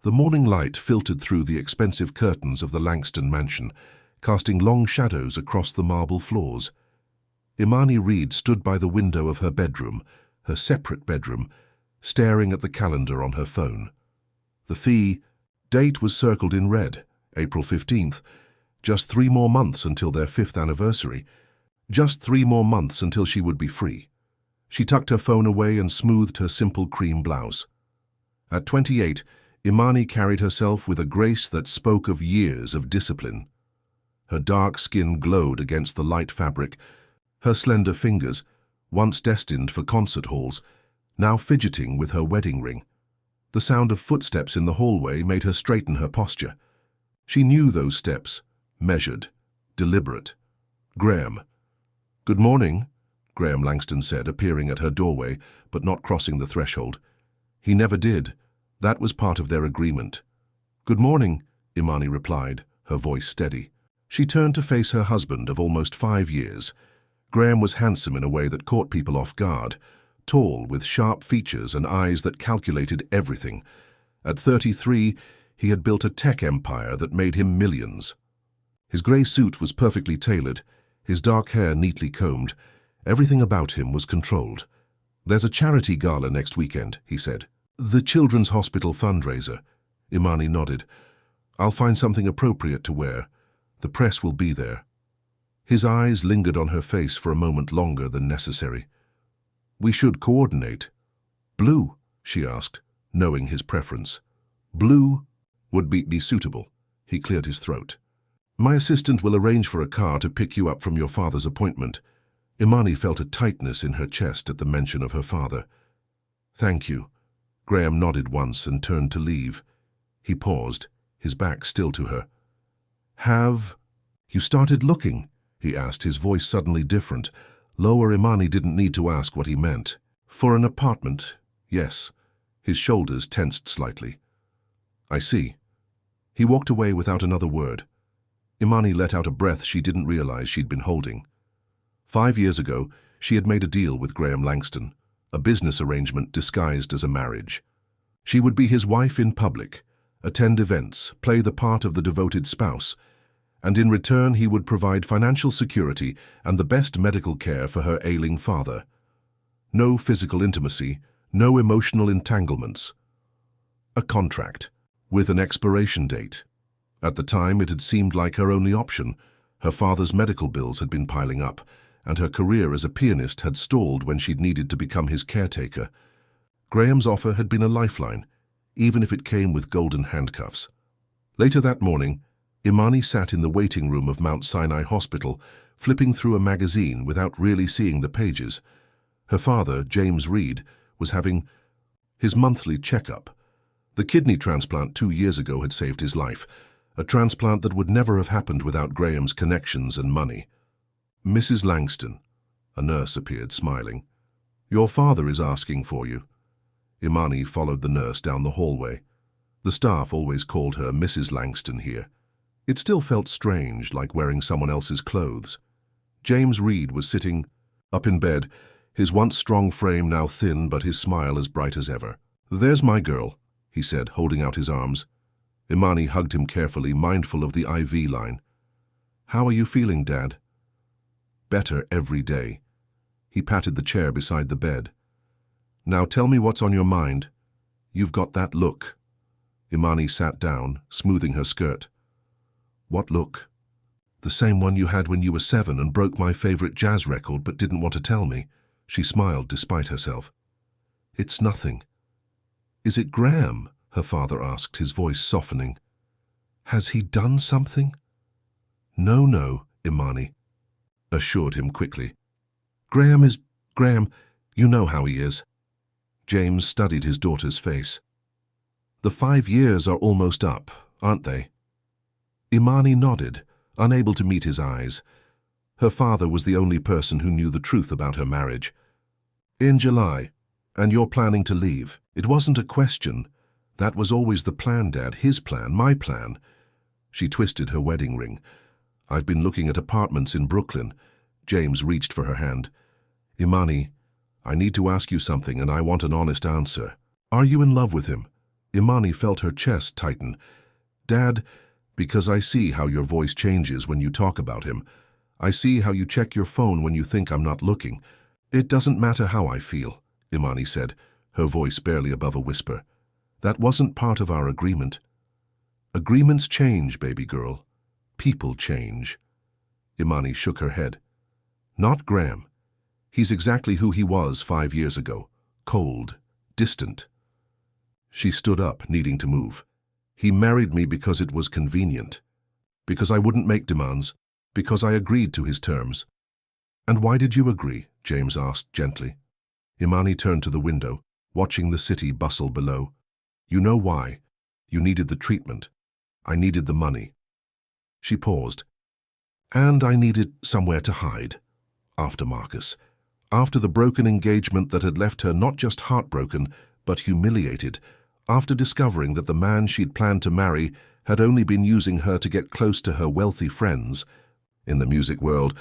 The morning light filtered through the expensive curtains of the Langston mansion, casting long shadows across the marble floors. Immani Reed stood by the window of her bedroom, her separate bedroom, staring at the calendar on her phone. The fee date was circled in red, April 15th. Just 3 more months until their 5th anniversary. Just 3 more months until she would be free. She tucked her phone away and smoothed her simple cream blouse. At 28, Immani carried herself with a grace that spoke of years of discipline. Her dark skin glowed against the light fabric. Her slender fingers, once destined for concert halls, now fidgeting with her wedding ring. The sound of footsteps in the hallway made her straighten her posture. She knew those steps, measured, deliberate. Graeme. "Good morning," Graeme Langston said, appearing at her doorway, but not crossing the threshold. He never did. That was part of their agreement. "Good morning," Immani replied, her voice steady. She turned to face her husband of almost 5 years. Graeme was handsome in a way that caught people off guard, tall, with sharp features and eyes that calculated everything. At 33, he had built a tech empire that made him millions. His grey suit was perfectly tailored, his dark hair neatly combed. Everything about him was controlled. "There's a charity gala next weekend," he said. "The Children's Hospital fundraiser." Immani nodded. "I'll find something appropriate to wear. The press will be there." His eyes lingered on her face for a moment longer than necessary. "We should coordinate." "Blue?" she asked, knowing his preference. "Blue would be suitable." He cleared his throat. "My assistant will arrange for a car to pick you up from your father's appointment." Immani felt a tightness in her chest at the mention of her father. "Thank you." Graeme nodded once and turned to leave. He paused, his back still to her. "Have you started looking?" he asked, his voice suddenly different. Lower Immani didn't need to ask what he meant. "For an apartment, yes." His shoulders tensed slightly. "I see." He walked away without another word. Immani let out a breath she didn't realize she'd been holding. 5 years ago, she had made a deal with Graeme Langston, a business arrangement disguised as a marriage. She would be his wife in public, attend events, play the part of the devoted spouse, and in return he would provide financial security and the best medical care for her ailing father. No physical intimacy, no emotional entanglements. A contract, with an expiration date. At the time, it had seemed like her only option. Her father's medical bills had been piling up, and her career as a pianist had stalled when she'd needed to become his caretaker. Graeme's offer had been a lifeline, even if it came with golden handcuffs. Later that morning, Immani sat in the waiting room of Mount Sinai Hospital, flipping through a magazine without really seeing the pages. Her father, James Reed, was having his monthly checkup. The kidney transplant 2 years ago had saved his life, a transplant that would never have happened without Graeme's connections and money. "Mrs. Langston," a nurse appeared, smiling. "Your father is asking for you." Immani followed the nurse down the hallway. The staff always called her Mrs. Langston here. It still felt strange, like wearing someone else's clothes. James Reed was sitting up in bed, his once strong frame now thin but his smile as bright as ever. "There's my girl," he said, holding out his arms. Immani hugged him carefully, mindful of the IV line. "How are you feeling, Dad?" "Better every day." He patted the chair beside the bed. "Now tell me what's on your mind. You've got that look." Immani sat down, smoothing her skirt. "What look?" "The same one you had when you were 7 and broke my favorite jazz record but didn't want to tell me." She smiled despite herself. "It's nothing." "Is it Graeme?" her father asked, his voice softening. "Has he done something?" No, Immani assured him quickly. "Graeme is Graeme. You know how he is." James studied his daughter's face. "The 5 years are almost up, aren't they?" Immani nodded, unable to meet his eyes. Her father was the only person who knew the truth about her marriage. "In July, and you're planning to leave." It wasn't a question. That was always the plan, Dad. His plan, my plan. She twisted her wedding ring. "I've been looking at apartments in Brooklyn." James reached for her hand. "Immani, I need to ask you something and I want an honest answer. Are you in love with him?" Immani felt her chest tighten. "Dad, because I see how your voice changes when you talk about him. I see how you check your phone when you think I'm not looking. It doesn't matter how I feel," Immani said, her voice barely above a whisper. "That wasn't part of our agreement." "Agreements change, baby girl. People change." Immani shook her head. "Not Graeme. He's exactly who he was 5 years ago. Cold, distant." She stood up, needing to move. "He married me because it was convenient. Because I wouldn't make demands. Because I agreed to his terms." "And why did you agree?" James asked gently. Immani turned to the window, watching the city bustle below. "You know why. You needed the treatment. I needed the money." She paused. "And I needed somewhere to hide. After Marcus. After the broken engagement that had left her not just heartbroken, but humiliated. After discovering that the man she'd planned to marry had only been using her to get close to her wealthy friends. In the music world,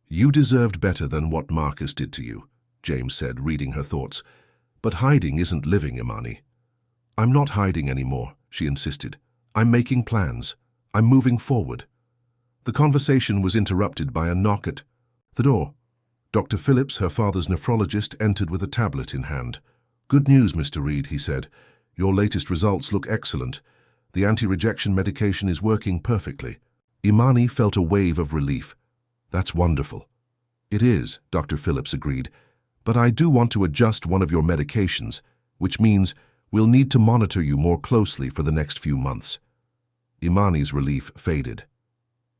you deserved better than what Marcus did to you," James said, reading her thoughts. "But hiding isn't living, Immani." "I'm not hiding anymore," she insisted. "I'm making plans. I'm moving forward." The conversation was interrupted by a knock at the door. Dr. Phillips, her father's nephrologist, entered with a tablet in hand. "Good news, Mr. Reed," he said. "Your latest results look excellent. The anti-rejection medication is working perfectly." Immani felt a wave of relief. "That's wonderful." "It is," Dr. Phillips agreed. "But I do want to adjust one of your medications, which means we'll need to monitor you more closely for the next few months." Immani's relief faded.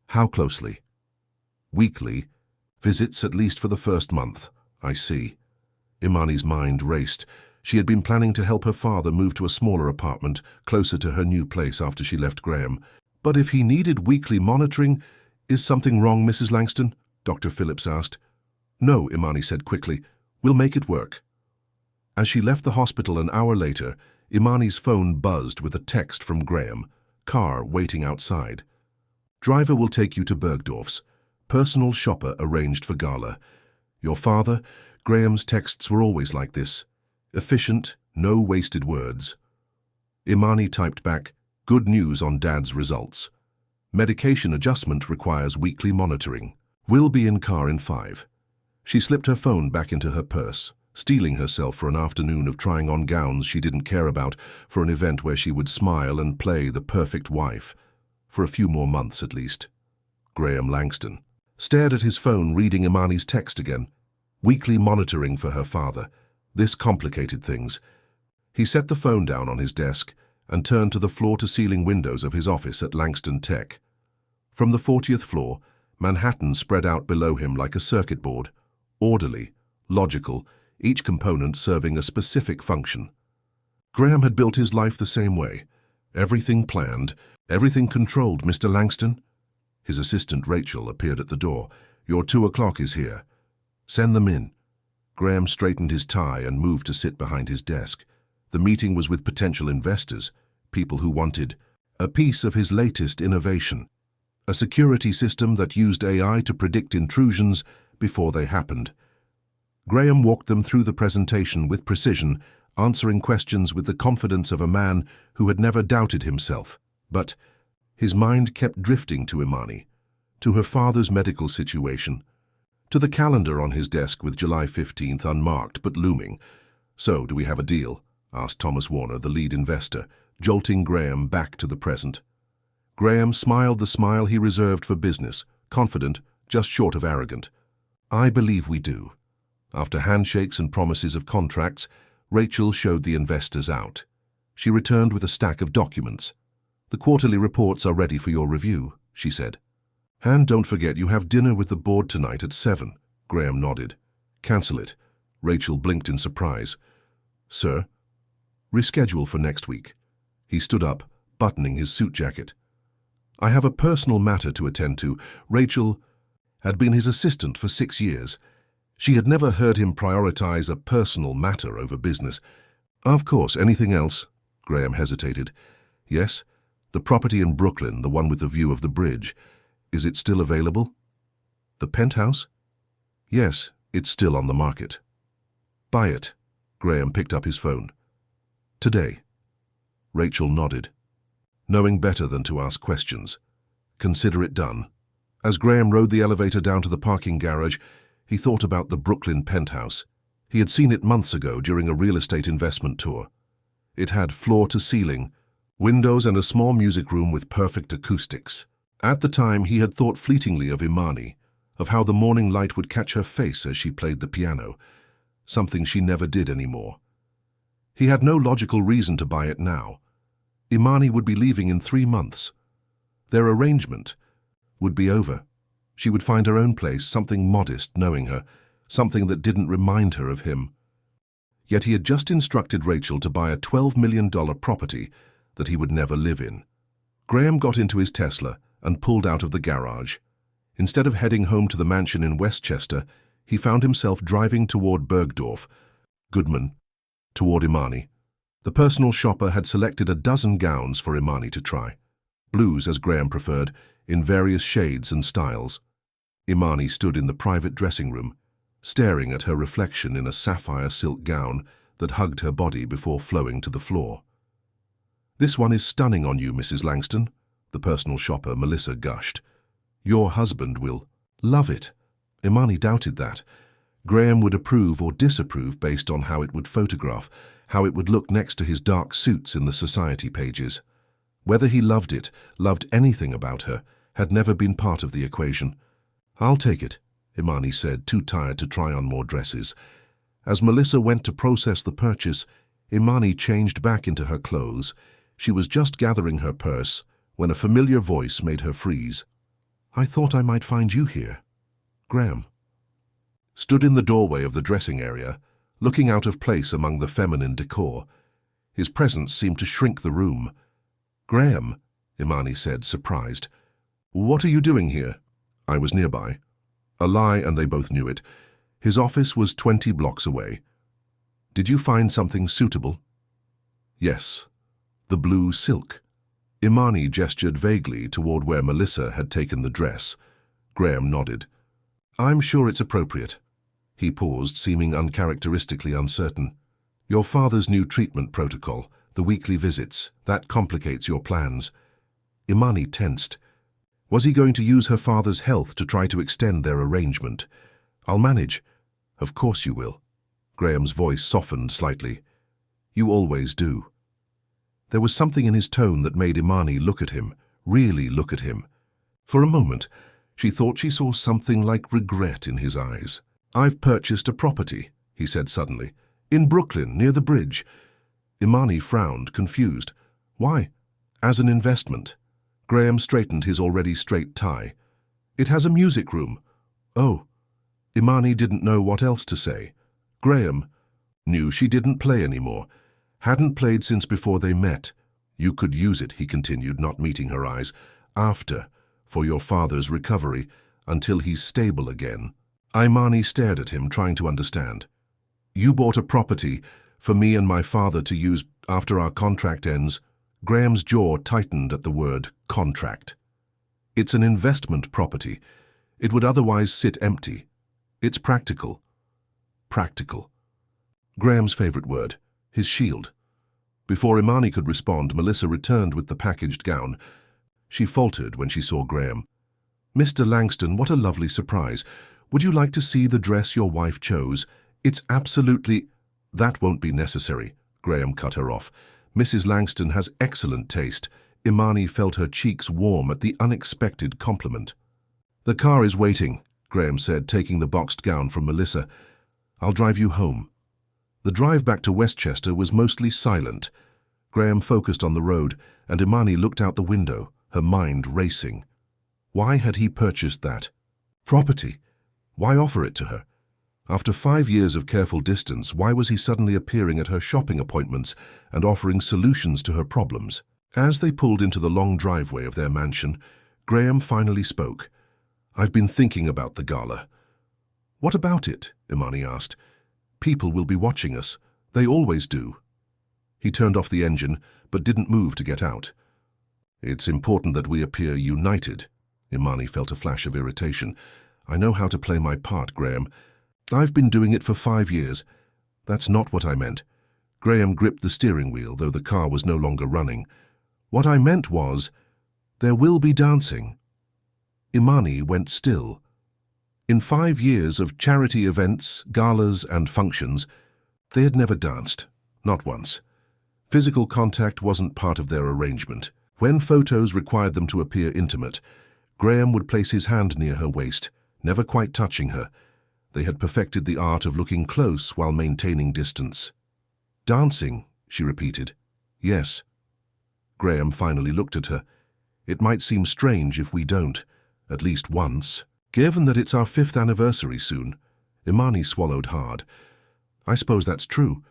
"How closely?" "Weekly. Visits at least for the first month." "I see." Immani's mind raced. She had been planning to help her father move to a smaller apartment, closer to her new place after she left Graeme. "But if he needed weekly monitoring, is something wrong, Mrs. Langston?" Dr. Phillips asked. "No," Immani said quickly. "We'll make it work." As she left the hospital an hour later, Immani's phone buzzed with a text from Graeme. "Car waiting outside. Driver will take you to Bergdorf's. Personal shopper arranged for gala." Your father, Graeme's texts were always like this. Efficient, no wasted words. Immani typed back, "Good news on Dad's results. Medication adjustment requires weekly monitoring. Will be in car in 5. She slipped her phone back into her purse, steeling herself for an afternoon of trying on gowns she didn't care about, for an event where she would smile and play the perfect wife. For a few more months at least. Graeme Langston stared at his phone, reading Immani's text again. Weekly monitoring for her father. This complicated things. He set the phone down on his desk and turned to the floor-to-ceiling windows of his office at Langston Tech. From the 40th floor, Manhattan spread out below him like a circuit board, orderly, logical, each component serving a specific function. Graeme had built his life the same way. Everything planned, everything controlled, Mr. Langston. His assistant Rachel appeared at the door. "Your 2 o'clock is here. Send them in." Graeme straightened his tie and moved to sit behind his desk. The meeting was with potential investors, people who wanted a piece of his latest innovation, a security system that used AI to predict intrusions before they happened. Graeme walked them through the presentation with precision, answering questions with the confidence of a man who had never doubted himself. But his mind kept drifting to Immani, to her father's medical situation, to the calendar on his desk with July 15th unmarked but looming. "So, do we have a deal?" asked Thomas Warner, the lead investor, jolting Graeme back to the present. Graeme smiled the smile he reserved for business, confident, just short of arrogant. "I believe we do." After handshakes and promises of contracts, Rachel showed the investors out. She returned with a stack of documents. "The quarterly reports are ready for your review," she said. "And don't forget you have dinner with the board tonight at 7. Graeme nodded. "Cancel it." Rachel blinked in surprise. "Sir?" "Reschedule for next week." He stood up, buttoning his suit jacket. "I have a personal matter to attend to." Rachel had been his assistant for 6 years. She had never heard him prioritize a personal matter over business. "Of course, anything else?" Graeme hesitated. "Yes, the property in Brooklyn, the one with the view of the bridge. Is it still available?" "The penthouse?" "Yes, it's still on the market." "Buy it." Graeme picked up his phone. "Today." Rachel nodded, knowing better than to ask questions. Consider it done. As Graeme rode the elevator down to the parking garage, he thought about the Brooklyn penthouse. He had seen it months ago during a real estate investment tour. It had floor-to-ceiling, windows and a small music room with perfect acoustics. At the time, he had thought fleetingly of Immani, of how the morning light would catch her face as she played the piano, something she never did anymore. He had no logical reason to buy it now. Immani would be leaving in 3 months. Their arrangement would be over. She would find her own place, something modest knowing her, something that didn't remind her of him. Yet he had just instructed Rachel to buy a $12 million property that he would never live in. Graeme got into his Tesla and pulled out of the garage. Instead of heading home to the mansion in Westchester, he found himself driving toward Bergdorf, Goodman, toward Immani. The personal shopper had selected a dozen gowns for Immani to try. Blues, as Graeme preferred, in various shades and styles. Immani stood in the private dressing room, staring at her reflection in a sapphire silk gown that hugged her body before flowing to the floor. "This one is stunning on you, Mrs. Langston," the personal shopper, Melissa, gushed. "Your husband will love it." Immani doubted that. Graeme would approve or disapprove based on how it would photograph, how it would look next to his dark suits in the society pages. Whether he loved it, loved anything about her, had never been part of the equation. "I'll take it," Immani said, too tired to try on more dresses. As Melissa went to process the purchase, Immani changed back into her clothes. She was just gathering her purse when a familiar voice made her freeze. "I thought I might find you here." Graeme stood in the doorway of the dressing area, looking out of place among the feminine decor. His presence seemed to shrink the room. "Graeme," Immani said, surprised. "What are you doing here?" "I was nearby." A lie, and they both knew it. His office was 20 blocks away. "Did you find something suitable?" "Yes. The blue silk." Immani gestured vaguely toward where Melissa had taken the dress. Graeme nodded. "I'm sure it's appropriate." He paused, seeming uncharacteristically uncertain. "Your father's new treatment protocol, the weekly visits, that complicates your plans." Immani tensed. Was he going to use her father's health to try to extend their arrangement? "I'll manage." "Of course you will." Graeme's voice softened slightly. "You always do." There was something in his tone that made Immani look at him, really look at him. For a moment, she thought she saw something like regret in his eyes. "I've purchased a property," he said suddenly, "in Brooklyn, near the bridge." Immani frowned, confused. "Why?" "As an investment." Graeme straightened his already straight tie. "It has a music room." "Oh." Immani didn't know what else to say. Graeme knew she didn't play anymore, hadn't played since before they met. "You could use it," he continued, not meeting her eyes, "after, for your father's recovery, until he's stable again." Immani stared at him, trying to understand. "You bought a property for me and my father to use after our contract ends." Graeme's jaw tightened at the word contract. "It's an investment property. It would otherwise sit empty. It's practical." Practical. Graeme's favorite word, his shield. Before Immani could respond, Melissa returned with the packaged gown. She faltered when she saw Graeme. "Mr. Langston, what a lovely surprise. Would you like to see the dress your wife chose? It's absolutely—" "That won't be necessary," Graeme cut her off. "Mrs. Langston has excellent taste." Immani felt her cheeks warm at the unexpected compliment. "The car is waiting," Graeme said, taking the boxed gown from Melissa. "I'll drive you home." The drive back to Westchester was mostly silent. Graeme focused on the road, and Immani looked out the window, her mind racing. Why had he purchased that property? Why offer it to her? After 5 years of careful distance, why was he suddenly appearing at her shopping appointments and offering solutions to her problems? As they pulled into the long driveway of their mansion, Graeme finally spoke. "I've been thinking about the gala." "What about it?" Immani asked. "People will be watching us. They always do." He turned off the engine, but didn't move to get out. "It's important that we appear united." Immani felt a flash of irritation. "I know how to play my part, Graeme. I've been doing it for 5 years. That's not what I meant." Graeme gripped the steering wheel, though the car was no longer running. "What I meant was, there will be dancing." Immani went still. In 5 years of charity events, galas and functions, they had never danced, not once. Physical contact wasn't part of their arrangement. When photos required them to appear intimate, Graeme would place his hand near her waist, never quite touching her. They had perfected the art of looking close while maintaining distance. "Dancing," she repeated. "Yes." Graeme finally looked at her. "It might seem strange if we don't, at least once. Given that it's our 5th anniversary soon." Immani swallowed hard. "I suppose that's true.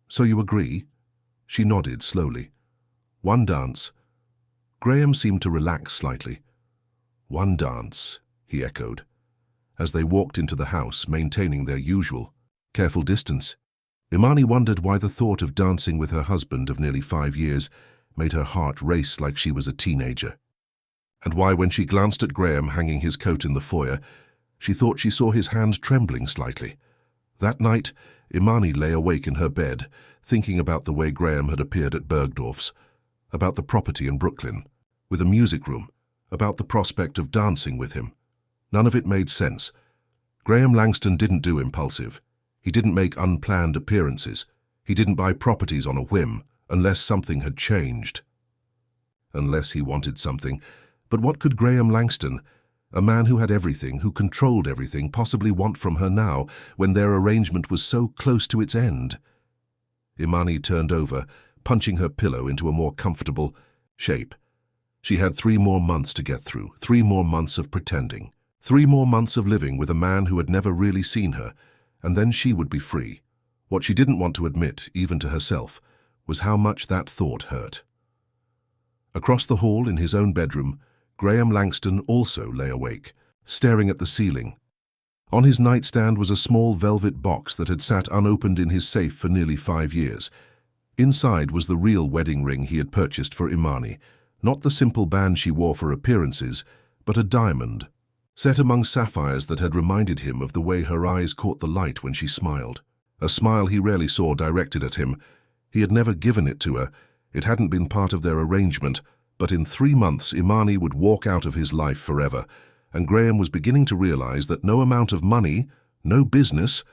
So you agree?" She nodded slowly. "One dance." Graeme seemed to relax slightly. "One dance," he echoed, as they walked into the house, maintaining their usual, careful distance. Immani wondered why the thought of dancing with her husband of nearly 5 years made her heart race like she was a teenager, and why, when she glanced at Graeme hanging his coat in the foyer, she thought she saw his hand trembling slightly. That night, Immani lay awake in her bed, thinking about the way Graeme had appeared at Bergdorf's, about the property in Brooklyn, with a music room, about the prospect of dancing with him. None of it made sense. Graeme Langston didn't do impulsive. He didn't make unplanned appearances. He didn't buy properties on a whim, unless something had changed. Unless he wanted something. But what could Graeme Langston, a man who had everything, who controlled everything, possibly want from her now, when their arrangement was so close to its end? Immani turned over, punching her pillow into a more comfortable shape. She had 3 more months to get through, 3 more months of pretending, 3 more months of living with a man who had never really seen her, and then she would be free. What she didn't want to admit, even to herself, was how much that thought hurt. Across the hall in his own bedroom, Graeme Langston also lay awake, staring at the ceiling. On his nightstand was a small velvet box that had sat unopened in his safe for nearly 5 years. Inside was the real wedding ring he had purchased for Immani, not the simple band she wore for appearances, but a diamond, set among sapphires that had reminded him of the way her eyes caught the light when she smiled. A smile he rarely saw directed at him. He had never given it to her. It hadn't been part of their arrangement, but in 3 months Immani would walk out of his life forever, and Graeme was beginning to realize that no amount of money, no business,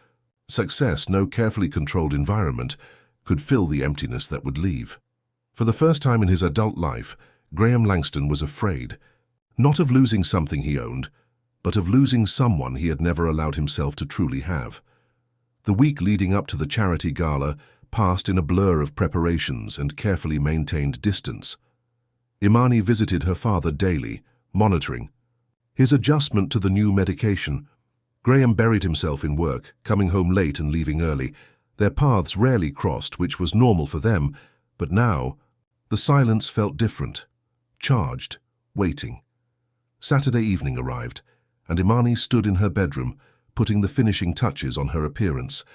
success, no carefully controlled environment could fill the emptiness that would leave. For the first time in his adult life, Graeme Langston was afraid, not of losing something he owned, but of losing someone he had never allowed himself to truly have. The week leading up to the charity gala passed in a blur of preparations and carefully maintained distance. Immani visited her father daily, monitoring his adjustment to the new medication. Graeme buried himself in work, coming home late and leaving early. Their paths rarely crossed, which was normal for them, but now the silence felt different, charged, waiting. Saturday evening arrived, and Immani stood in her bedroom, putting the finishing touches on her appearance.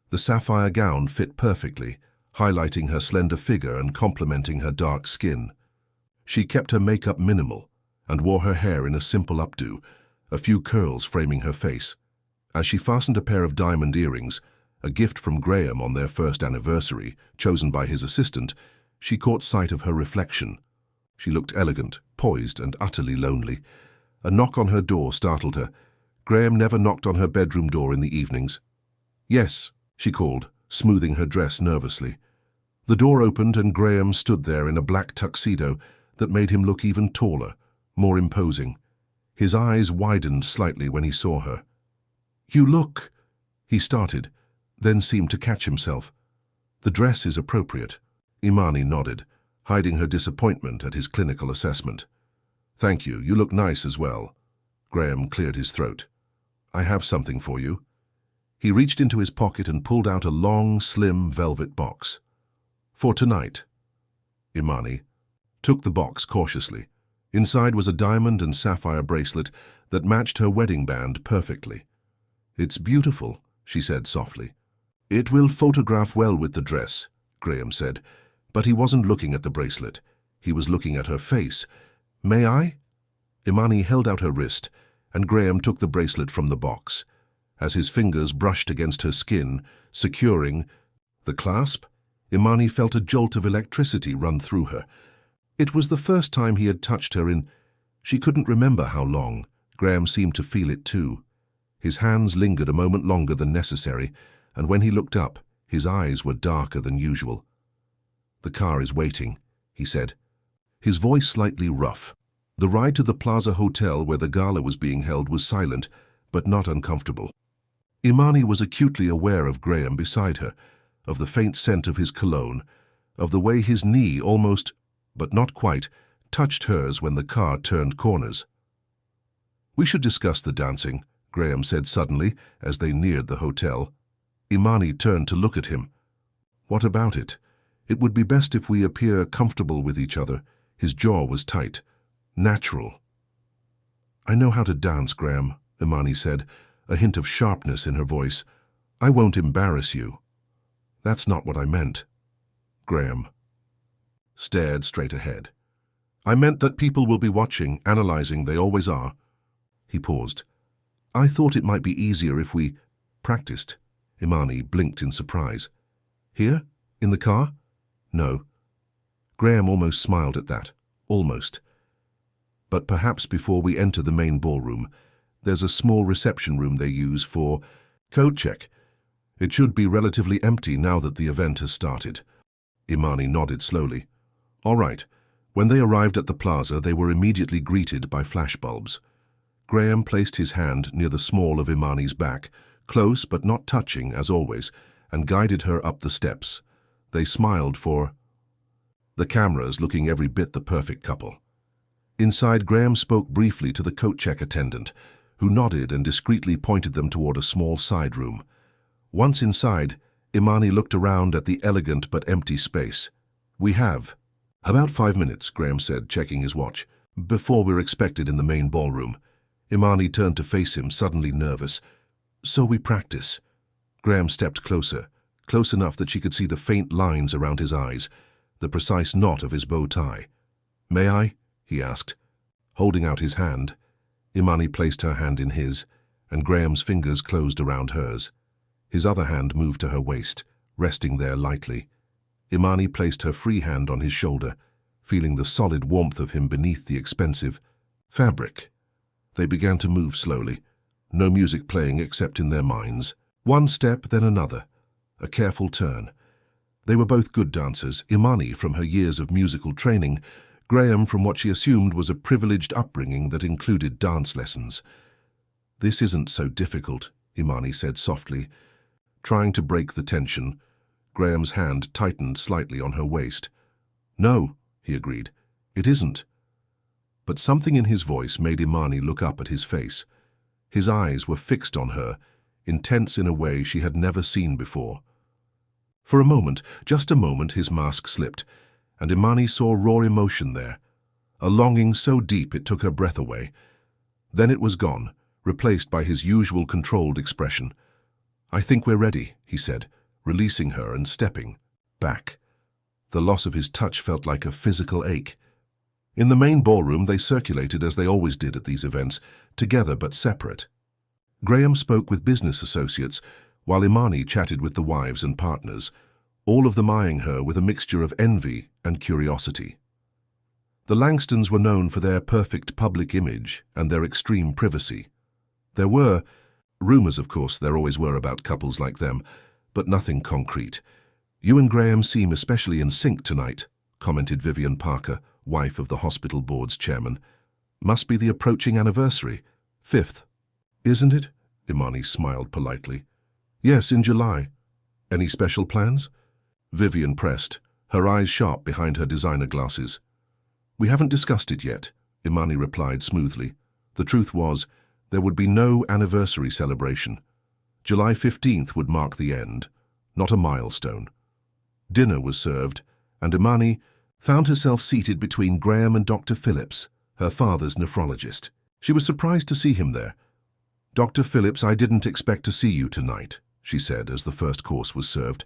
The sapphire gown fit perfectly, highlighting her slender figure and complementing her dark skin. She kept her makeup minimal and wore her hair in a simple updo, a few curls framing her face. As she fastened a pair of diamond earrings, a gift from Graeme on their 1st anniversary, chosen by his assistant, she caught sight of her reflection. She looked elegant, poised, and utterly lonely. A knock on her door startled her. Graeme never knocked on her bedroom door in the evenings. "Yes," she called, smoothing her dress nervously. The door opened and Graeme stood there in a black tuxedo that made him look even taller, more imposing. His eyes widened slightly when he saw her. "You look—" he started, then seemed to catch himself. "The dress is appropriate." Immani nodded, hiding her disappointment at his clinical assessment. "Thank you, you look nice as well." Graeme cleared his throat. "I have something for you." He reached into his pocket and pulled out a long, slim velvet box. "For tonight." Immani took the box cautiously. Inside was a diamond and sapphire bracelet that matched her wedding band perfectly. "It's beautiful," she said softly. "It will photograph well with the dress," Graeme said, but he wasn't looking at the bracelet. He was looking at her face. "May I?" Immani held out her wrist, and Graeme took the bracelet from the box. As his fingers brushed against her skin, securing the clasp, Immani felt a jolt of electricity run through her. It was the first time he had touched her in... She couldn't remember how long. Graeme seemed to feel it too. His hands lingered a moment longer than necessary, and when he looked up, his eyes were darker than usual. "The car is waiting," he said, his voice slightly rough. The ride to the Plaza Hotel where the gala was being held was silent, but not uncomfortable. Immani was acutely aware of Graeme beside her, of the faint scent of his cologne, of the way his knee almost, but not quite, touched hers when the car turned corners. "We should discuss the dancing," Graeme said suddenly as they neared the hotel. Immani turned to look at him. "What about it? It would be best if we appear comfortable with each other." His jaw was tight. "Natural." "I know how to dance, Graeme," Immani said, a hint of sharpness in her voice. "I won't embarrass you." "That's not what I meant." Graeme stared straight ahead. "I meant that people will be watching, analyzing, they always are." He paused. "I thought it might be easier if we practiced." Immani blinked in surprise. "Here? In the car?" "No." Graeme almost smiled at that. Almost. "But perhaps before we enter the main ballroom, there's a small reception room they use for code check. It should be relatively empty now that the event has started." Immani nodded slowly. "All right." When they arrived at the plaza, they were immediately greeted by flashbulbs. Graeme placed his hand near the small of Immani's back, close but not touching, as always, and guided her up the steps. They smiled for the cameras, looking every bit the perfect couple. Inside, Graeme spoke briefly to the coat check attendant, who nodded and discreetly pointed them toward a small side room. Once inside, Immani looked around at the elegant but empty space. "We have about 5 minutes," Graeme said, checking his watch, "before we're expected in the main ballroom." Immani turned to face him, suddenly nervous. "So we practice." Graeme stepped closer, close enough that she could see the faint lines around his eyes, the precise knot of his bow tie. "May I?" he asked. Holding out his hand, Immani placed her hand in his, and Graeme's fingers closed around hers. His other hand moved to her waist, resting there lightly. Immani placed her free hand on his shoulder, feeling the solid warmth of him beneath the expensive fabric. They began to move slowly, no music playing except in their minds. One step, then another, a careful turn. They were both good dancers, Immani from her years of musical training, Graeme from what she assumed was a privileged upbringing that included dance lessons. "This isn't so difficult," Immani said softly. Trying to break the tension, Graeme's hand tightened slightly on her waist. "No," he agreed, "it isn't." But something in his voice made Immani look up at his face. His eyes were fixed on her, intense in a way she had never seen before. For a moment, just a moment, his mask slipped, and Immani saw raw emotion there, a longing so deep it took her breath away. Then it was gone, replaced by his usual controlled expression. "I think we're ready," he said, releasing her and stepping back. The loss of his touch felt like a physical ache. In the main ballroom, they circulated as they always did at these events, together but separate. Graeme spoke with business associates, while Immani chatted with the wives and partners, all of them eyeing her with a mixture of envy and curiosity. The Langstons were known for their perfect public image and their extreme privacy. There were rumors, of course, there always were about couples like them, but nothing concrete. "You and Graeme seem especially in sync tonight," commented Vivian Parker, wife of the hospital board's chairman. "Must be the approaching anniversary. 5th. Isn't it?" Immani smiled politely. "Yes, in July. Any special plans?" Vivian pressed, her eyes sharp behind her designer glasses. "We haven't discussed it yet," Immani replied smoothly. The truth was, there would be no anniversary celebration. July 15th would mark the end, not a milestone. Dinner was served, and Immani found herself seated between Graeme and Dr. Phillips, her father's nephrologist. She was surprised to see him there. "Dr. Phillips, I didn't expect to see you tonight," she said as the first course was served.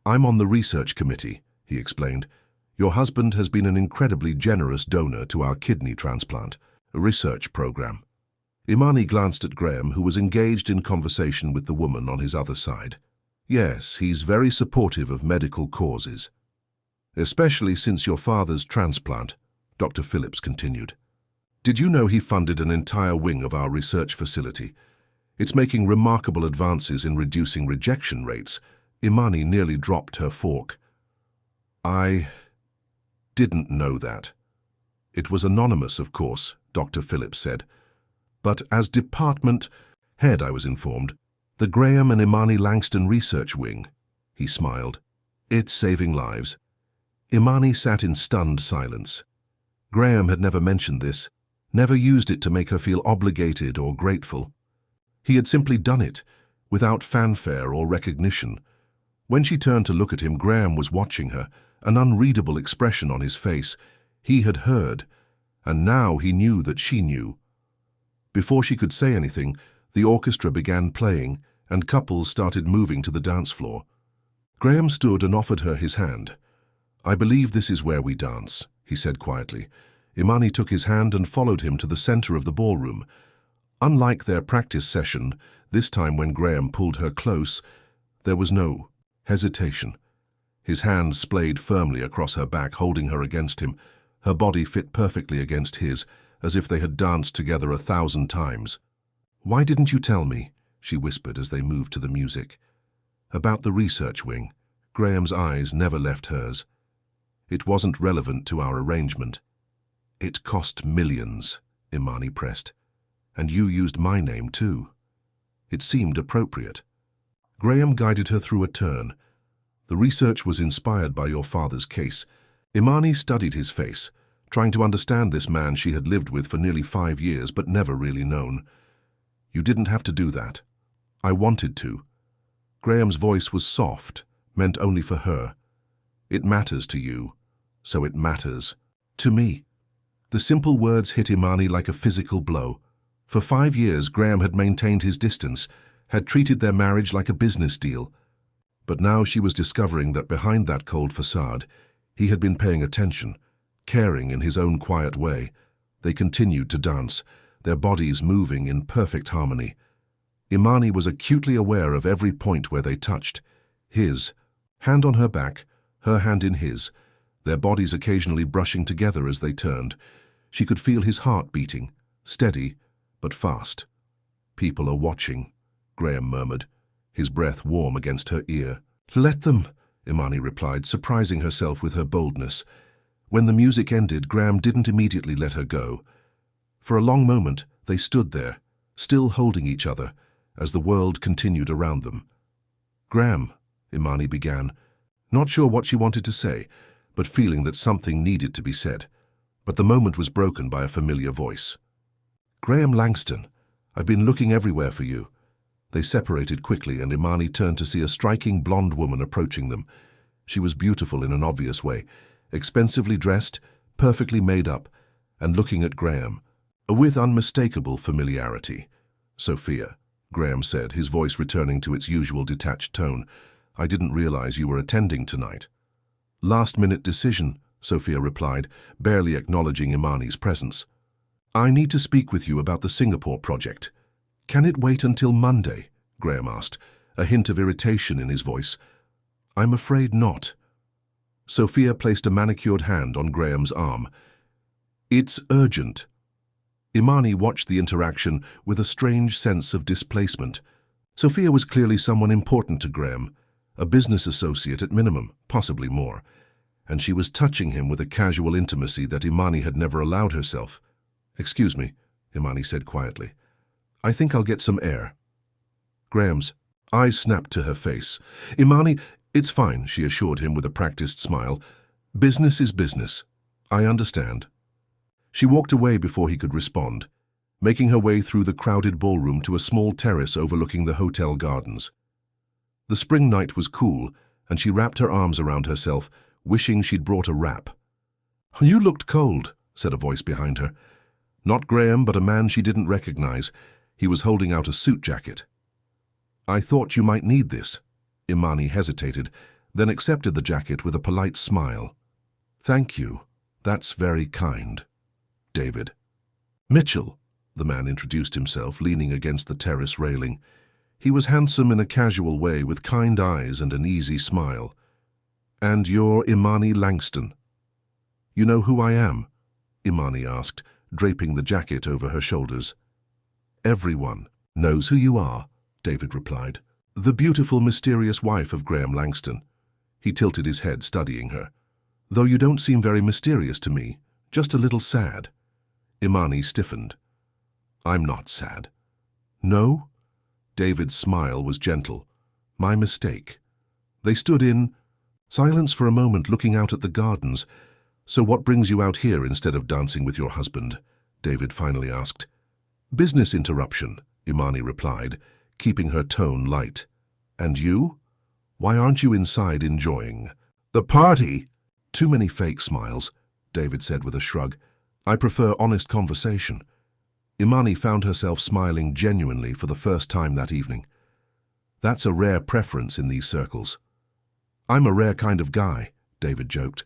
"I'm on the research committee," he explained. "Your husband has been an incredibly generous donor to our kidney transplant, a research program." Immani glanced at Graeme, who was engaged in conversation with the woman on his other side. Yes, he's very supportive of medical causes. Especially since your father's transplant, Dr. Phillips continued. Did you know he funded an entire wing of our research facility? It's making remarkable advances in reducing rejection rates. Immani nearly dropped her fork. I didn't know that. It was anonymous, of course, Dr. Phillips said. But as department head, I was informed. The Graeme and Immani Langston Research Wing. He smiled. It's saving lives. Immani sat in stunned silence. Graeme had never mentioned this, never used it to make her feel obligated or grateful. He had simply done it, without fanfare or recognition. When she turned to look at him, Graeme was watching her, an unreadable expression on his face. He had heard, and now he knew that she knew. Before she could say anything, the orchestra began playing, and couples started moving to the dance floor. Graeme stood and offered her his hand. I believe this is where we dance, he said quietly. Immani took his hand and followed him to the center of the ballroom. Unlike their practice session, this time when Graeme pulled her close, there was no hesitation. His hand splayed firmly across her back, holding her against him. Her body fit perfectly against his, as if they had danced together 1,000 times. Why didn't you tell me? She whispered as they moved to the music. About the research wing. Graeme's eyes never left hers. It wasn't relevant to our arrangement. It cost millions, Immani pressed. And you used my name too. It seemed appropriate. Graeme guided her through a turn. The research was inspired by your father's case. Immani studied his face, trying to understand this man she had lived with for nearly 5 years but never really known. You didn't have to do that. I wanted to. Graeme's voice was soft, meant only for her. It matters to you, so it matters to me. The simple words hit Immani like a physical blow. For 5 years, Graeme had maintained his distance, had treated their marriage like a business deal. But now she was discovering that behind that cold facade, he had been paying attention, caring in his own quiet way. They continued to dance, their bodies moving in perfect harmony. Immani was acutely aware of every point where they touched. His, hand on her back, her hand in his, their bodies occasionally brushing together as they turned. She could feel his heart beating, steady, but fast. People are watching, Graeme murmured, his breath warm against her ear. Let them, Immani replied, surprising herself with her boldness. When the music ended, Graeme didn't immediately let her go. For a long moment, they stood there, still holding each other, as the world continued around them. Graeme, Immani began, not sure what she wanted to say, but feeling that something needed to be said. But the moment was broken by a familiar voice. Graeme Langston, I've been looking everywhere for you. They separated quickly, and Immani turned to see a striking blonde woman approaching them. She was beautiful in an obvious way, expensively dressed, perfectly made up, and looking at Graeme, with unmistakable familiarity. Sophia, Graeme said, his voice returning to its usual detached tone. I didn't realize you were attending tonight. Last-minute decision, Sophia replied, barely acknowledging Immani's presence. I need to speak with you about the Singapore project. Can it wait until Monday? Graeme asked, a hint of irritation in his voice. I'm afraid not. Sophia placed a manicured hand on Graeme's arm. It's urgent. Immani watched the interaction with a strange sense of displacement. Sophia was clearly someone important to Graeme, a business associate at minimum, possibly more, and she was touching him with a casual intimacy that Immani had never allowed herself. Excuse me, Immani said quietly. I think I'll get some air. Graeme's eyes snapped to her face. Immani, it's fine, she assured him with a practiced smile. Business is business. I understand. She walked away before he could respond, making her way through the crowded ballroom to a small terrace overlooking the hotel gardens. The spring night was cool, and she wrapped her arms around herself, wishing she'd brought a wrap. You looked cold, said a voice behind her. Not Graeme, but a man she didn't recognize. He was holding out a suit jacket. I thought you might need this. Immani hesitated, then accepted the jacket with a polite smile. Thank you. That's very kind. David. Mitchell, the man introduced himself, leaning against the terrace railing. He was handsome in a casual way, with kind eyes and an easy smile. "And you're Immani Langston." "You know who I am?" Immani asked, draping the jacket over her shoulders. "Everyone knows who you are," David replied. "The beautiful, mysterious wife of Graeme Langston." He tilted his head, studying her. "Though you don't seem very mysterious to me, just a little sad." Immani stiffened. "I'm not sad." "No?" David's smile was gentle. "My mistake." They stood in silence for a moment, looking out at the gardens. "So what brings you out here instead of dancing with your husband?" David finally asked. "Business interruption," Immani replied, keeping her tone light. "And you? Why aren't you inside enjoying the party?" "Too many fake smiles," David said with a shrug. "I prefer honest conversation." Immani found herself smiling genuinely for the first time that evening. "That's a rare preference in these circles." "I'm a rare kind of guy," David joked.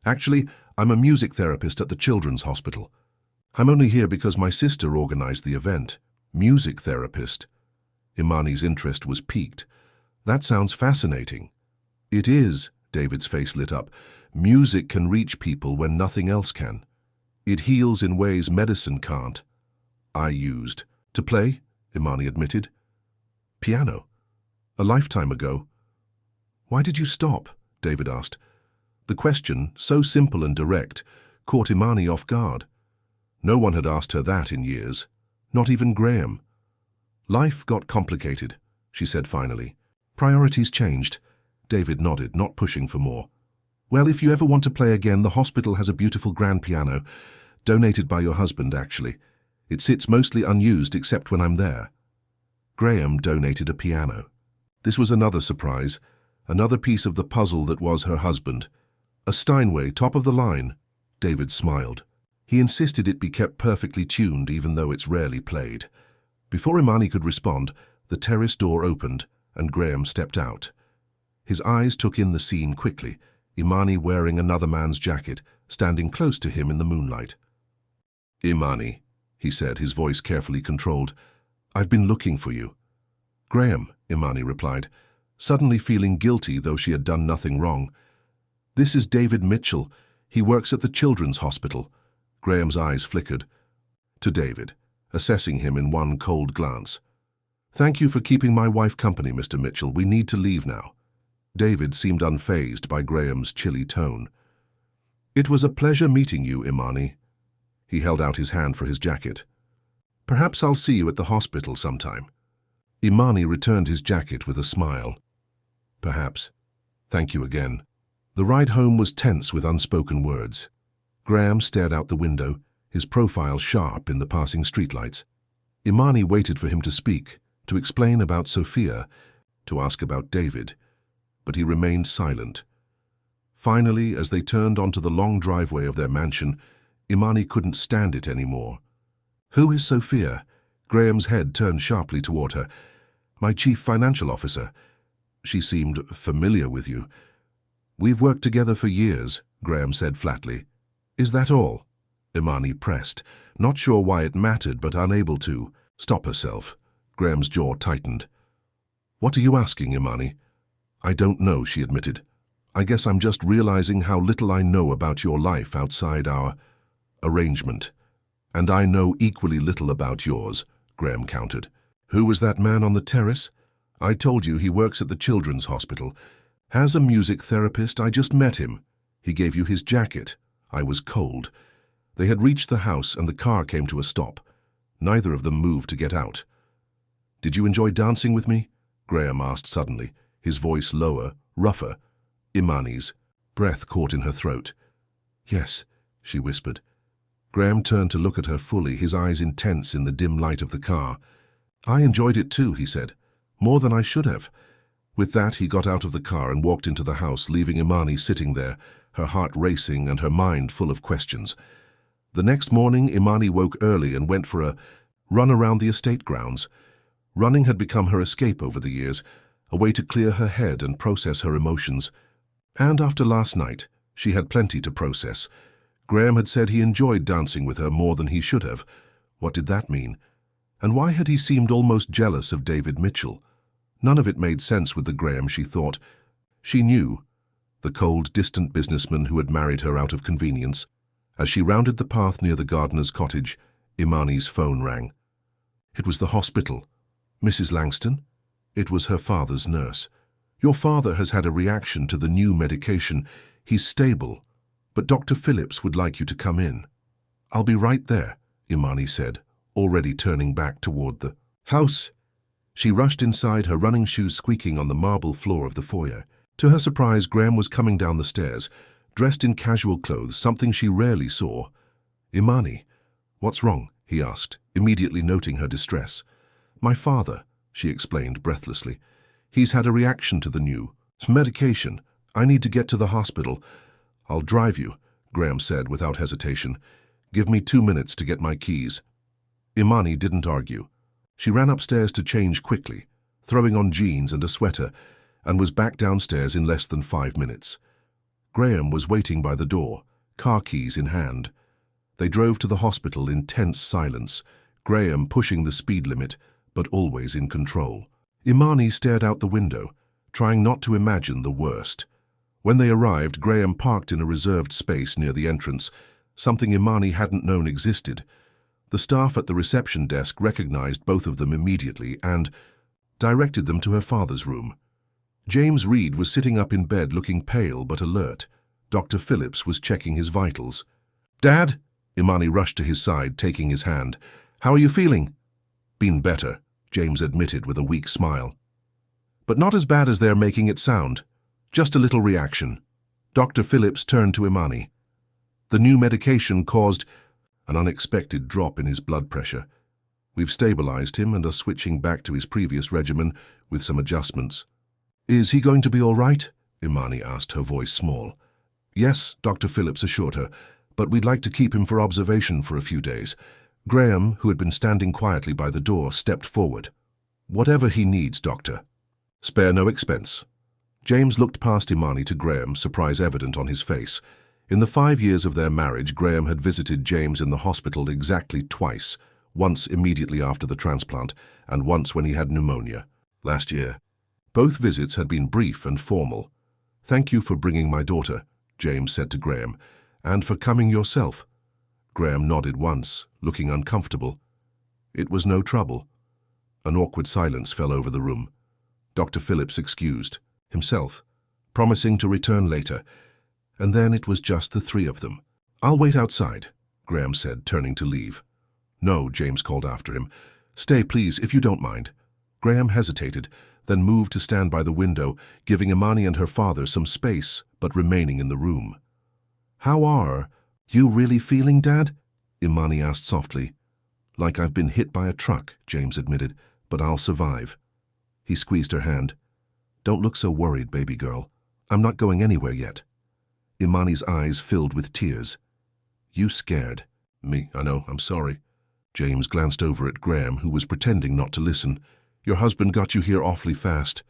"Actually, I'm a music therapist at the children's hospital. I'm only here because my sister organized the event." "Music therapist?" Immani's interest was piqued. "That sounds fascinating." "It is," David's face lit up. "Music can reach people when nothing else can. It heals in ways medicine can't." "I used to play," Immani admitted. "Piano? A lifetime ago." "Why did you stop?" David asked. The question, so simple and direct, caught Immani off guard. No one had asked her that in years, not even Graeme. "Life got complicated," she said finally. "Priorities changed." David nodded, not pushing for more. "Well, if you ever want to play again, the hospital has a beautiful grand piano, donated by your husband, actually. It sits mostly unused except when I'm there." Graeme donated a piano. This was another surprise, another piece of the puzzle that was her husband. "A Steinway, top of the line." David smiled. He insisted it be kept perfectly tuned, even though it's rarely played. Before Immani could respond, the terrace door opened and Graeme stepped out. His eyes took in the scene quickly, Immani wearing another man's jacket, standing close to him in the moonlight. "Immani," he said, his voice carefully controlled, "I've been looking for you." "Graeme," Immani replied, suddenly feeling guilty though she had done nothing wrong. "This is David Mitchell. He works at the children's hospital." Graeme's eyes flickered. To David, assessing him in one cold glance. "Thank you for keeping my wife company, Mr. Mitchell. We need to leave now." David seemed unfazed by Graeme's chilly tone. "It was a pleasure meeting you, Immani." He held out his hand for his jacket. "Perhaps I'll see you at the hospital sometime." Immani returned his jacket with a smile. "Perhaps. Thank you again." The ride home was tense with unspoken words. Graeme stared out the window, his profile sharp in the passing streetlights. Immani waited for him to speak, to explain about Sophia, to ask about David, but he remained silent. Finally, as they turned onto the long driveway of their mansion, Immani couldn't stand it anymore. "Who is Sophia?" Graeme's head turned sharply toward her. "My chief financial officer. She seemed familiar with you." "We've worked together for years," Graeme said flatly. "Is that all?" Immani pressed, not sure why it mattered but unable to stop herself. Graeme's jaw tightened. "What are you asking, Immani?" "I don't know," she admitted. "I guess I'm just realizing how little I know about your life outside our arrangement. And I know equally little about yours," Graeme countered. "Who was that man on the terrace?" "I told you he works at the children's hospital. Has a music therapist. I just met him. He gave you his jacket." I was cold. They had reached the house and the car came to a stop. Neither of them moved to get out. "Did you enjoy dancing with me?" Graeme asked suddenly, his voice lower, rougher. Immani's breath caught in her throat. "Yes," she whispered. Graeme turned to look at her fully, his eyes intense in the dim light of the car. "I enjoyed it too," he said. "More than I should have." With that, he got out of the car and walked into the house, leaving Immani sitting there, her heart racing and her mind full of questions. The next morning, Immani woke early and went for a run around the estate grounds. Running had become her escape over the years, a way to clear her head and process her emotions. And after last night, she had plenty to process. Graeme had said he enjoyed dancing with her more than he should have. What did that mean? And why had he seemed almost jealous of David Mitchell? None of it made sense with the Graeme, she thought. She knew, the cold, distant businessman who had married her out of convenience. As she rounded the path near the gardener's cottage, Immani's phone rang. It was the hospital. Mrs. Langston? It was her father's nurse. Your father has had a reaction to the new medication. He's stable, but Dr. Phillips would like you to come in. I'll be right there, Immani said, already turning back toward the house. She rushed inside, her running shoes squeaking on the marble floor of the foyer. To her surprise, Graeme was coming down the stairs, dressed in casual clothes, something she rarely saw. Immani, what's wrong? He asked, immediately noting her distress. My father, she explained breathlessly. He's had a reaction to the new medication. I need to get to the hospital. I'll drive you, Graeme said without hesitation. Give me 2 minutes to get my keys. Immani didn't argue. She ran upstairs to change quickly, throwing on jeans and a sweater, and was back downstairs in less than 5 minutes. Graeme was waiting by the door, car keys in hand. They drove to the hospital in tense silence, Graeme pushing the speed limit, but always in control. Immani stared out the window, trying not to imagine the worst. When they arrived, Graeme parked in a reserved space near the entrance, something Immani hadn't known existed. The staff at the reception desk recognized both of them immediately and directed them to her father's room. James Reed was sitting up in bed looking pale but alert. Dr. Phillips was checking his vitals. Dad? Immani rushed to his side, taking his hand. How are you feeling? Been better, James admitted with a weak smile. But not as bad as they're making it sound. Just a little reaction. Dr. Phillips turned to Immani. The new medication caused an unexpected drop in his blood pressure. We've stabilized him and are switching back to his previous regimen with some adjustments. Is he going to be all right? Immani asked, her voice small. Yes, Dr. Phillips assured her, but we'd like to keep him for observation for a few days. Graeme, who had been standing quietly by the door, stepped forward. Whatever he needs, Doctor. Spare no expense. James looked past Immani to Graeme, surprise evident on his face. In the 5 years of their marriage, Graeme had visited James in the hospital exactly twice, once immediately after the transplant, and once when he had pneumonia, last year. Both visits had been brief and formal. Thank you for bringing my daughter, James said to Graeme, and for coming yourself. Graeme nodded once, looking uncomfortable. It was no trouble. An awkward silence fell over the room. Dr. Phillips excused himself, promising to return later, and then it was just the three of them. I'll wait outside, Graeme said, turning to leave. No, James called after him. Stay, please, if you don't mind. Graeme hesitated, then moved to stand by the window, giving Immani and her father some space, but remaining in the room. How are you really feeling, Dad? Immani asked softly. Like I've been hit by a truck, James admitted, but I'll survive. He squeezed her hand. Don't look so worried, baby girl. I'm not going anywhere yet. Immani's eyes filled with tears. You scared me, I know, I'm sorry. James glanced over at Graeme, who was pretending not to listen. Your husband got you here awfully fast.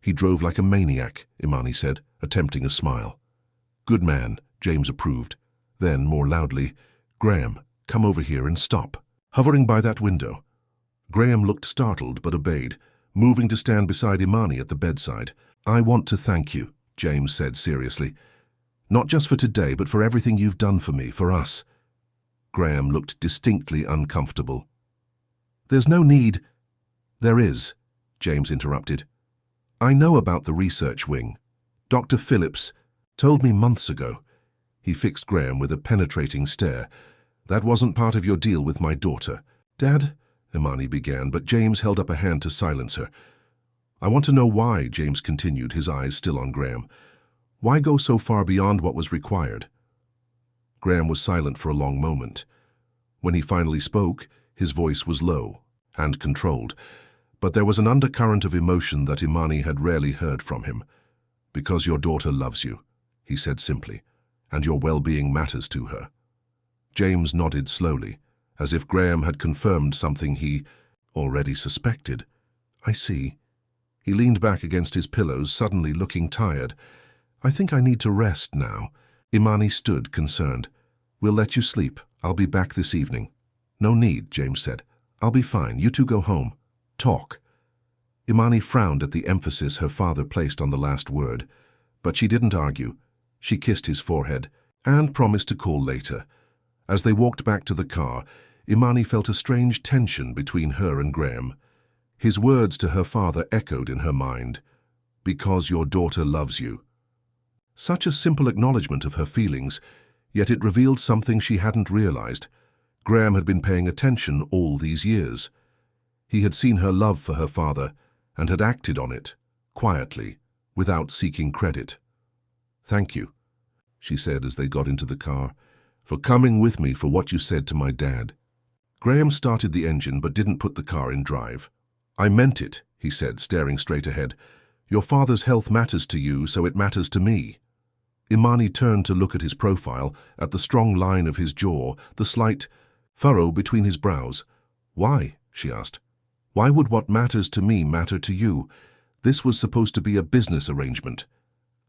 He drove like a maniac, Immani said, attempting a smile. Good man, James approved. Then, more loudly, Graeme, come over here and stop. Hovering by that window. Graeme looked startled but obeyed, moving to stand beside Immani at the bedside. I want to thank you, James said seriously. Not just for today, but for everything you've done for me, for us. Graeme looked distinctly uncomfortable. There's no need. There is, James interrupted. I know about the research wing. Dr. Phillips told me months ago. He fixed Graeme with a penetrating stare. That wasn't part of your deal with my daughter. Dad, Immani began, but James held up a hand to silence her. I want to know why, James continued, his eyes still on Graeme. Why go so far beyond what was required? Graeme was silent for a long moment. When he finally spoke, his voice was low and controlled, but there was an undercurrent of emotion that Immani had rarely heard from him. Because your daughter loves you, he said simply, and your well-being matters to her. James nodded slowly, as if Graeme had confirmed something he already suspected. I see. He leaned back against his pillows, suddenly looking tired. I think I need to rest now. Immani stood, concerned. We'll let you sleep. I'll be back this evening. No need, James said. I'll be fine. You two go home. Talk. Immani frowned at the emphasis her father placed on the last word, but she didn't argue. She kissed his forehead and promised to call later. As they walked back to the car, Immani felt a strange tension between her and Graeme. His words to her father echoed in her mind. Because your daughter loves you. Such a simple acknowledgement of her feelings, yet it revealed something she hadn't realized. Graeme had been paying attention all these years. He had seen her love for her father and had acted on it, quietly, without seeking credit. Thank you, she said as they got into the car, for coming with me for what you said to my dad. Graeme started the engine but didn't put the car in drive. I meant it, he said, staring straight ahead. Your father's health matters to you, so it matters to me. Immani turned to look at his profile, at the strong line of his jaw, the slight furrow between his brows. Why? She asked. Why would what matters to me matter to you? This was supposed to be a business arrangement.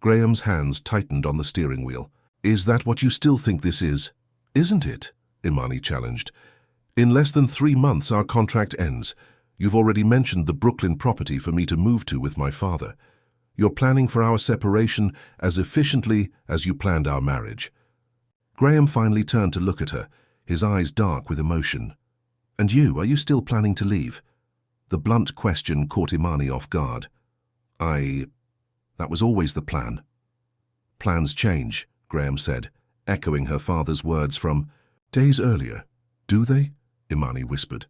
Graeme's hands tightened on the steering wheel. Is that what you still think this is? Isn't it? Immani challenged. In less than 3 months our contract ends. You've already mentioned the Brooklyn property for me to move to with my father. You're planning for our separation as efficiently as you planned our marriage. Graeme finally turned to look at her, his eyes dark with emotion. And you, are you still planning to leave? The blunt question caught Immani off guard. That was always the plan. Plans change, Graeme said, echoing her father's words from days earlier. Do they? Immani whispered.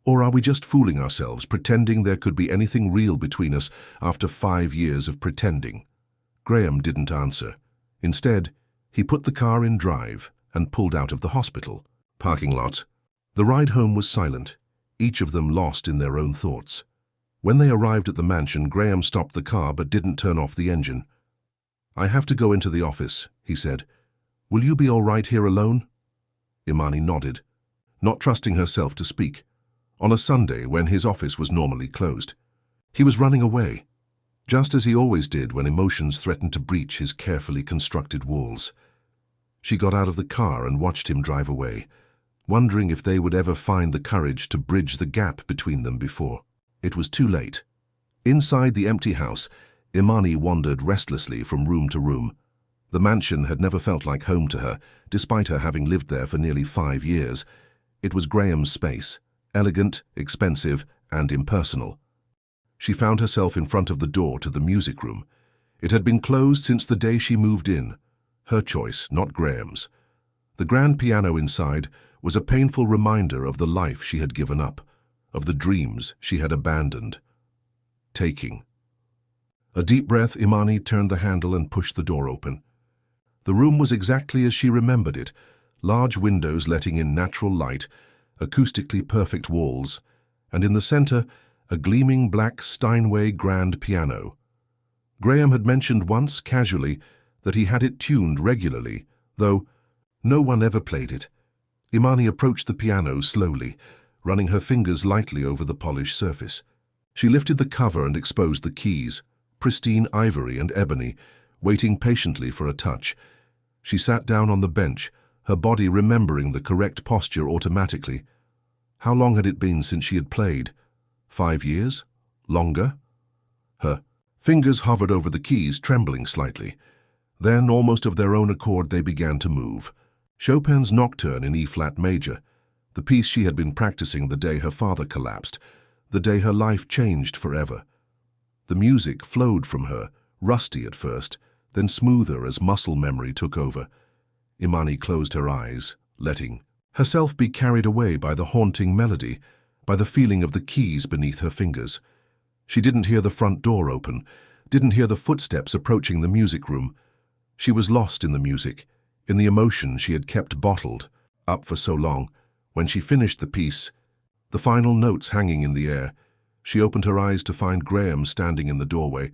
Or are we just fooling ourselves, pretending there could be anything real between us after 5 years of pretending? Graeme didn't answer. Instead, he put the car in drive and pulled out of the hospital parking lot. The ride home was silent, each of them lost in their own thoughts. When they arrived at the mansion, Graeme stopped the car but didn't turn off the engine. I have to go into the office, he said. Will you be all right here alone? Immani nodded, not trusting herself to speak. On a Sunday when his office was normally closed. He was running away, just as he always did when emotions threatened to breach his carefully constructed walls. She got out of the car and watched him drive away, wondering if they would ever find the courage to bridge the gap between them before. It was too late. Inside the empty house, Immani wandered restlessly from room to room. The mansion had never felt like home to her, despite her having lived there for nearly 5 years. It was Graeme's space. Elegant, expensive, and impersonal. She found herself in front of the door to the music room. It had been closed since the day she moved in. Her choice, not Graeme's. The grand piano inside was a painful reminder of the life she had given up, of the dreams she had abandoned. Taking. A deep breath, Immani turned the handle and pushed the door open. The room was exactly as she remembered it, large windows letting in natural light, acoustically perfect walls, and in the center, a gleaming black Steinway grand piano. Graeme had mentioned once, casually, that he had it tuned regularly, though no one ever played it. Immani approached the piano slowly, running her fingers lightly over the polished surface. She lifted the cover and exposed the keys, pristine ivory and ebony, waiting patiently for a touch. She sat down on the bench, her body remembering the correct posture automatically. How long had it been since she had played? 5 years? Longer? Her fingers hovered over the keys, trembling slightly. Then, almost of their own accord, they began to move. Chopin's Nocturne in E-flat major, the piece she had been practicing the day her father collapsed, the day her life changed forever. The music flowed from her, rusty at first, then smoother as muscle memory took over. Immani closed her eyes, letting herself be carried away by the haunting melody, by the feeling of the keys beneath her fingers. She didn't hear the front door open, didn't hear the footsteps approaching the music room. She was lost in the music, in the emotion she had kept bottled up for so long. When she finished the piece, the final notes hanging in the air, she opened her eyes to find Graeme standing in the doorway,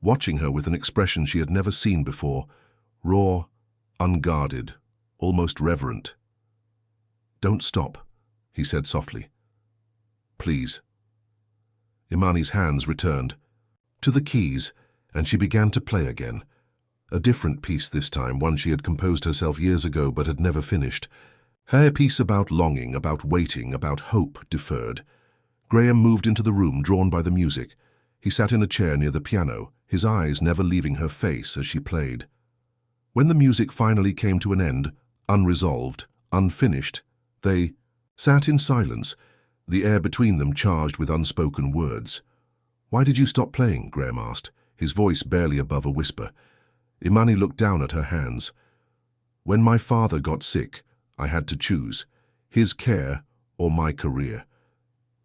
watching her with an expression she had never seen before, raw, unguarded, almost reverent. Don't stop, he said softly. Please. Immani's hands returned to the keys, and she began to play again. A different piece this time, one she had composed herself years ago but had never finished. Her piece about longing, about waiting, about hope deferred. Graeme moved into the room, drawn by the music. He sat in a chair near the piano, his eyes never leaving her face as she played. When the music finally came to an end, unresolved, unfinished, they sat in silence, the air between them charged with unspoken words. "Why did you stop playing?" Graeme asked, his voice barely above a whisper. Immani looked down at her hands. "When my father got sick, I had to choose, his care or my career.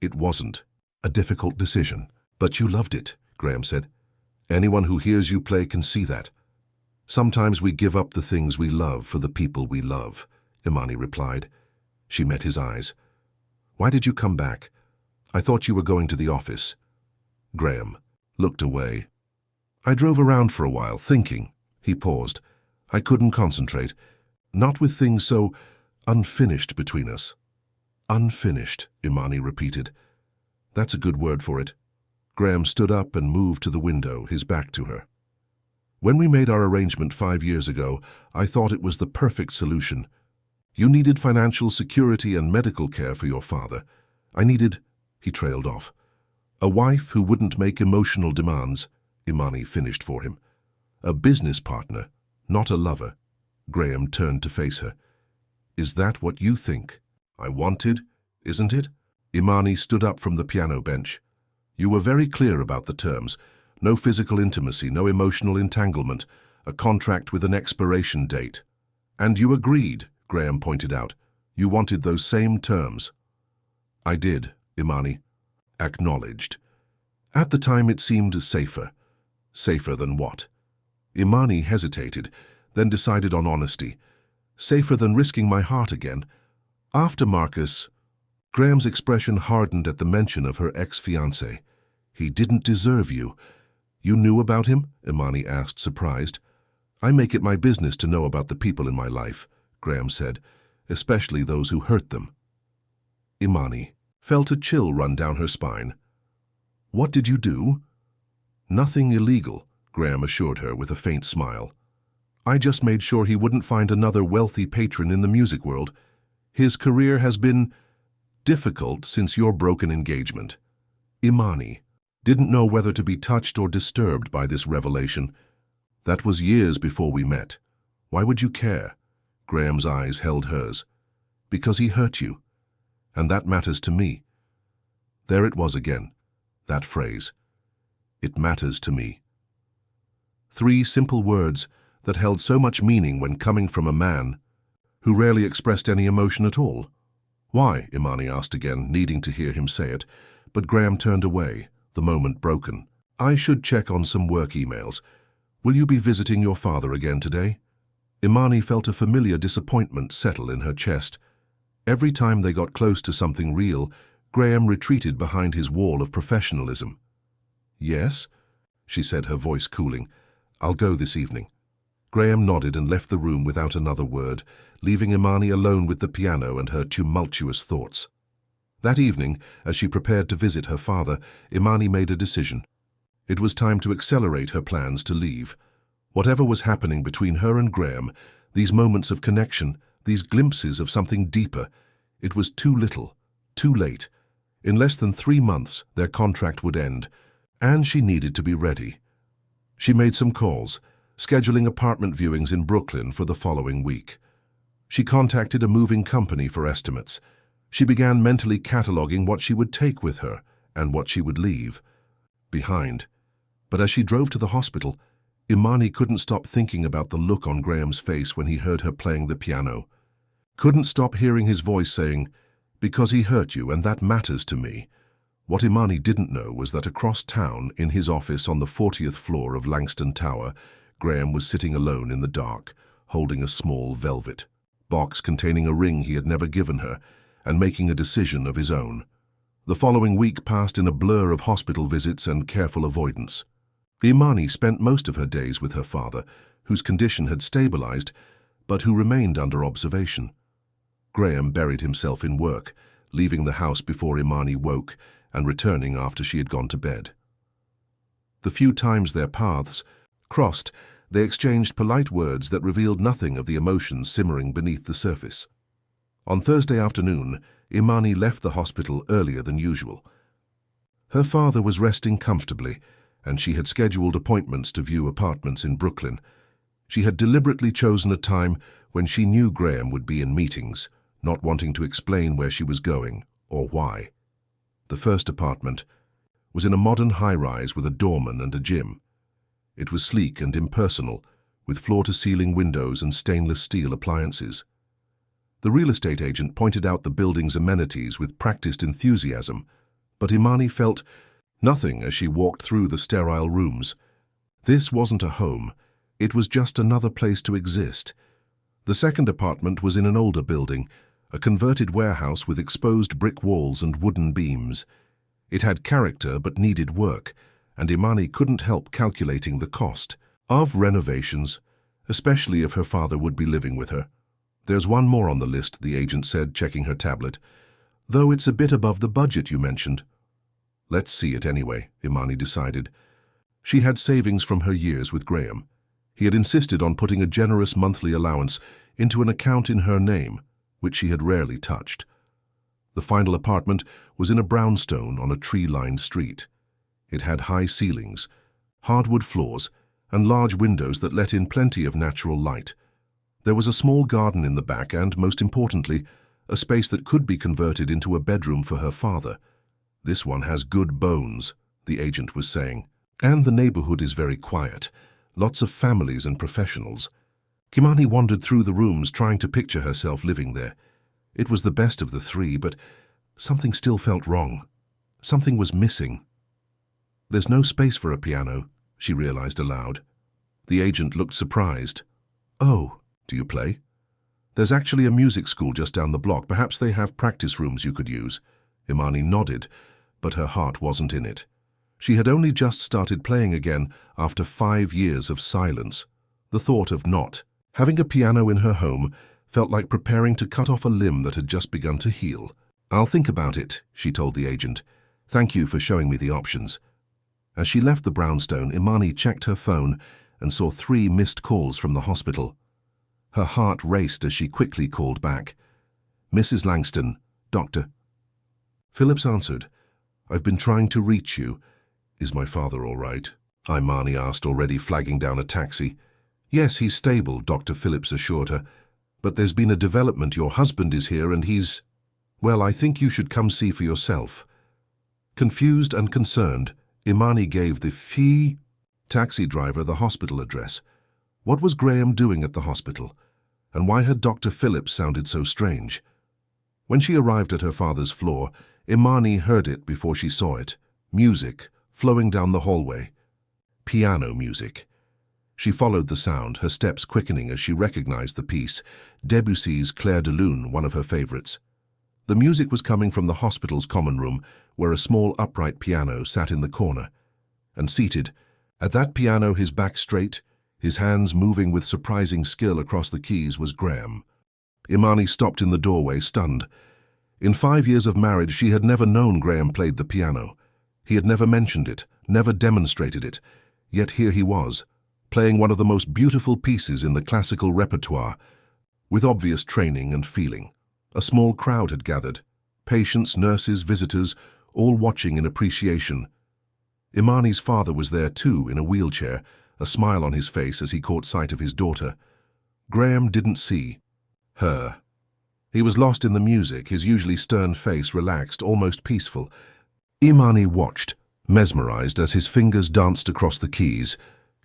It wasn't a difficult decision, but you loved it," Graeme said. "Anyone who hears you play can see that." "Sometimes we give up the things we love for the people we love," Immani replied. She met his eyes. "Why did you come back? I thought you were going to the office." Graeme looked away. "I drove around for a while, thinking." He paused. "I couldn't concentrate, not with things so unfinished between us." "Unfinished," Immani repeated. "That's a good word for it." Graeme stood up and moved to the window, his back to her. "When we made our arrangement 5 years ago, I thought it was the perfect solution. You needed financial security and medical care for your father. I needed—" he trailed off. "A wife who wouldn't make emotional demands," Immani finished for him. "A business partner, not a lover." Graeme turned to face her. "Is that what you think I wanted, isn't it?" Immani stood up from the piano bench. "You were very clear about the terms. No physical intimacy, no emotional entanglement, a contract with an expiration date. And you agreed," Graeme pointed out. "You wanted those same terms." "I did," Immani acknowledged. "At the time it seemed safer." "Safer than what?" Immani hesitated, then decided on honesty. "Safer than risking my heart again. After Marcus—" Graeme's expression hardened at the mention of her ex-fiancé. "He didn't deserve you." "You knew about him?" Immani asked, surprised. "I make it my business to know about the people in my life," Graeme said, "especially those who hurt them." Immani felt a chill run down her spine. "What did you do?" "Nothing illegal," Graeme assured her with a faint smile. "I just made sure he wouldn't find another wealthy patron in the music world. His career has been difficult since your broken engagement." Immani didn't know whether to be touched or disturbed by this revelation. "That was years before we met. Why would you care?" Graeme's eyes held hers. "Because he hurt you. And that matters to me." There it was again, that phrase. "It matters to me." 3 simple words that held so much meaning when coming from a man who rarely expressed any emotion at all. "Why?" Immani asked again, needing to hear him say it, but Graeme turned away, the moment broken. "I should check on some work emails. Will you be visiting your father again today?" Immani felt a familiar disappointment settle in her chest. Every time they got close to something real, Graeme retreated behind his wall of professionalism. "Yes," she said, her voice cooling. "I'll go this evening." Graeme nodded and left the room without another word, leaving Immani alone with the piano and her tumultuous thoughts. That evening, as she prepared to visit her father, Immani made a decision. It was time to accelerate her plans to leave. Whatever was happening between her and Graeme, these moments of connection, these glimpses of something deeper, it was too little, too late. In less than 3 months, their contract would end, and she needed to be ready. She made some calls, scheduling apartment viewings in Brooklyn for the following week. She contacted a moving company for estimates. She began mentally cataloging what she would take with her and what she would leave behind. But as she drove to the hospital, Immani couldn't stop thinking about the look on Graeme's face when he heard her playing the piano. Couldn't stop hearing his voice saying, "Because he hurt you, and that matters to me." What Immani didn't know was that across town, in his office on the 40th floor of Langston Tower, Graeme was sitting alone in the dark, holding a small velvet box containing a ring he had never given her, and making a decision of his own. The following week passed in a blur of hospital visits and careful avoidance. Immani spent most of her days with her father, whose condition had stabilized, but who remained under observation. Graeme buried himself in work, leaving the house before Immani woke and returning after she had gone to bed. The few times their paths crossed, they exchanged polite words that revealed nothing of the emotions simmering beneath the surface. On Thursday afternoon, Immani left the hospital earlier than usual. Her father was resting comfortably, and she had scheduled appointments to view apartments in Brooklyn. She had deliberately chosen a time when she knew Graeme would be in meetings, not wanting to explain where she was going or why. The first apartment was in a modern high-rise with a doorman and a gym. It was sleek and impersonal, with floor-to-ceiling windows and stainless steel appliances. The real estate agent pointed out the building's amenities with practiced enthusiasm, but Immani felt nothing as she walked through the sterile rooms. This wasn't a home. It was just another place to exist. The second apartment was in an older building, a converted warehouse with exposed brick walls and wooden beams. It had character but needed work, and Immani couldn't help calculating the cost of renovations, especially if her father would be living with her. "There's one more on the list," the agent said, checking her tablet. "Though it's a bit above the budget you mentioned." "Let's see it anyway," Immani decided. She had savings from her years with Graeme. He had insisted on putting a generous monthly allowance into an account in her name, which she had rarely touched. The final apartment was in a brownstone on a tree-lined street. It had high ceilings, hardwood floors, and large windows that let in plenty of natural light. There was a small garden in the back and, most importantly, a space that could be converted into a bedroom for her father. "This one has good bones," the agent was saying. "And the neighborhood is very quiet. Lots of families and professionals." Immani wandered through the rooms, trying to picture herself living there. It was the best of the three, but something still felt wrong. Something was missing. "There's no space for a piano," she realized aloud. The agent looked surprised. "Oh, do you play?" "There's actually a music school just down the block. Perhaps they have practice rooms you could use." Immani nodded, but her heart wasn't in it. She had only just started playing again after 5 years of silence. The thought of not having a piano in her home felt like preparing to cut off a limb that had just begun to heal. "I'll think about it," she told the agent. "Thank you for showing me the options." As she left the brownstone, Immani checked her phone and saw 3 missed calls from the hospital. Her heart raced as she quickly called back. "Mrs. Langston, Doctor." Phillips answered. "I've been trying to reach you. Is my father all right?" Immani asked, already flagging down a taxi. "Yes, he's stable," Dr. Phillips assured her. "But there's been a development. Your husband is here and he's... Well, I think you should come see for yourself." Confused and concerned, Immani gave the taxi driver the hospital address. What was Graeme doing at the hospital? And why had Dr. Phillips sounded so strange? When she arrived at her father's floor, Immani heard it before she saw it. Music flowing down the hallway. Piano music. She followed the sound, her steps quickening as she recognized the piece, Debussy's Clair de Lune, one of her favorites. The music was coming from the hospital's common room, where a small upright piano sat in the corner. And seated, at that piano, his back straight, his hands moving with surprising skill across the keys, was Graeme. Immani stopped in the doorway, stunned. In 5 years of marriage, she had never known Graeme played the piano. He had never mentioned it, never demonstrated it. Yet here he was, playing one of the most beautiful pieces in the classical repertoire, with obvious training and feeling. A small crowd had gathered, patients, nurses, visitors, all watching in appreciation. Immani's father was there too, in a wheelchair, a smile on his face as he caught sight of his daughter. Graeme didn't see her. He was lost in the music, his usually stern face relaxed, almost peaceful. Immani watched, mesmerized, as his fingers danced across the keys,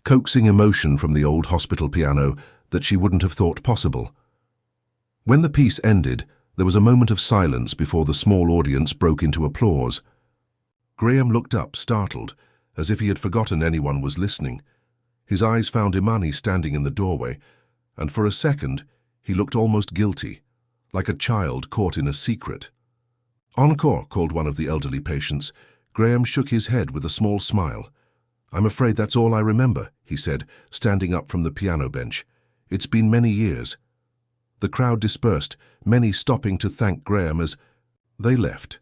coaxing emotion from the old hospital piano that she wouldn't have thought possible. When the piece ended, there was a moment of silence before the small audience broke into applause. Graeme looked up, startled, as if he had forgotten anyone was listening. His eyes found Immani standing in the doorway, and for a second he looked almost guilty, like a child caught in a secret. "Encore," called one of the elderly patients. Graeme shook his head with a small smile. "I'm afraid that's all I remember," he said, standing up from the piano bench. "It's been many years." The crowd dispersed, many stopping to thank Graeme as they left.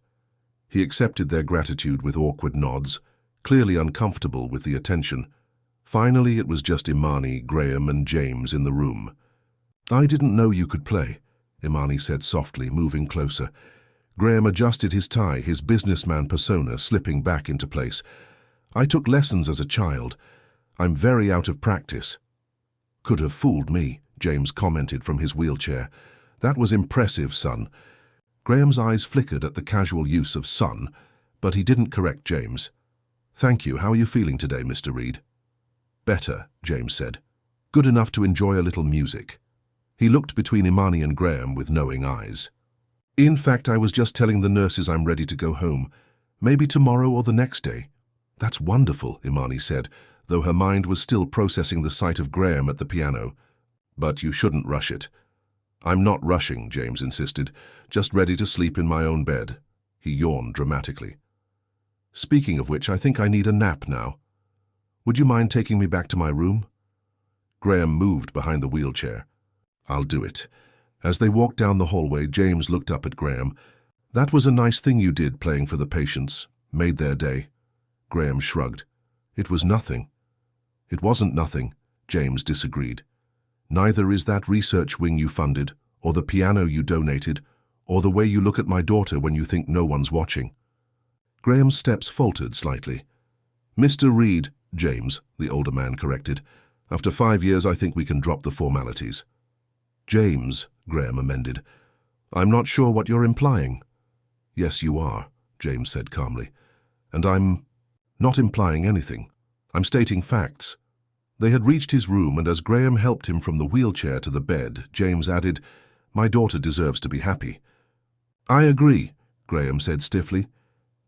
He accepted their gratitude with awkward nods, clearly uncomfortable with the attention. Finally, it was just Immani, Graeme, and James in the room. "I didn't know you could play," Immani said softly, moving closer. Graeme adjusted his tie, his businessman persona slipping back into place. I took lessons as a child. I'm very out of practice. Could have fooled me, James commented from his wheelchair. That was impressive, son. Graeme's eyes flickered at the casual use of son, but he didn't correct James. Thank you. How are you feeling today, Mr. Reed? Better, James said. Good enough to enjoy a little music. He looked between Immani and Graeme with knowing eyes. In fact, I was just telling the nurses I'm ready to go home. Maybe tomorrow or the next day. That's wonderful, Immani said, though her mind was still processing the sight of Graeme at the piano. But you shouldn't rush it. I'm not rushing, James insisted, just ready to sleep in my own bed. He yawned dramatically. Speaking of which, I think I need a nap now. Would you mind taking me back to my room? Graeme moved behind the wheelchair. I'll do it. As they walked down the hallway, James looked up at Graeme. That was a nice thing you did, playing for the patients. Made their day. Graeme shrugged. It was nothing. It wasn't nothing, James disagreed. Neither is that research wing you funded, or the piano you donated, or the way you look at my daughter when you think no one's watching. Graeme's steps faltered slightly. Mr. Reed, James, the older man corrected. After 5 years, I think we can drop the formalities. James, Graeme amended. I'm not sure what you're implying. Yes, you are, James said calmly. And I'm not implying anything. I'm stating facts. They had reached his room, and as Graeme helped him from the wheelchair to the bed, James added, My daughter deserves to be happy. I agree, Graeme said stiffly.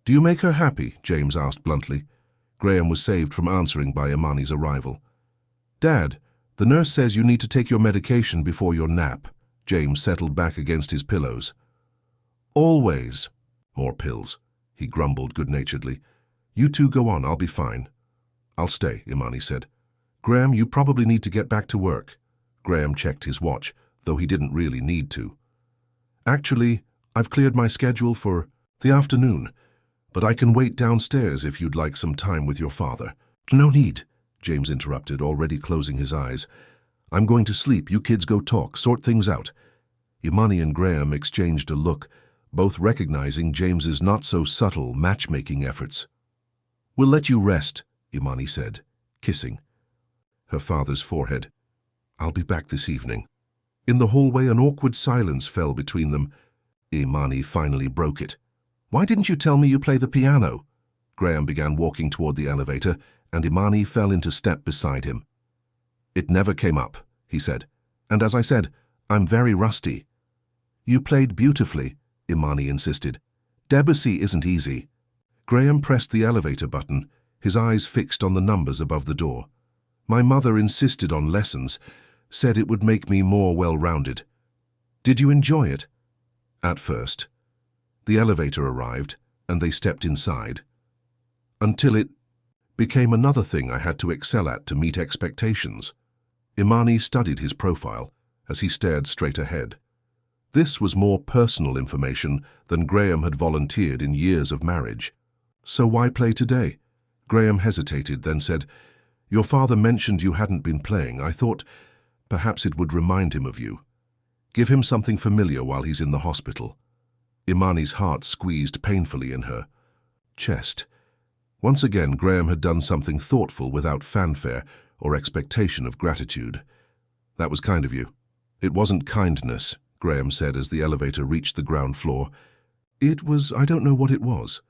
Do you make her happy? James asked bluntly. Graeme was saved from answering by Immani's arrival. Dad, the nurse says you need to take your medication before your nap. James settled back against his pillows. Always. More pills, he grumbled good-naturedly. You two go on, I'll be fine. I'll stay, Immani said. Graeme, you probably need to get back to work. Graeme checked his watch, though he didn't really need to. Actually, I've cleared my schedule for the afternoon, but I can wait downstairs if you'd like some time with your father. No need, James interrupted, already closing his eyes. I'm going to sleep. You kids go talk, sort things out. Immani and Graeme exchanged a look, both recognizing James's not-so-subtle matchmaking efforts. We'll let you rest, Immani said, kissing her father's forehead. I'll be back this evening. In the hallway, an awkward silence fell between them. Immani finally broke it. Why didn't you tell me you play the piano? Graeme began walking toward the elevator, and Immani fell into step beside him. It never came up, he said. And as I said, I'm very rusty. You played beautifully, Immani insisted. Debussy isn't easy. Graeme pressed the elevator button, his eyes fixed on the numbers above the door. My mother insisted on lessons, said it would make me more well-rounded. Did you enjoy it? At first. The elevator arrived, and they stepped inside. Until it became another thing I had to excel at to meet expectations. Immani studied his profile as he stared straight ahead. This was more personal information than Graeme had volunteered in years of marriage. So why play today? Graeme hesitated, then said, Your father mentioned you hadn't been playing. I thought perhaps it would remind him of you. Give him something familiar while he's in the hospital. Immani's heart squeezed painfully in her chest. Once again, Graeme had done something thoughtful without fanfare or expectation of gratitude. That was kind of you. It wasn't kindness, Graeme said as the elevator reached the ground floor. It was, I don't know what it was.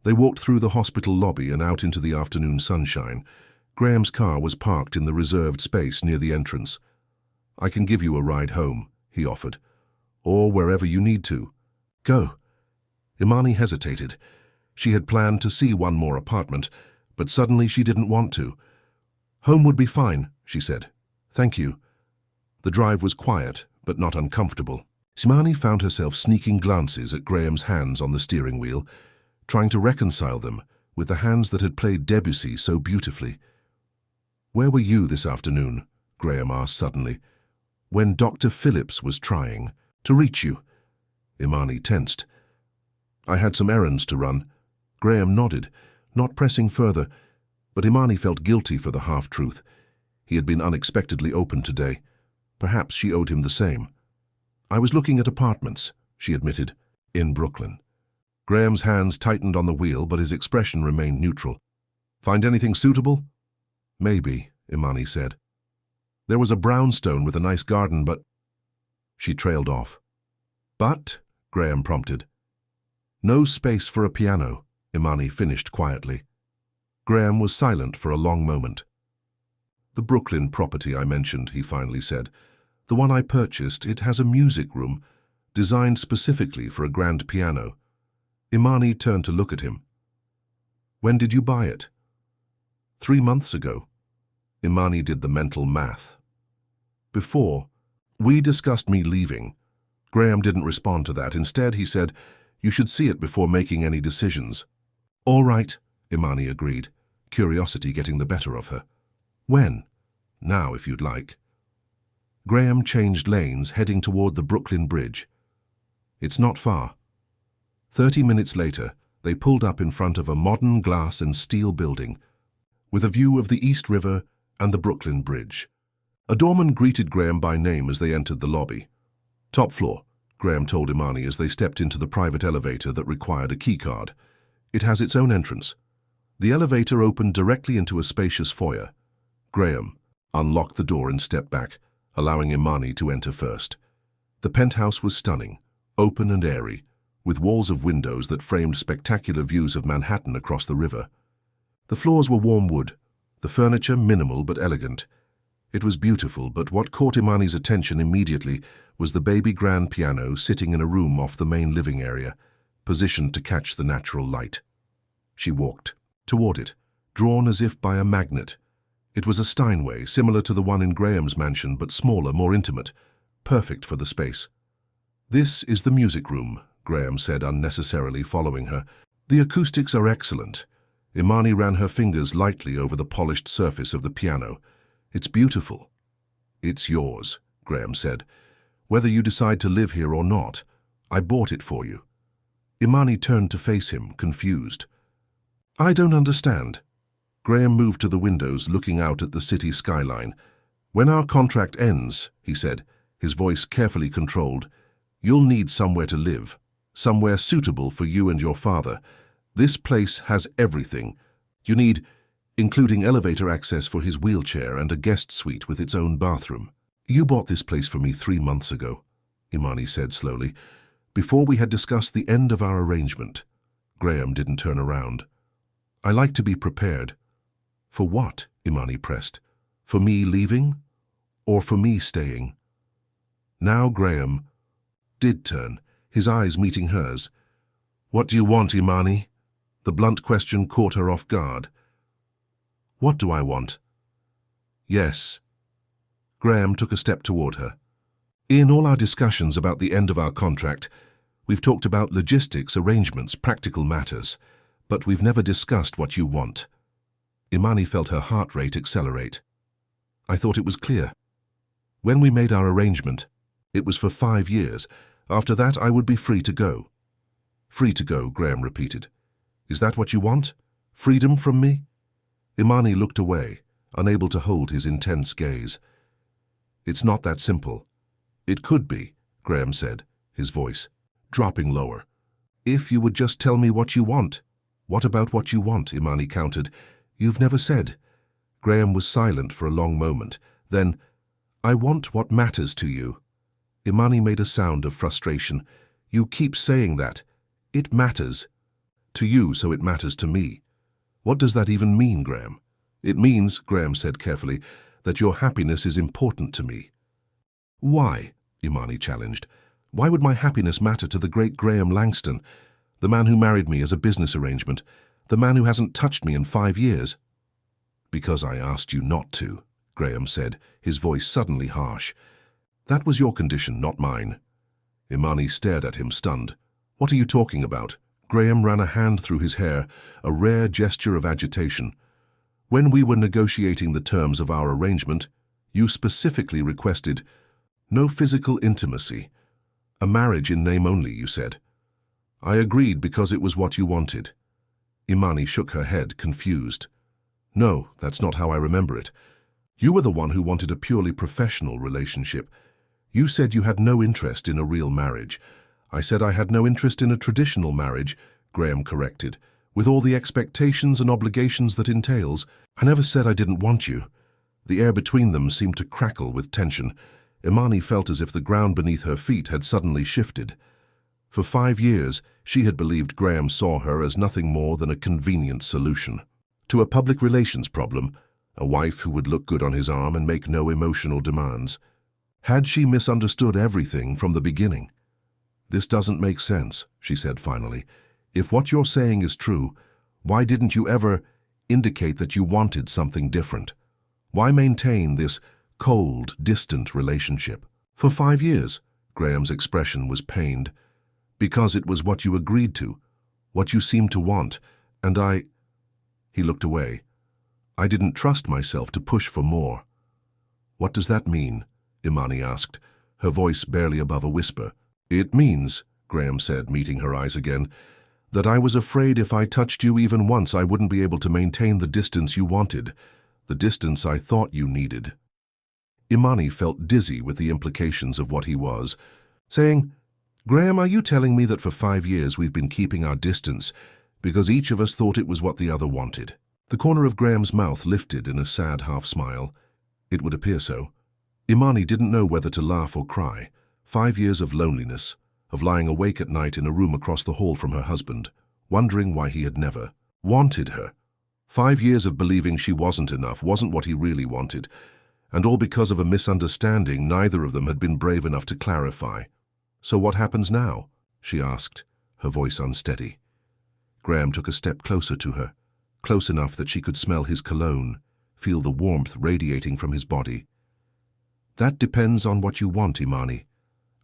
They walked through the hospital lobby and out into the afternoon sunshine. Graeme's car was parked in the reserved space near the entrance. I can give you a ride home, he offered, or wherever you need to. Go. Immani hesitated. She had planned to see one more apartment, but suddenly she didn't want to. Home would be fine, she said. Thank you. The drive was quiet, but not uncomfortable. Immani found herself sneaking glances at Graeme's hands on the steering wheel, trying to reconcile them with the hands that had played Debussy so beautifully. Where were you this afternoon? Graeme asked suddenly. When Dr. Phillips was trying to reach you. Immani tensed. I had some errands to run. Graeme nodded, not pressing further, but Immani felt guilty for the half-truth. He had been unexpectedly open today. Perhaps she owed him the same. I was looking at apartments, she admitted, in Brooklyn. Graham's hands tightened on the wheel, but his expression remained neutral. Find anything suitable? Maybe, Immani said. There was a brownstone with a nice garden, but... She trailed off. But, Graeme prompted. No space for a piano, Immani finished quietly. Graeme was silent for a long moment. The Brooklyn property I mentioned, he finally said. The one I purchased, it has a music room, designed specifically for a grand piano. Immani turned to look at him. When did you buy it? 3 months ago. Immani did the mental math. Before, we discussed me leaving. Graeme didn't respond to that. Instead, he said, you should see it before making any decisions. All right, Immani agreed, curiosity getting the better of her. When? Now, if you'd like. Graeme changed lanes, heading toward the Brooklyn Bridge. It's not far. 30 minutes later, they pulled up in front of a modern glass and steel building, with a view of the East River and the Brooklyn Bridge. A doorman greeted Graeme by name as they entered the lobby. Top floor, Graeme told Immani as they stepped into the private elevator that required a keycard. It has its own entrance. The elevator opened directly into a spacious foyer. Graeme unlocked the door and stepped back, allowing Immani to enter first. The penthouse was stunning, open and airy, with walls of windows that framed spectacular views of Manhattan across the river. The floors were warm wood, the furniture minimal but elegant. It was beautiful, but what caught Immani's attention immediately was the baby grand piano sitting in a room off the main living area, positioned to catch the natural light. She walked toward it, drawn as if by a magnet. It was a Steinway, similar to the one in Graham's mansion, but smaller, more intimate, perfect for the space. This is the music room, Graeme said, unnecessarily following her. The acoustics are excellent. Immani ran her fingers lightly over the polished surface of the piano. It's beautiful. It's yours, Graeme said. Whether you decide to live here or not, I bought it for you. Immani turned to face him, confused. I don't understand. Graeme moved to the windows, looking out at the city skyline. When our contract ends, he said, his voice carefully controlled, you'll need somewhere to live, somewhere suitable for you and your father. This place has everything. You need, including elevator access for his wheelchair and a guest suite with its own bathroom. You bought this place for me 3 months ago, Immani said slowly, before we had discussed the end of our arrangement. Graeme didn't turn around. I like to be prepared. For what? Immani pressed. For me leaving? Or for me staying? Now Graeme did turn, his eyes meeting hers. What do you want, Immani? The blunt question caught her off guard. What do I want? Yes. Graeme took a step toward her. In all our discussions about the end of our contract, we've talked about logistics, arrangements, practical matters, but we've never discussed what you want. Immani felt her heart rate accelerate. I thought it was clear. When we made our arrangement, it was for 5 years. After that, I would be free to go. Free to go, Graeme repeated. Is that what you want? Freedom from me? Immani looked away, unable to hold his intense gaze. It's not that simple. It could be, Graeme said, his voice dropping lower. If you would just tell me what you want. What about what you want? Immani countered. You've never said. Graeme was silent for a long moment. Then, I want what matters to you. Immani made a sound of frustration. You keep saying that. It matters. To you, so it matters to me. What does that even mean, Graeme? It means, Graeme said carefully, that your happiness is important to me. Why? Immani challenged. Why would my happiness matter to the great Graham Langston, the man who married me as a business arrangement, the man who hasn't touched me in 5 years? Because I asked you not to, Graeme said, his voice suddenly harsh. That was your condition, not mine. Immani stared at him, stunned. What are you talking about? Graeme ran a hand through his hair, a rare gesture of agitation. When we were negotiating the terms of our arrangement, you specifically requested no physical intimacy. A marriage in name only, you said. I agreed because it was what you wanted. Immani shook her head, confused. No, that's not how I remember it. You were the one who wanted a purely professional relationship. You said you had no interest in a real marriage. I said I had no interest in a traditional marriage, Graeme corrected, with all the expectations and obligations that entails. I never said I didn't want you. The air between them seemed to crackle with tension. Immani felt as if the ground beneath her feet had suddenly shifted. For 5 years, she had believed Graeme saw her as nothing more than a convenient solution to a public relations problem, a wife who would look good on his arm and make no emotional demands. Had she misunderstood everything from the beginning? This doesn't make sense, she said finally. If what you're saying is true, why didn't you ever indicate that you wanted something different? Why maintain this cold, distant relationship? For 5 years, Graeme's expression was pained. Because it was what you agreed to, what you seemed to want, and He looked away. I didn't trust myself to push for more. What does that mean? Immani asked, her voice barely above a whisper. It means, Graeme said, meeting her eyes again, that I was afraid if I touched you even once I wouldn't be able to maintain the distance you wanted, the distance I thought you needed. Immani felt dizzy with the implications of what he was, saying, Graeme, are you telling me that for 5 years we've been keeping our distance because each of us thought it was what the other wanted? The corner of Graeme's mouth lifted in a sad half-smile. It would appear so. Immani didn't know whether to laugh or cry. 5 years of loneliness, of lying awake at night in a room across the hall from her husband, wondering why he had never wanted her. 5 years of believing she wasn't enough, wasn't what he really wanted, and all because of a misunderstanding neither of them had been brave enough to clarify. So what happens now? She asked, her voice unsteady. Graeme took a step closer to her, close enough that she could smell his cologne, feel the warmth radiating from his body. That depends on what you want, Immani.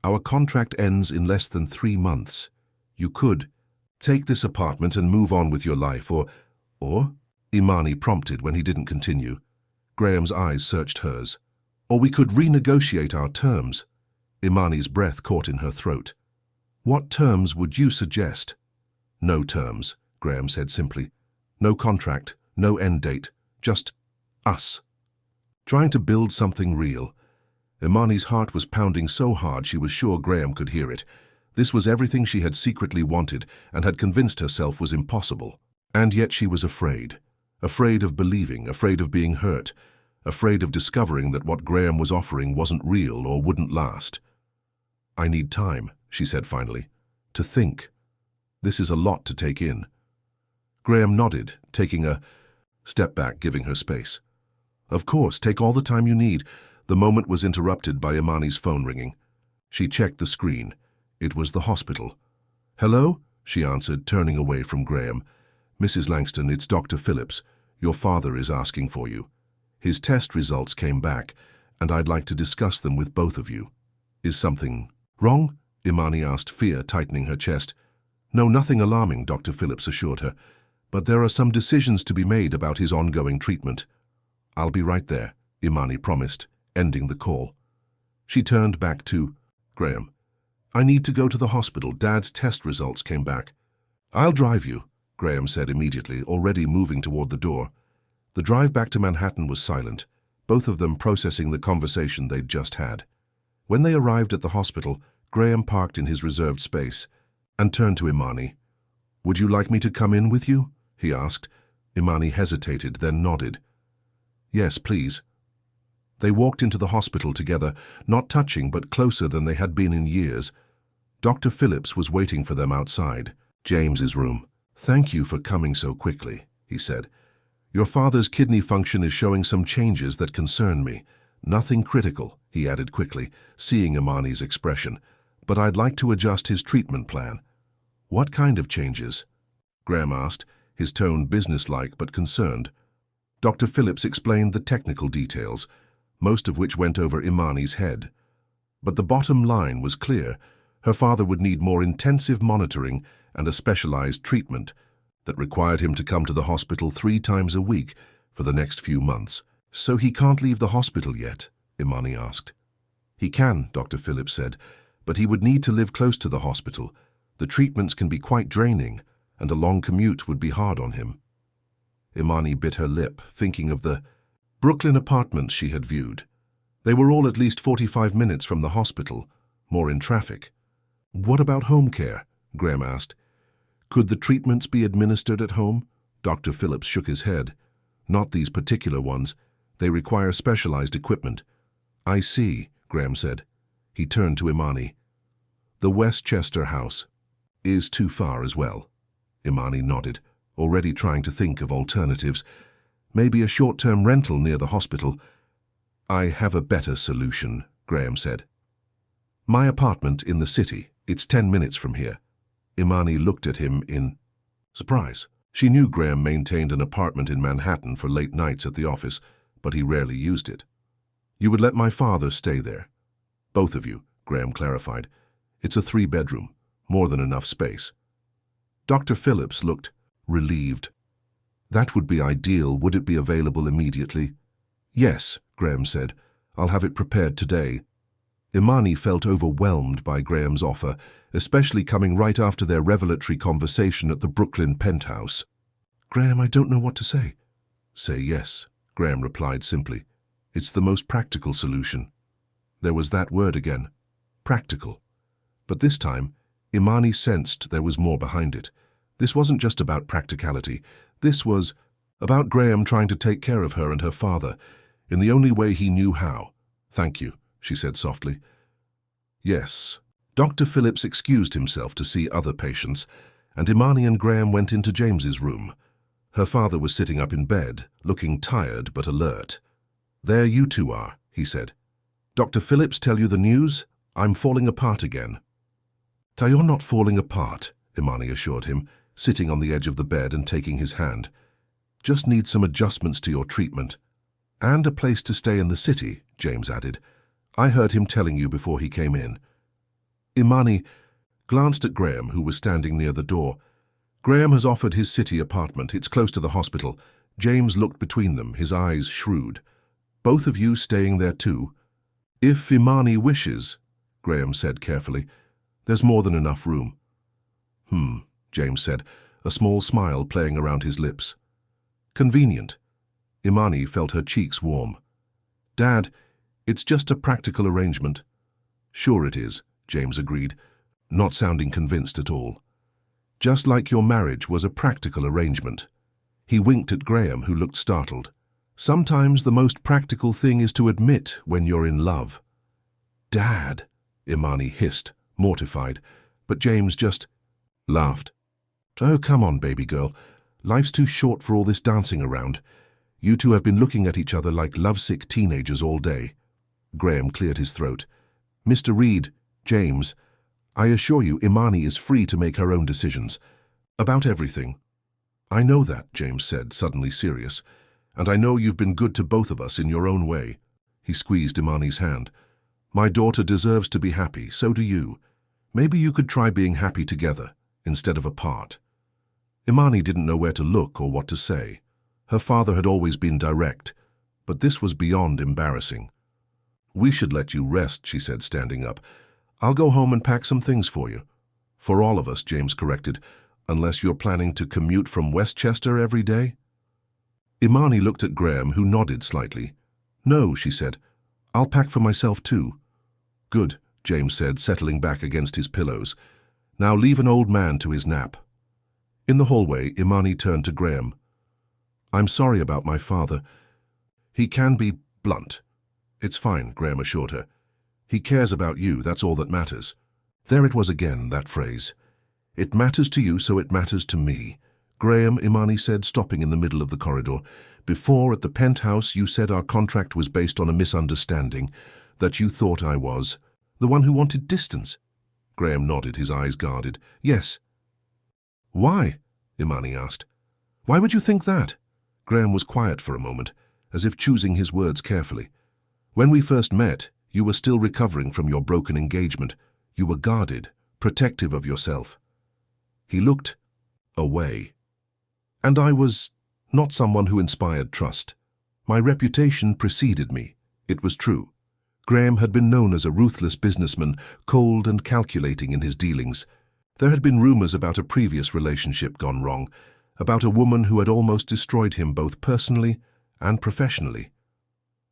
Our contract ends in less than 3 months. You could take this apartment and move on with your life, or, Immani prompted when he didn't continue. Graeme's eyes searched hers. Or we could renegotiate our terms. Immani's breath caught in her throat. What terms would you suggest? No terms, Graeme said simply. No contract, no end date, just us. Trying to build something real. Immani's heart was pounding so hard she was sure Graeme could hear it. This was everything she had secretly wanted and had convinced herself was impossible. And yet she was afraid. Afraid of believing, afraid of being hurt, afraid of discovering that what Graeme was offering wasn't real or wouldn't last. I need time, she said finally, to think. This is a lot to take in. Graeme nodded, taking a step back, giving her space. Of course, take all the time you need. The moment was interrupted by Immani's phone ringing. She checked the screen. It was the hospital. Hello? She answered, turning away from Graeme. Mrs. Langston, it's Dr. Phillips. Your father is asking for you. His test results came back, and I'd like to discuss them with both of you. Is something wrong? Immani asked, fear tightening her chest. No, nothing alarming, Dr. Phillips assured her. But there are some decisions to be made about his ongoing treatment. I'll be right there, Immani promised, ending the call. She turned back to Graeme. I need to go to the hospital. Dad's test results came back. I'll drive you, Graeme said immediately, already moving toward the door. The drive back to Manhattan was silent, both of them processing the conversation they'd just had. When they arrived at the hospital, Graeme parked in his reserved space and turned to Immani. Would you like me to come in with you? He asked. Immani hesitated, then nodded. Yes, please. They walked into the hospital together, not touching but closer than they had been in years. Dr. Phillips was waiting for them outside, James's room. Thank you for coming so quickly, he said. Your father's kidney function is showing some changes that concern me. Nothing critical, he added quickly, seeing Immani's expression. But I'd like to adjust his treatment plan. What kind of changes? Graeme asked, his tone businesslike but concerned. Dr. Phillips explained the technical details, most of which went over Immani's head. But the bottom line was clear. Her father would need more intensive monitoring and a specialized treatment that required him to come to the hospital 3 times a week for the next few months. So he can't leave the hospital yet? Immani asked. He can, Dr. Phillips said, but he would need to live close to the hospital. The treatments can be quite draining, and a long commute would be hard on him. Immani bit her lip, thinking of the Brooklyn apartments she had viewed. They were all at least 45 minutes from the hospital, more in traffic. What about home care? Graeme asked. Could the treatments be administered at home? Dr. Phillips shook his head. Not these particular ones. They require specialized equipment. I see, Graeme said. He turned to Immani. The Westchester house is too far as well. Immani nodded, already trying to think of alternatives. Maybe a short-term rental near the hospital. I have a better solution, Graeme said. My apartment in the city. It's 10 minutes from here. Immani looked at him in surprise. She knew Graeme maintained an apartment in Manhattan for late nights at the office, but he rarely used it. You would let my father stay there. Both of you, Graeme clarified. It's a 3-bedroom, more than enough space. Dr. Phillips looked relieved. That would be ideal. Would it be available immediately? Yes, Graeme said. I'll have it prepared today. Immani felt overwhelmed by Graeme's offer, especially coming right after their revelatory conversation at the Brooklyn penthouse. Graeme, I don't know what to say. Say yes, Graeme replied simply. It's the most practical solution. There was that word again. Practical. But this time, Immani sensed there was more behind it. This wasn't just about practicality. This was about Graeme trying to take care of her and her father in the only way he knew how. Thank you, she said softly. Yes. Dr. Phillips excused himself to see other patients, and Immani and Graeme went into James's room. Her father was sitting up in bed, looking tired but alert. There you two are, he said. Dr. Phillips tell you the news? I'm falling apart again. You're not falling apart, Immani assured him, sitting on the edge of the bed and taking his hand. Just need some adjustments to your treatment. And a place to stay in the city, James added. I heard him telling you before he came in. Immani glanced at Graeme, who was standing near the door. Graeme has offered his city apartment. It's close to the hospital. James looked between them, his eyes shrewd. Both of you staying there too? If Immani wishes, Graeme said carefully. There's more than enough room. James said, a small smile playing around his lips. Convenient. Immani felt her cheeks warm. Dad, it's just a practical arrangement. Sure it is, James agreed, not sounding convinced at all. Just like your marriage was a practical arrangement. He winked at Graeme, who looked startled. Sometimes the most practical thing is to admit when you're in love. Dad, Immani hissed, mortified, but James just laughed. Oh, come on, baby girl. Life's too short for all this dancing around. You two have been looking at each other like lovesick teenagers all day. Graeme cleared his throat. Mr. Reed, James, I assure you Immani is free to make her own decisions. About everything. I know that, James said, suddenly serious. And I know you've been good to both of us in your own way. He squeezed Immani's hand. My daughter deserves to be happy, so do you. Maybe you could try being happy together, instead of apart. Immani didn't know where to look or what to say. Her father had always been direct, but this was beyond embarrassing. We should let you rest, she said, standing up. I'll go home and pack some things for you. For all of us, James corrected, unless you're planning to commute from Westchester every day. Immani looked at Graeme, who nodded slightly. No, she said. I'll pack for myself too. Good, James said, settling back against his pillows. Now leave an old man to his nap. In the hallway, Immani turned to Graeme. I'm sorry about my father. He can be blunt. It's fine, Graeme assured her. He cares about you, that's all that matters. There it was again, that phrase. It matters to you, so it matters to me. Graeme, Immani said, stopping in the middle of the corridor. Before, at the penthouse, you said our contract was based on a misunderstanding, that you thought I was the one who wanted distance. Graeme nodded, his eyes guarded. Yes. Why? Immani asked. Why would you think that? Graeme was quiet for a moment, as if choosing his words carefully. When we first met, you were still recovering from your broken engagement. You were guarded, protective of yourself. He looked away. And I was not someone who inspired trust. My reputation preceded me. It was true. Graeme had been known as a ruthless businessman, cold and calculating in his dealings. There had been rumors about a previous relationship gone wrong, about a woman who had almost destroyed him both personally and professionally.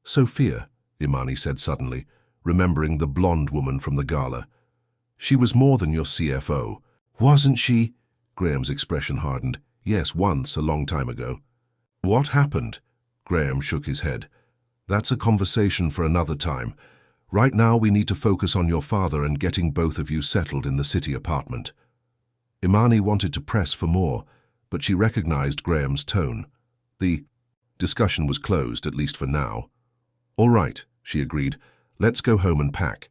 Sophia, Immani said suddenly, remembering the blonde woman from the gala. She was more than your CFO. Wasn't she? Graeme's expression hardened. Yes, once, a long time ago. What happened? Graeme shook his head. That's a conversation for another time. Right now we need to focus on your father and getting both of you settled in the city apartment. Immani wanted to press for more, but she recognized Graeme's tone. The discussion was closed, at least for now. All right, she agreed. Let's go home and pack.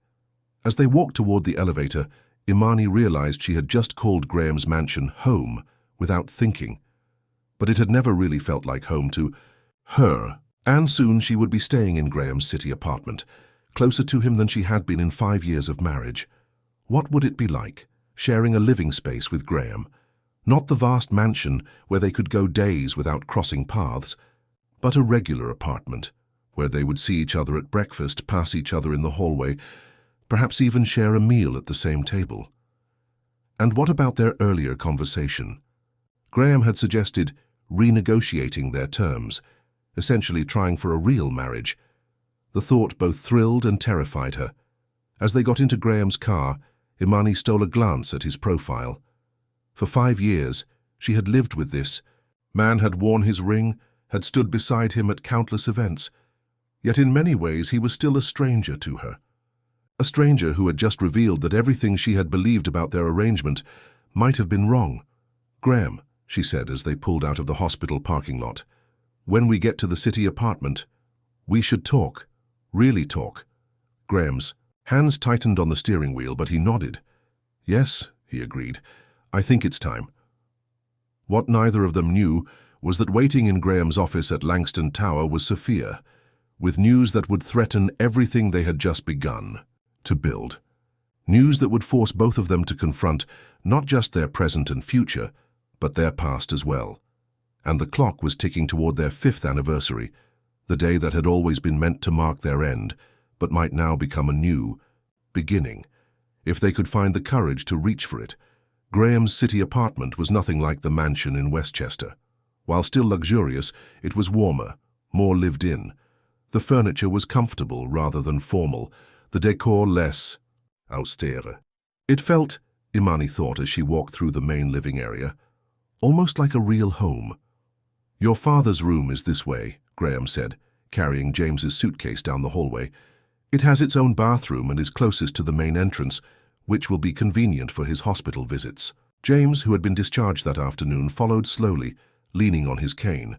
As they walked toward the elevator, Immani realized she had just called Graeme's mansion home without thinking. But it had never really felt like home to her, and soon she would be staying in Graeme's city apartment, closer to him than she had been in 5 years of marriage. What would it be like, sharing a living space with Graeme? Not the vast mansion where they could go days without crossing paths, but a regular apartment, where they would see each other at breakfast, pass each other in the hallway, perhaps even share a meal at the same table. And what about their earlier conversation? Graeme had suggested renegotiating their terms, essentially trying for a real marriage. The thought both thrilled and terrified her. As they got into Graeme's car, Immani stole a glance at his profile. For 5 years, she had lived with this. Man had worn his ring, had stood beside him at countless events. Yet in many ways he was still a stranger to her. A stranger who had just revealed that everything she had believed about their arrangement might have been wrong. Graeme, she said as they pulled out of the hospital parking lot, when we get to the city apartment, we should talk, really talk. Graeme's hands tightened on the steering wheel, but he nodded. Yes, he agreed. I think it's time. What neither of them knew was that waiting in Graeme's office at Langston Tower was Sophia, with news that would threaten everything they had just begun to build. News that would force both of them to confront not just their present and future, but their past as well. And the clock was ticking toward their 5th anniversary, the day that had always been meant to mark their end, but might now become a new beginning, if they could find the courage to reach for it. Graeme's city apartment was nothing like the mansion in Westchester. While still luxurious, it was warmer, more lived in. The furniture was comfortable rather than formal, the decor less austere. It felt, Immani thought as she walked through the main living area, almost like a real home. Your father's room is this way, Graeme said, carrying James's suitcase down the hallway. It has its own bathroom and is closest to the main entrance, which will be convenient for his hospital visits. James, who had been discharged that afternoon, followed slowly, leaning on his cane.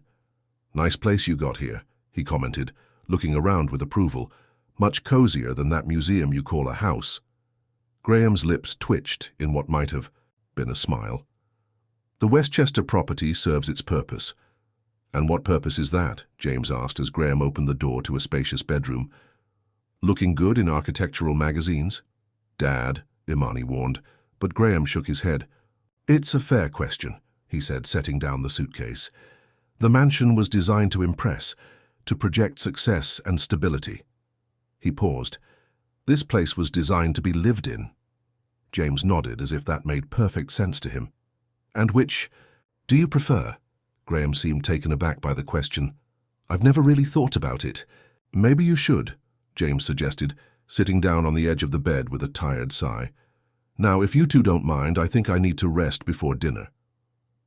Nice place you got here, he commented, looking around with approval. Much cozier than that museum you call a house. Graeme's lips twitched in what might have been a smile. The Westchester property serves its purpose. And what purpose is that? James asked as Graeme opened the door to a spacious bedroom. Looking good in architectural magazines? Dad, Immani warned, but Graeme shook his head. It's a fair question, he said, setting down the suitcase. The mansion was designed to impress, to project success and stability. He paused. This place was designed to be lived in. James nodded as if that made perfect sense to him. And which do you prefer? Graeme seemed taken aback by the question. I've never really thought about it. Maybe you should, James suggested, sitting down on the edge of the bed with a tired sigh. Now, if you two don't mind, I think I need to rest before dinner.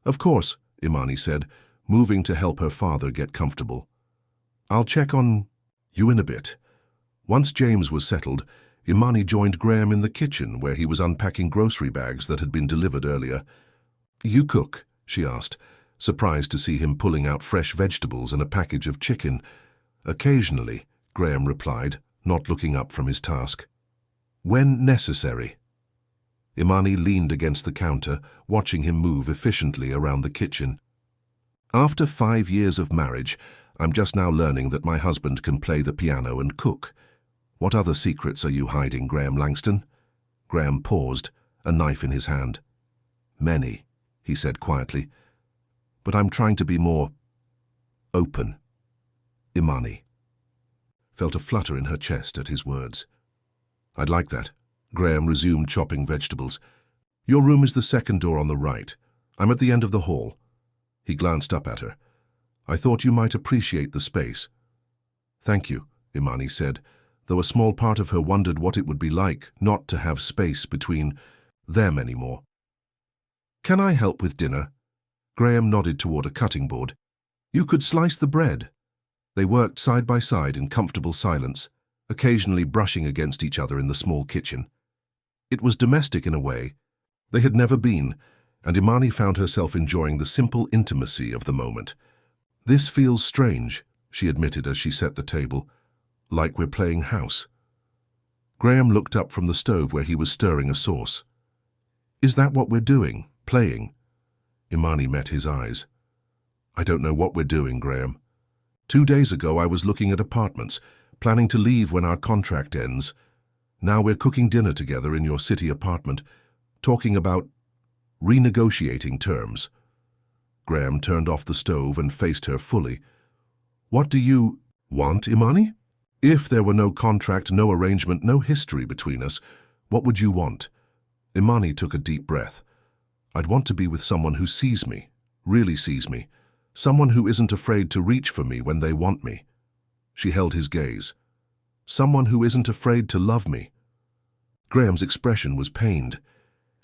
Of course, Immani said, moving to help her father get comfortable. I'll check on you in a bit. Once James was settled, Immani joined Graeme in the kitchen where he was unpacking grocery bags that had been delivered earlier. You cook? She asked, surprised to see him pulling out fresh vegetables and a package of chicken. Occasionally, Graeme replied, not looking up from his task. When necessary. Immani leaned against the counter, watching him move efficiently around the kitchen. After 5 years of marriage, I'm just now learning that my husband can play the piano and cook. What other secrets are you hiding, Graeme Langston? Graeme paused, a knife in his hand. Many, he said quietly. But I'm trying to be more open. Immani felt a flutter in her chest at his words. I'd like that. Graeme resumed chopping vegetables. Your room is the second door on the right. I'm at the end of the hall. He glanced up at her. I thought you might appreciate the space. Thank you, Immani said, though a small part of her wondered what it would be like not to have space between them anymore. "Can I help with dinner?" Graeme nodded toward a cutting board. "You could slice the bread." They worked side by side in comfortable silence, occasionally brushing against each other in the small kitchen. It was domestic in a way they had never been, and Immani found herself enjoying the simple intimacy of the moment. "This feels strange," she admitted as she set the table, "like we're playing house." Graeme looked up from the stove where he was stirring a sauce. "Is that what we're doing, playing?" Immani met his eyes. "I don't know what we're doing, Graeme. 2 days ago I was looking at apartments, planning to leave when our contract ends. Now we're cooking dinner together in your city apartment, talking about renegotiating terms." Graeme turned off the stove and faced her fully. "What do you want, Immani? If there were no contract, no arrangement, no history between us, what would you want?" Immani took a deep breath. "I'd want to be with someone who sees me, really sees me, someone who isn't afraid to reach for me when they want me." She held his gaze. "Someone who isn't afraid to love me." Graeme's expression was pained.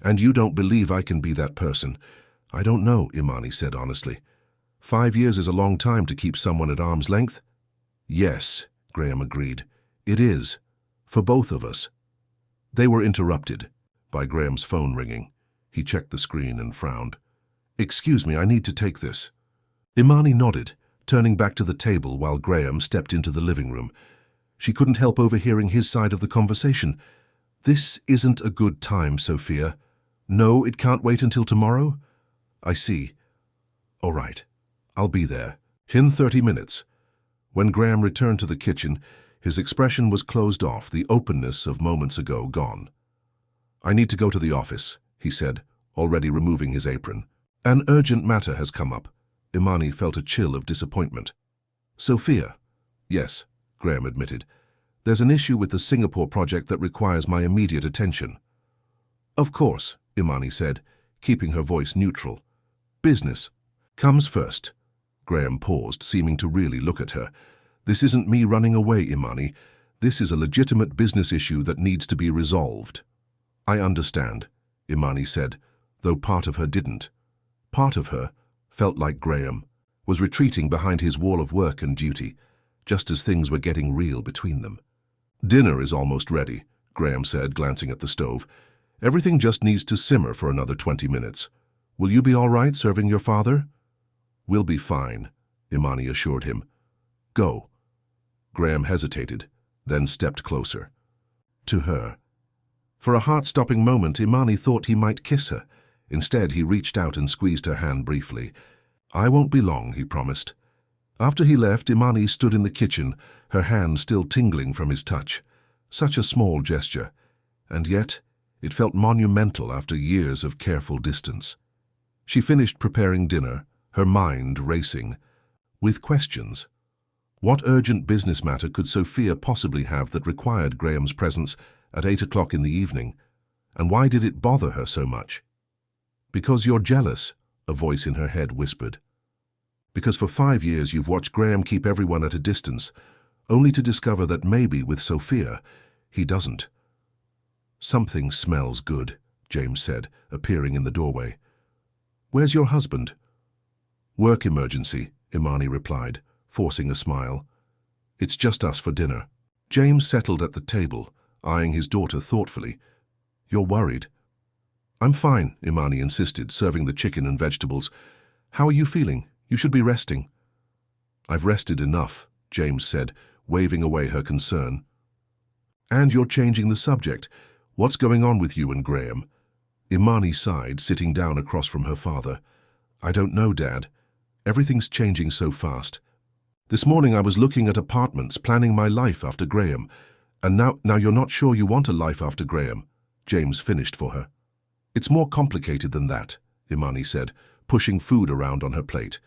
"And you don't believe I can be that person?" "I don't know," Immani said honestly. 5 years is a long time to keep someone at arm's length." "Yes," Graeme agreed. "It is. For both of us." They were interrupted by Graeme's phone ringing. He checked the screen and frowned. "Excuse me, I need to take this." Immani nodded, turning back to the table while Graeme stepped into the living room. She couldn't help overhearing his side of the conversation. "This isn't a good time, Sophia." "No, it can't wait until tomorrow?" "I see." "All right, I'll be there. In 30 minutes. When Graeme returned to the kitchen, his expression was closed off, the openness of moments ago gone. "I need to go to the office," he said, already removing his apron. "An urgent matter has come up." Immani felt a chill of disappointment. "Sophia?" "Yes," Graeme admitted. "There's an issue with the Singapore project that requires my immediate attention." "Of course," Immani said, keeping her voice neutral. "Business comes first." Graeme paused, seeming to really look at her. "This isn't me running away, Immani. This is a legitimate business issue that needs to be resolved." "I understand," Immani said, though part of her didn't. Part of her felt like Graeme was retreating behind his wall of work and duty, just as things were getting real between them. "Dinner is almost ready," Graeme said, glancing at the stove. "Everything just needs to simmer for another 20 minutes. Will you be all right serving your father?" "We'll be fine," Immani assured him. "Go." Graeme hesitated, then stepped closer. To her. For a heart-stopping moment, Immani thought he might kiss her. Instead, he reached out and squeezed her hand briefly. "I won't be long," he promised. After he left, Immani stood in the kitchen, her hand still tingling from his touch. Such a small gesture, and yet it felt monumental after years of careful distance. She finished preparing dinner, her mind racing, with questions. What urgent business matter could Sophia possibly have that required Graeme's presence at 8 o'clock in the evening? And why did it bother her so much? "Because you're jealous," a voice in her head whispered. "Because for 5 years you've watched Graeme keep everyone at a distance, only to discover that maybe with Sophia, he doesn't." "Something smells good," James said, appearing in the doorway. "Where's your husband?" "Work emergency," Immani replied, forcing a smile. "It's just us for dinner." James settled at the table, eyeing his daughter thoughtfully. "You're worried." "I'm fine," Immani insisted, serving the chicken and vegetables. "How are you feeling? You should be resting." "I've rested enough," James said, waving away her concern. "And you're changing the subject. What's going on with you and Graeme?" Immani sighed, sitting down across from her father. "I don't know, Dad. Everything's changing so fast. This morning I was looking at apartments, planning my life after Graeme. And now you're not sure you want a life after Graeme," James finished for her. "It's more complicated than that," Immani said, pushing food around on her plate.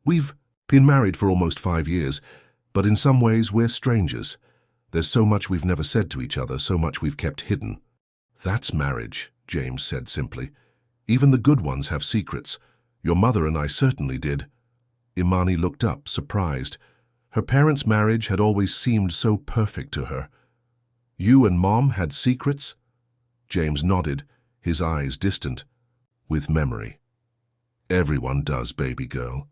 "We've been married for almost 5 years, but in some ways we're strangers. There's so much we've never said to each other, so much we've kept hidden." "That's marriage," James said simply. "Even the good ones have secrets. Your mother and I certainly did." Immani looked up, surprised. Her parents' marriage had always seemed so perfect to her. You and Mom had secrets? James nodded, his eyes distant, with memory. Everyone does, baby girl.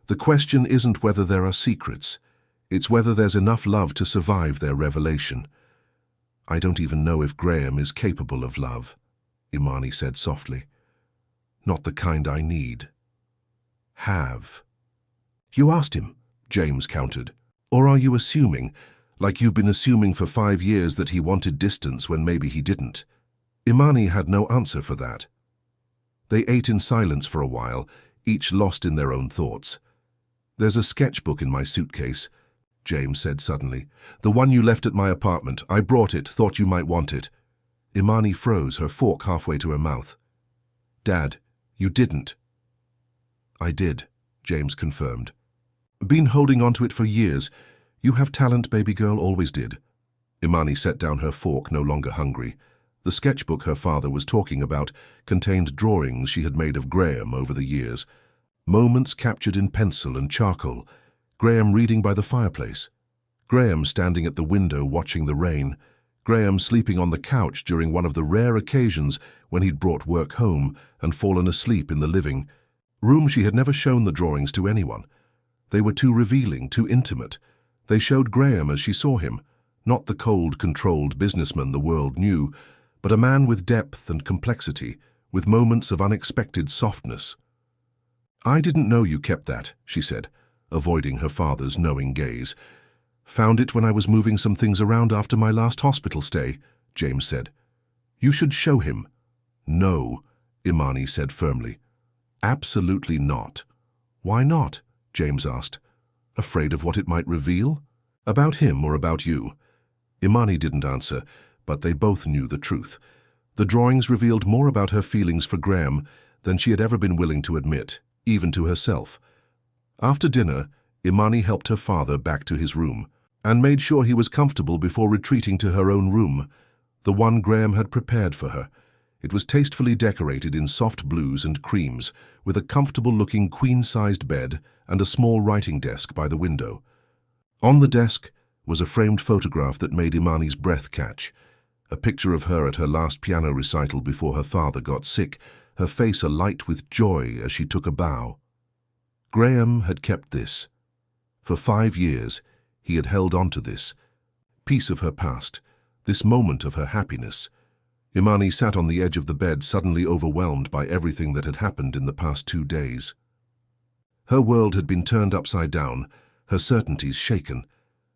The question isn't whether there are secrets. It's whether there's enough love to survive their revelation. I don't even know if Graeme is capable of love, Immani said softly. Not the kind I need. Have. You asked him, James countered. Or are you assuming, like you've been assuming for 5 years, that he wanted distance when maybe he didn't? Immani had no answer for that. They ate in silence for a while, each lost in their own thoughts. There's a sketchbook in my suitcase, James said suddenly. The one you left at my apartment. I brought it, thought you might want it. Immani froze, her fork halfway to her mouth. Dad, you didn't. I did, James confirmed. Been holding on to it for years. You have talent, baby girl, always did. Immani set down her fork, no longer hungry. The sketchbook her father was talking about contained drawings she had made of Graeme over the years. Moments captured in pencil and charcoal. Graeme reading by the fireplace. Graeme standing at the window watching the rain. Graeme sleeping on the couch during one of the rare occasions when he'd brought work home and fallen asleep in the living room. She had never shown the drawings to anyone. They were too revealing, too intimate. They showed Graeme as she saw him, not the cold, controlled businessman the world knew, but a man with depth and complexity, with moments of unexpected softness. I didn't know you kept that, she said, avoiding her father's knowing gaze. Found it when I was moving some things around after my last hospital stay, James said. You should show him. No, Immani said firmly. Absolutely not. Why not? James asked. Afraid of what it might reveal? About him or about you? Immani didn't answer, but they both knew the truth. The drawings revealed more about her feelings for Graeme than she had ever been willing to admit, even to herself. After dinner, Immani helped her father back to his room and made sure he was comfortable before retreating to her own room, the one Graeme had prepared for her. It was tastefully decorated in soft blues and creams, with a comfortable-looking queen-sized bed and a small writing desk by the window. On the desk was a framed photograph that made Immani's breath catch, a picture of her at her last piano recital before her father got sick, her face alight with joy as she took a bow. Graeme had kept this. For 5 years, he had held on to this piece of her past, this moment of her happiness. Immani sat on the edge of the bed, suddenly overwhelmed by everything that had happened in the past 2 days. Her world had been turned upside down, her certainties shaken.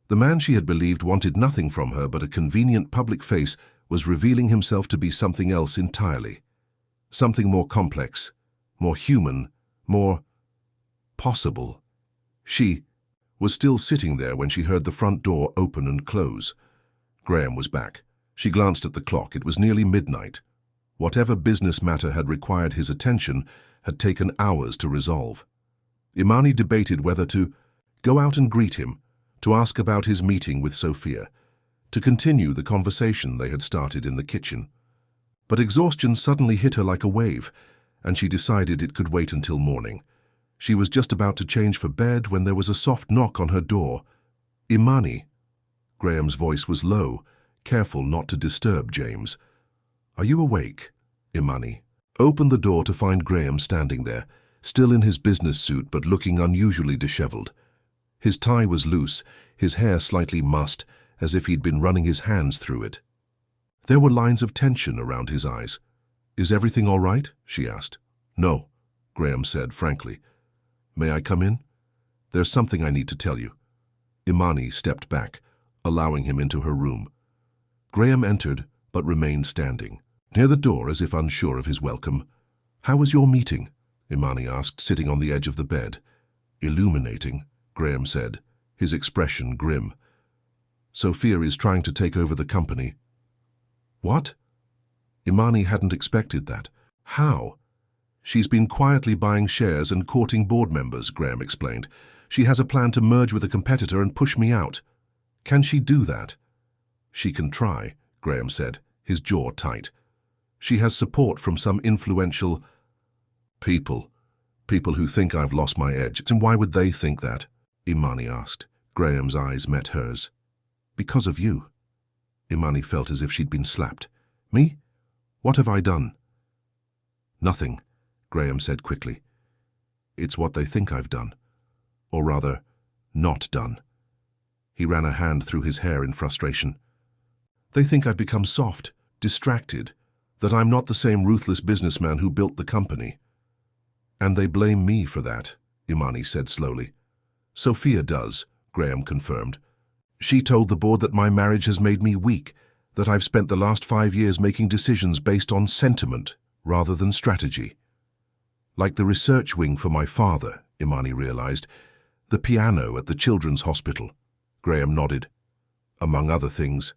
The man she had believed wanted nothing from her but a convenient public face was revealing himself to be something else entirely. Something more complex, more human, more possible. She was still sitting there when she heard the front door open and close. Graeme was back. She glanced at the clock. It was nearly midnight. Whatever business matter had required his attention had taken hours to resolve. Immani debated whether to go out and greet him, to ask about his meeting with Sophia, to continue the conversation they had started in the kitchen. But exhaustion suddenly hit her like a wave, and she decided it could wait until morning. She was just about to change for bed when there was a soft knock on her door. Immani. Graeme's voice was low, careful not to disturb James. Are you awake? Immani opened the door to find Graeme standing there, still in his business suit but looking unusually disheveled. His tie was loose, his hair slightly mussed, as if he'd been running his hands through it. There were lines of tension around his eyes. Is everything all right? She asked. No, Graeme said frankly. May I come in? There's something I need to tell you. Immani stepped back, allowing him into her room. Graeme entered, but remained standing, near the door as if unsure of his welcome. How was your meeting? Immani asked, sitting on the edge of the bed. Illuminating, Graeme said, his expression grim. Sophia is trying to take over the company. What? Immani hadn't expected that. How? She's been quietly buying shares and courting board members, Graeme explained. She has a plan to merge with a competitor and push me out. Can she do that? She can try, Graeme said, his jaw tight. She has support from some influential people who think I've lost my edge. And why would they think that? Immani asked, Graeme's eyes met hers. Because of you. Immani felt as if she'd been slapped. Me? What have I done? Nothing, Graeme said quickly. It's what they think I've done. Or rather, not done. He ran a hand through his hair in frustration. They think I've become soft, distracted, that I'm not the same ruthless businessman who built the company. And they blame me for that, Immani said slowly. Sophia does, Graeme confirmed. She told the board that my marriage has made me weak, that I've spent the last 5 years making decisions based on sentiment rather than strategy. Like the research wing for my father, Immani realized. The piano at the children's hospital. Graeme nodded. Among other things.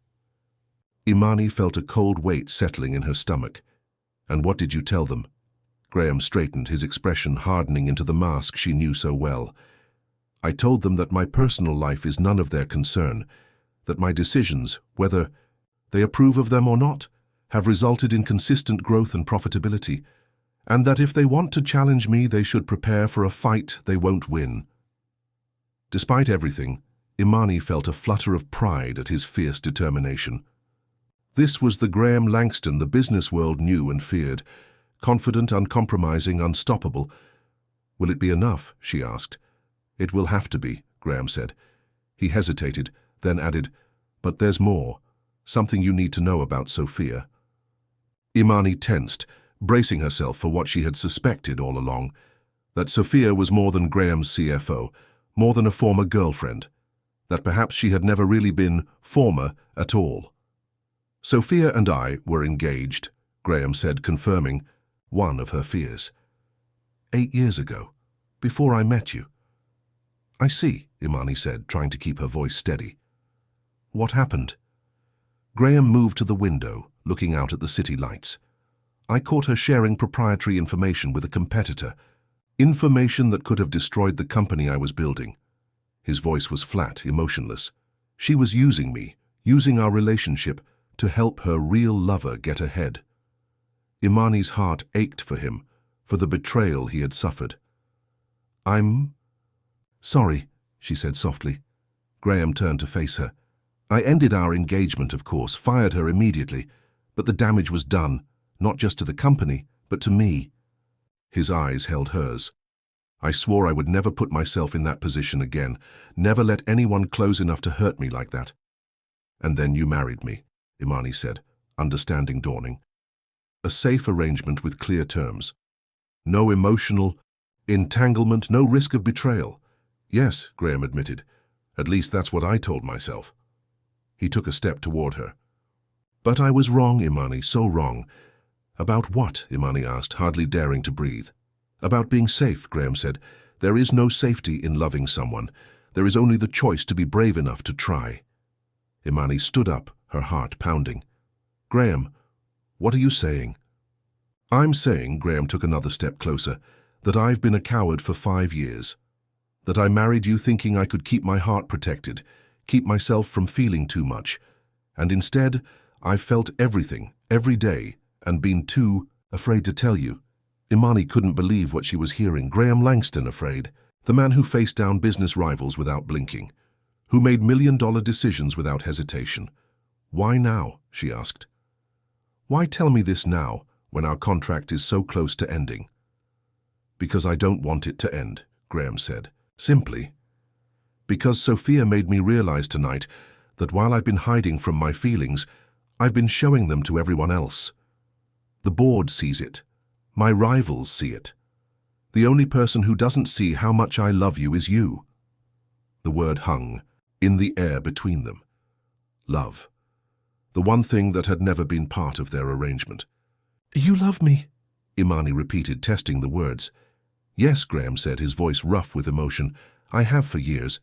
Immani felt a cold weight settling in her stomach. And what did you tell them? Graeme straightened, his expression hardening into the mask she knew so well. I told them that my personal life is none of their concern, that my decisions, whether they approve of them or not, have resulted in consistent growth and profitability, and that if they want to challenge me, they should prepare for a fight they won't win. Despite everything, Immani felt a flutter of pride at his fierce determination. This was the Graeme Langston the business world knew and feared, confident, uncompromising, unstoppable. Will it be enough? She asked. It will have to be, Graeme said. He hesitated, then added, but there's more, something you need to know about Sophia. Immani tensed, bracing herself for what she had suspected all along, that Sophia was more than Graeme's CFO, more than a former girlfriend, that perhaps she had never really been former at all. Sophia and I were engaged, Graeme said, confirming one of her fears. 8 years ago, before I met you. I see, Immani said, trying to keep her voice steady. What happened? Graeme moved to the window, looking out at the city lights. I caught her sharing proprietary information with a competitor, information that could have destroyed the company I was building. His voice was flat, emotionless. She was using me, using our relationship, to help her real lover get ahead. Immani's heart ached for him, for the betrayal he had suffered. I'm sorry, she said softly. Graeme turned to face her. I ended our engagement, of course, fired her immediately, but the damage was done, not just to the company, but to me. His eyes held hers. I swore I would never put myself in that position again, never let anyone close enough to hurt me like that. And then you married me, Immani said, understanding dawning. A safe arrangement with clear terms. No emotional entanglement, no risk of betrayal. Yes, Graeme admitted. At least that's what I told myself. He took a step toward her. But I was wrong, Immani, so wrong. About what? Immani asked, hardly daring to breathe. About being safe, Graeme said. There is no safety in loving someone. There is only the choice to be brave enough to try. Immani stood up, her heart pounding. Graeme, what are you saying? I'm saying, Graeme took another step closer, that I've been a coward for 5 years. That I married you thinking I could keep my heart protected, keep myself from feeling too much. And instead, I've felt everything, every day, and been too afraid to tell you. Immani couldn't believe what she was hearing. Graeme Langston afraid, the man who faced down business rivals without blinking, who made million-dollar decisions without hesitation. Why now? She asked. Why tell me this now, when our contract is so close to ending? Because I don't want it to end, Graeme said. Simply. Because Sophia made me realize tonight that while I've been hiding from my feelings, I've been showing them to everyone else. The board sees it. My rivals see it. The only person who doesn't see how much I love you is you. The word hung in the air between them. Love. The one thing that had never been part of their arrangement. You love me, Immani repeated, testing the words. Yes, Graeme said, his voice rough with emotion. I have for years.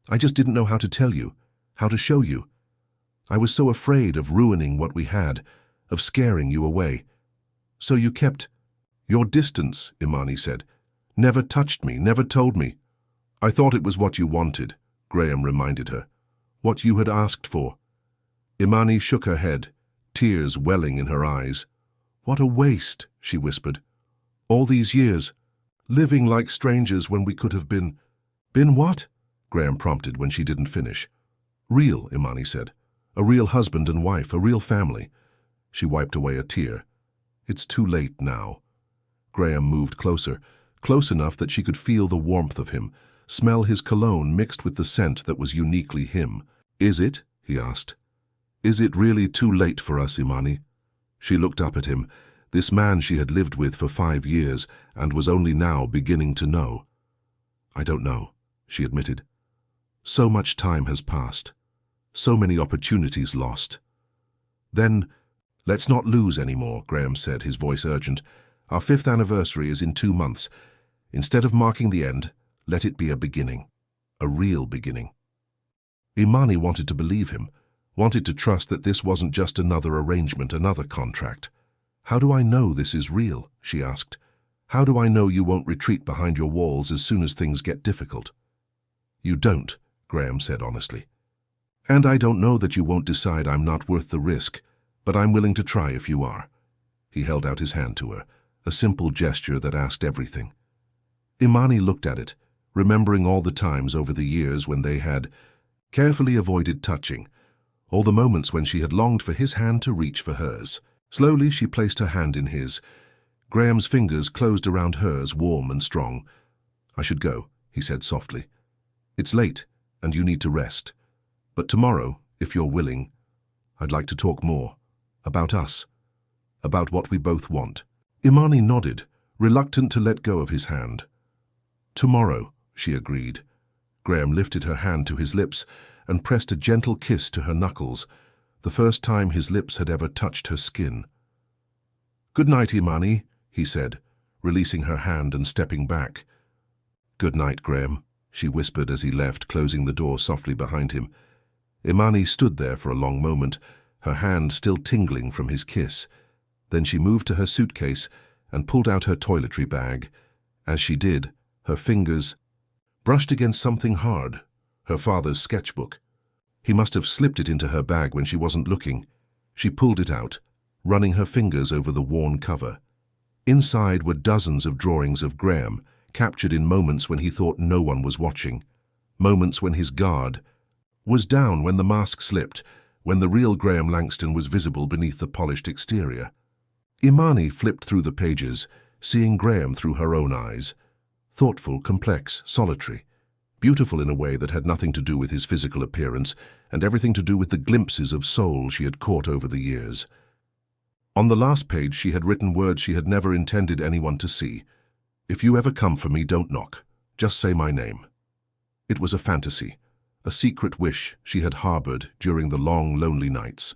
I just didn't know how to tell you, how to show you. I was so afraid of ruining what we had, of scaring you away. So you kept your distance, Immani said. Never touched me, never told me. I thought it was what you wanted, Graeme reminded her. What you had asked for. Immani shook her head, tears welling in her eyes. What a waste, she whispered. All these years, living like strangers when we could have been. Been what? Graeme prompted when she didn't finish. Real, Immani said. A real husband and wife, a real family. She wiped away a tear. It's too late now. Graeme moved closer, close enough that she could feel the warmth of him, smell his cologne mixed with the scent that was uniquely him. Is it? He asked. Is it really too late for us, Immani? She looked up at him, this man she had lived with for 5 years and was only now beginning to know. I don't know, she admitted. So much time has passed. So many opportunities lost. Then, let's not lose any more, Graeme said, his voice urgent. Our 5th anniversary is in 2 months. Instead of marking the end, let it be a beginning. A real beginning. Immani wanted to believe him, wanted to trust that this wasn't just another arrangement, another contract. How do I know this is real? She asked. How do I know you won't retreat behind your walls as soon as things get difficult? You don't, Graeme said honestly. And I don't know that you won't decide I'm not worth the risk, but I'm willing to try if you are. He held out his hand to her, a simple gesture that asked everything. Immani looked at it, remembering all the times over the years when they had carefully avoided touching, all the moments when she had longed for his hand to reach for hers. Slowly she placed her hand in his. Graeme's fingers closed around hers, warm and strong. I should go, he said softly. It's late, and you need to rest. But tomorrow, if you're willing, I'd like to talk more. About us. About what we both want. Immani nodded, reluctant to let go of his hand. Tomorrow, she agreed. Graeme lifted her hand to his lips and pressed a gentle kiss to her knuckles, the first time his lips had ever touched her skin. Good night, Immani, he said, releasing her hand and stepping back. Good night, Graeme, she whispered as he left, closing the door softly behind him. Immani stood there for a long moment, her hand still tingling from his kiss. Then she moved to her suitcase and pulled out her toiletry bag. As she did, her fingers brushed against something hard, her father's sketchbook. He must have slipped it into her bag when she wasn't looking. She pulled it out, running her fingers over the worn cover. Inside were dozens of drawings of Graeme, captured in moments when he thought no one was watching. Moments when his guard was down, when the mask slipped, when the real Graeme Langston was visible beneath the polished exterior. Immani flipped through the pages, seeing Graeme through her own eyes. Thoughtful, complex, solitary. Beautiful in a way that had nothing to do with his physical appearance and everything to do with the glimpses of soul she had caught over the years. On the last page she had written words she had never intended anyone to see. If you ever come for me, don't knock. Just say my name. It was a fantasy, a secret wish she had harbored during the long, lonely nights.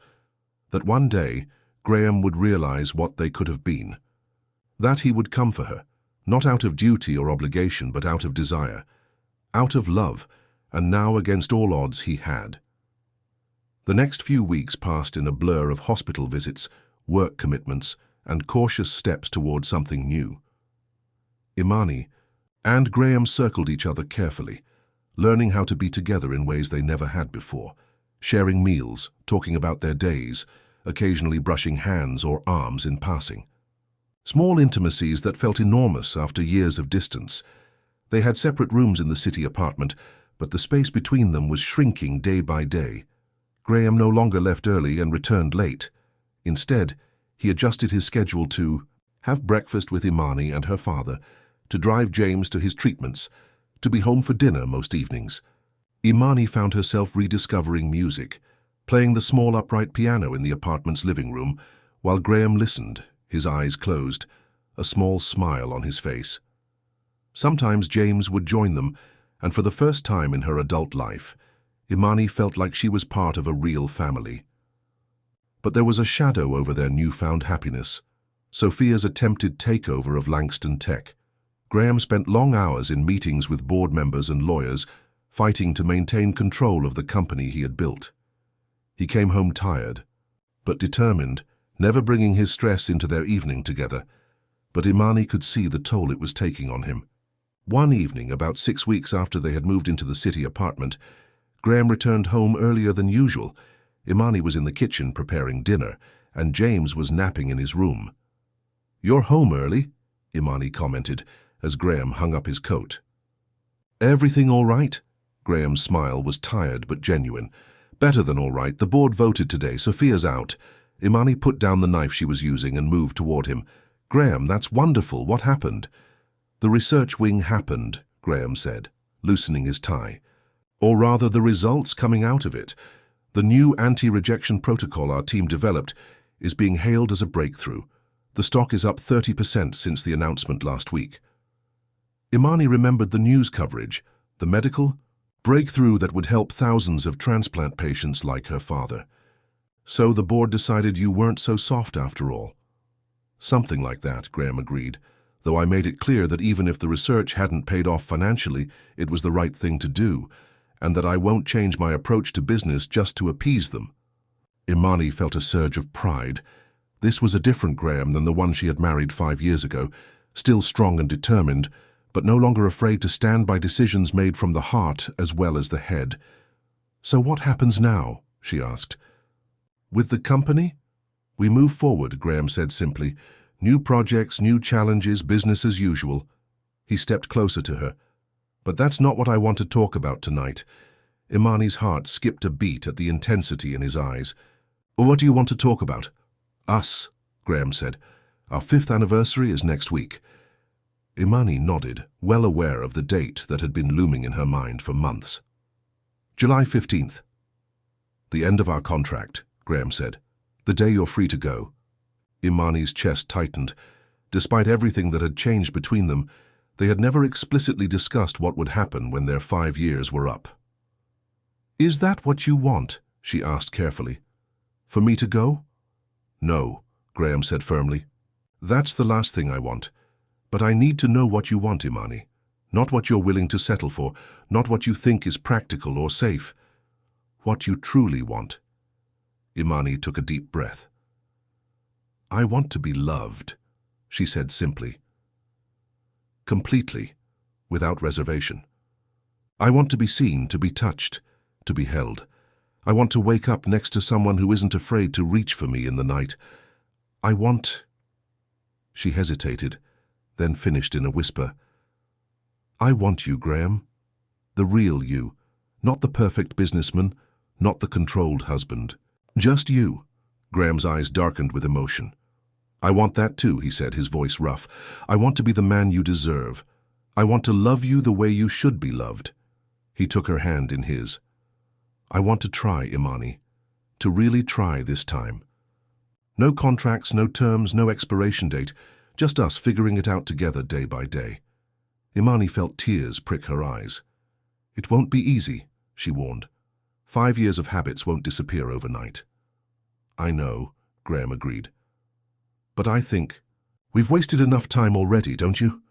That one day, Graeme would realize what they could have been. That he would come for her, not out of duty or obligation, but out of desire, out of love, and now against all odds he had. The next few weeks passed in a blur of hospital visits, work commitments, and cautious steps toward something new. Immani and Graeme circled each other carefully, learning how to be together in ways they never had before, sharing meals, talking about their days, occasionally brushing hands or arms in passing. Small intimacies that felt enormous after years of distance. They had separate rooms in the city apartment, but the space between them was shrinking day by day. Graeme no longer left early and returned late. Instead, he adjusted his schedule to have breakfast with Immani and her father, to drive James to his treatments, to be home for dinner most evenings. Immani found herself rediscovering music, playing the small upright piano in the apartment's living room, while Graeme listened, his eyes closed, a small smile on his face. Sometimes James would join them, and for the first time in her adult life, Immani felt like she was part of a real family. But there was a shadow over their newfound happiness, Sophia's attempted takeover of Langston Tech. Graeme spent long hours in meetings with board members and lawyers, fighting to maintain control of the company he had built. He came home tired, but determined, never bringing his stress into their evening together, but Immani could see the toll it was taking on him. One evening, about 6 weeks after they had moved into the city apartment, Graeme returned home earlier than usual. Immani was in the kitchen preparing dinner, and James was napping in his room. "You're home early," Immani commented, as Graeme hung up his coat. "Everything all right?" Graham's smile was tired but genuine. Better than all right. The board voted today. Sophia's out. Immani put down the knife she was using and moved toward him. Graeme, that's wonderful. What happened? The research wing happened, Graeme said, loosening his tie. Or rather, the results coming out of it. The new anti-rejection protocol our team developed is being hailed as a breakthrough. The stock is up 30% since the announcement last week. Immani remembered the news coverage, the medical breakthrough that would help thousands of transplant patients like her father. So the board decided you weren't so soft after all. Something like that, Graeme agreed, though I made it clear that even if the research hadn't paid off financially, it was the right thing to do, and that I won't change my approach to business just to appease them. Immani felt a surge of pride. This was a different Graeme than the one she had married 5 years ago, still strong and determined, but no longer afraid to stand by decisions made from the heart as well as the head. So what happens now? She asked. With the company? We move forward, Graeme said simply. New projects, new challenges, business as usual. He stepped closer to her. But that's not what I want to talk about tonight. Immani's heart skipped a beat at the intensity in his eyes. What do you want to talk about? Us, Graeme said. Our 5th anniversary is next week. Immani nodded, well aware of the date that had been looming in her mind for months. July 15th. The end of our contract, Graeme said. The day you're free to go. Immani's chest tightened. Despite everything that had changed between them, they had never explicitly discussed what would happen when their 5 years were up. Is that what you want? She asked carefully. For me to go? No, Graeme said firmly. That's the last thing I want. But I need to know what you want, Immani. Not what you're willing to settle for, not what you think is practical or safe. What you truly want. Immani took a deep breath. I want to be loved, she said simply. Completely, without reservation. I want to be seen, to be touched, to be held. I want to wake up next to someone who isn't afraid to reach for me in the night. I want... She hesitated, then finished in a whisper. I want you, Graeme. The real you. Not the perfect businessman, not the controlled husband. Just you. Graeme's eyes darkened with emotion. I want that too, he said, his voice rough. I want to be the man you deserve. I want to love you the way you should be loved. He took her hand in his. I want to try, Immani. To really try this time. No contracts, no terms, no expiration date. Just us figuring it out together day by day. Immani felt tears prick her eyes. It won't be easy, she warned. 5 years of habits won't disappear overnight. I know, Graeme agreed. But I think, we've wasted enough time already, don't you?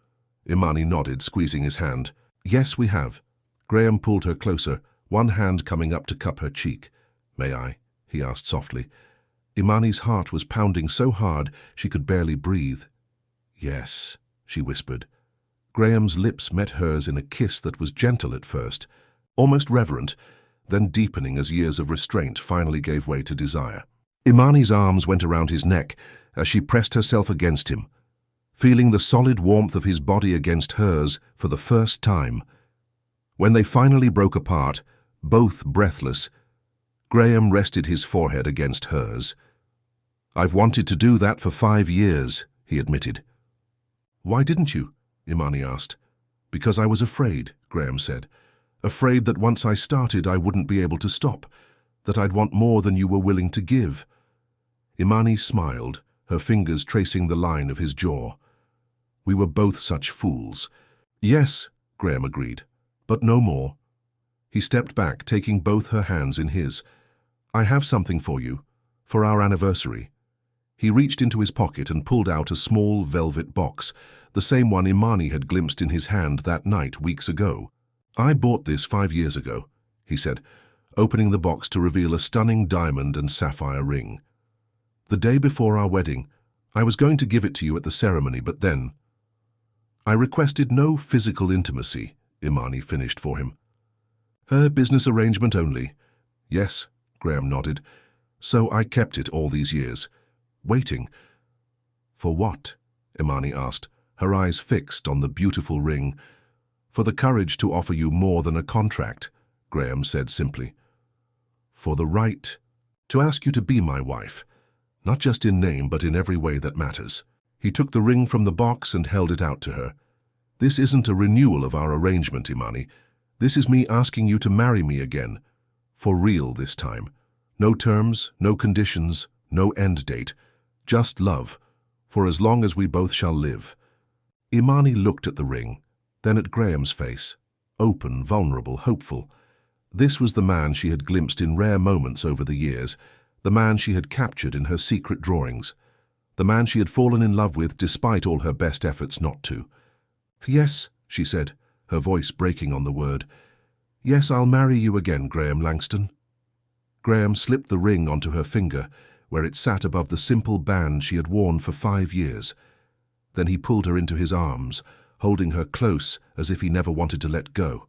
Immani nodded, squeezing his hand. Yes, we have. Graeme pulled her closer, one hand coming up to cup her cheek. May I? He asked softly. Immani's heart was pounding so hard she could barely breathe. Yes, she whispered. Graeme's lips met hers in a kiss that was gentle at first, almost reverent, then deepening as years of restraint finally gave way to desire. Immani's arms went around his neck as she pressed herself against him, feeling the solid warmth of his body against hers for the first time. When they finally broke apart, both breathless, Graeme rested his forehead against hers. I've wanted to do that for 5 years, he admitted. Why didn't you? Immani asked. Because I was afraid, Graeme said. Afraid that once I started I wouldn't be able to stop, that I'd want more than you were willing to give. Immani smiled, her fingers tracing the line of his jaw. We were both such fools. Yes, Graeme agreed, but no more. He stepped back, taking both her hands in his. I have something for you, for our anniversary. He reached into his pocket and pulled out a small velvet box, the same one Immani had glimpsed in his hand that night weeks ago. I bought this 5 years ago, he said, opening the box to reveal a stunning diamond and sapphire ring. The day before our wedding, I was going to give it to you at the ceremony, but then... I requested no physical intimacy, Immani finished for him. Her business arrangement only. Yes, Graeme nodded. So I kept it all these years. Waiting. For what? Immani asked, her eyes fixed on the beautiful ring. For the courage to offer you more than a contract, Graeme said simply. For the right to ask you to be my wife, not just in name but in every way that matters. He took the ring from the box and held it out to her. This isn't a renewal of our arrangement, Immani. This is me asking you to marry me again. For real this time. No terms, no conditions, no end date. Just love, for as long as we both shall live. Immani looked at the ring, then at Graeme's face. Open, vulnerable, hopeful. This was the man she had glimpsed in rare moments over the years, the man she had captured in her secret drawings, the man she had fallen in love with despite all her best efforts not to. Yes, she said, her voice breaking on the word. Yes, I'll marry you again, Graeme Langston. Graeme slipped the ring onto her finger, where it sat above the simple band she had worn for 5 years. Then he pulled her into his arms, holding her close as if he never wanted to let go.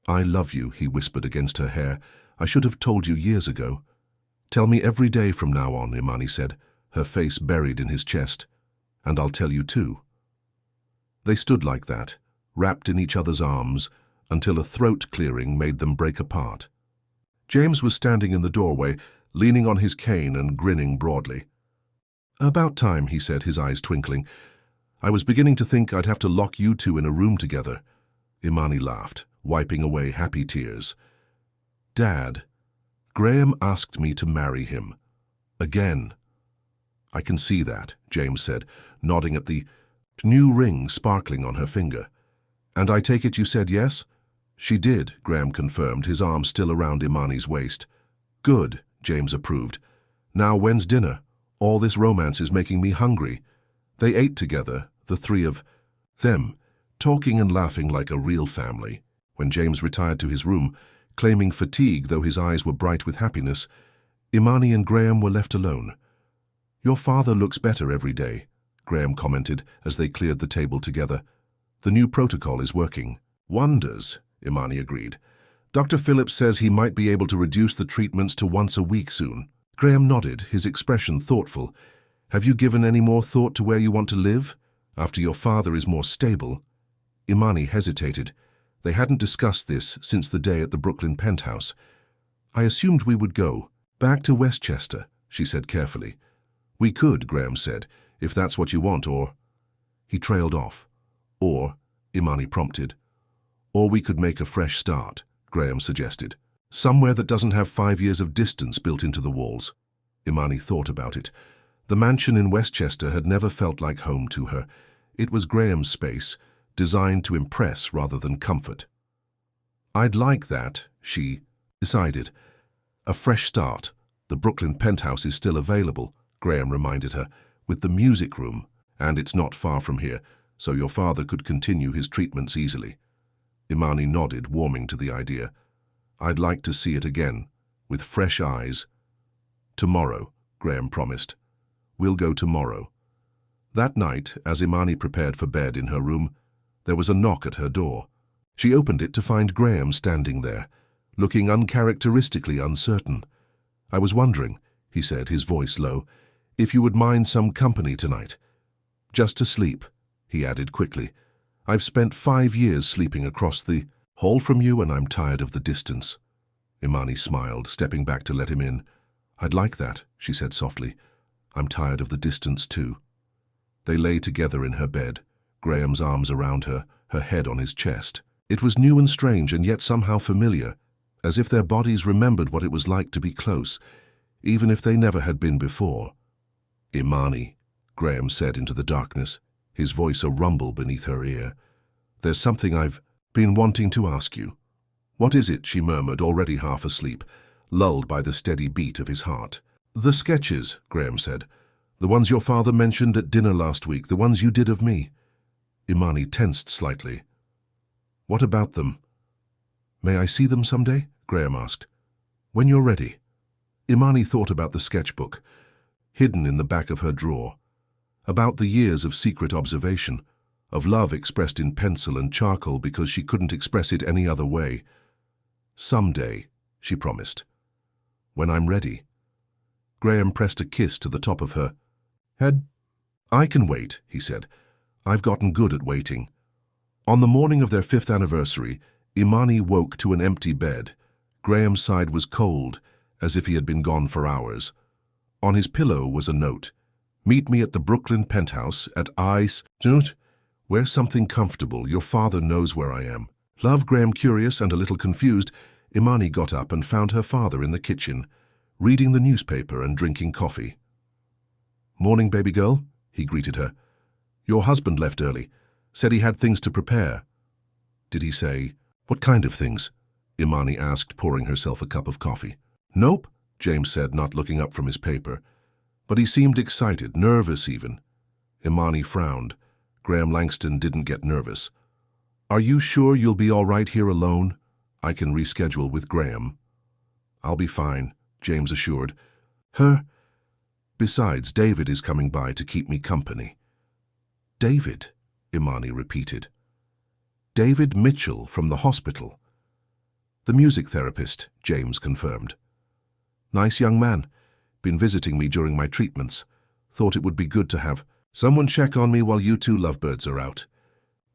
I love you, he whispered against her hair. I should have told you years ago. Tell me every day from now on, Immani said, her face buried in his chest. And I'll tell you too. They stood like that, wrapped in each other's arms, until a throat clearing made them break apart. James was standing in the doorway, leaning on his cane and grinning broadly. About time, he said, his eyes twinkling. I was beginning to think I'd have to lock you two in a room together. Immani laughed, wiping away happy tears. Dad, Graeme asked me to marry him. Again. I can see that, James said, nodding at the new ring sparkling on her finger. And I take it you said yes? She did, Graeme confirmed, his arm still around Immani's waist. Good, James approved. Now when's dinner? All this romance is making me hungry. They ate together, the three of them, talking and laughing like a real family. When James retired to his room, claiming fatigue though his eyes were bright with happiness, Immani and Graeme were left alone. Your father looks better every day, Graeme commented as they cleared the table together. The new protocol is working. Wonders, Immani agreed. Dr. Phillips says he might be able to reduce the treatments to once a week soon. Graeme nodded, his expression thoughtful. Have you given any more thought to where you want to live, after your father is more stable? Immani hesitated. They hadn't discussed this since the day at the Brooklyn penthouse. I assumed we would go back to Westchester, she said carefully. We could, Graeme said, if that's what you want, or... He trailed off. Or, Immani prompted. Or we could make a fresh start, Graeme suggested. Somewhere that doesn't have 5 years of distance built into the walls. Immani thought about it. The mansion in Westchester had never felt like home to her. It was Graeme's space, designed to impress rather than comfort. I'd like that, she decided. A fresh start. The Brooklyn penthouse is still available, Graeme reminded her, with the music room, and it's not far from here, so your father could continue his treatments easily. Immani nodded, warming to the idea. I'd like to see it again, with fresh eyes. Tomorrow, Graeme promised. We'll go tomorrow. That night, as Immani prepared for bed in her room, there was a knock at her door. She opened it to find Graeme standing there, looking uncharacteristically uncertain. I was wondering, he said, his voice low, if you would mind some company tonight. Just to sleep, he added quickly. I've spent 5 years sleeping across the hall from you, and I'm tired of the distance. Immani smiled, stepping back to let him in. I'd like that, she said softly. I'm tired of the distance too. They lay together in her bed, Graeme's arms around her, her head on his chest. It was new and strange and yet somehow familiar, as if their bodies remembered what it was like to be close, even if they never had been before. Immani, Graeme said into the darkness, his voice a rumble beneath her ear. There's something I've been wanting to ask you. What is it? She murmured, already half asleep, lulled by the steady beat of his heart. The sketches, Graeme said. The ones your father mentioned at dinner last week, the ones you did of me. Immani tensed slightly. What about them? May I see them someday? Graeme asked. When you're ready. Immani thought about the sketchbook, hidden in the back of her drawer, about the years of secret observation, of love expressed in pencil and charcoal because she couldn't express it any other way. Someday, she promised. When I'm ready. Graeme pressed a kiss to the top of her head. I can wait, he said. I've gotten good at waiting. On the morning of their 5th anniversary, Immani woke to an empty bed. Graham's side was cold, as if he had been gone for hours. On his pillow was a note. "Meet me at the Brooklyn penthouse at Ice. Wear something comfortable. Your father knows where I am." Love. Graeme, curious and a little confused, Immani got up and found her father in the kitchen, reading the newspaper and drinking coffee. "Morning, baby girl," he greeted her. "Your husband left early. Said he had things to prepare." "Did he say, what kind of things?" Immani asked, pouring herself a cup of coffee. "Nope," James said, not looking up from his paper. But he seemed excited, nervous even. Immani frowned. Graeme Langston didn't get nervous. "Are you sure you'll be all right here alone? I can reschedule with Graeme." "I'll be fine," James assured her. "Besides, David is coming by to keep me company." "David?" Immani repeated. "David Mitchell from the hospital." "The music therapist," James confirmed. "Nice young man. Been visiting me during my treatments. Thought it would be good to have someone check on me while you two lovebirds are out."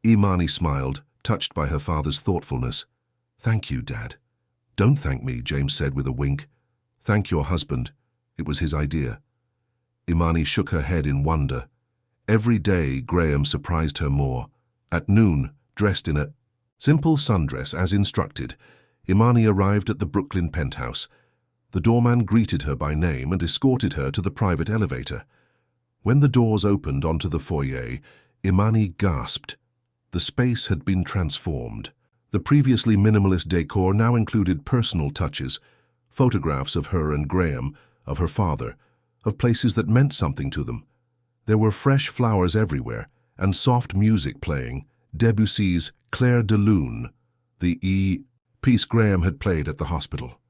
Immani smiled, touched by her father's thoughtfulness. "Thank you, Dad." "Don't thank me," James said with a wink. "Thank your husband. It was his idea." Immani shook her head in wonder. Every day, Graeme surprised her more. At noon, dressed in a simple sundress as instructed, Immani arrived at the Brooklyn penthouse. The doorman greeted her by name and escorted her to the private elevator. When the doors opened onto the foyer, Immani gasped. The space had been transformed. The previously minimalist decor now included personal touches, photographs of her and Graeme, of her father, of places that meant something to them. There were fresh flowers everywhere, and soft music playing, Debussy's Clair de Lune, the piece Graeme had played at the hospital.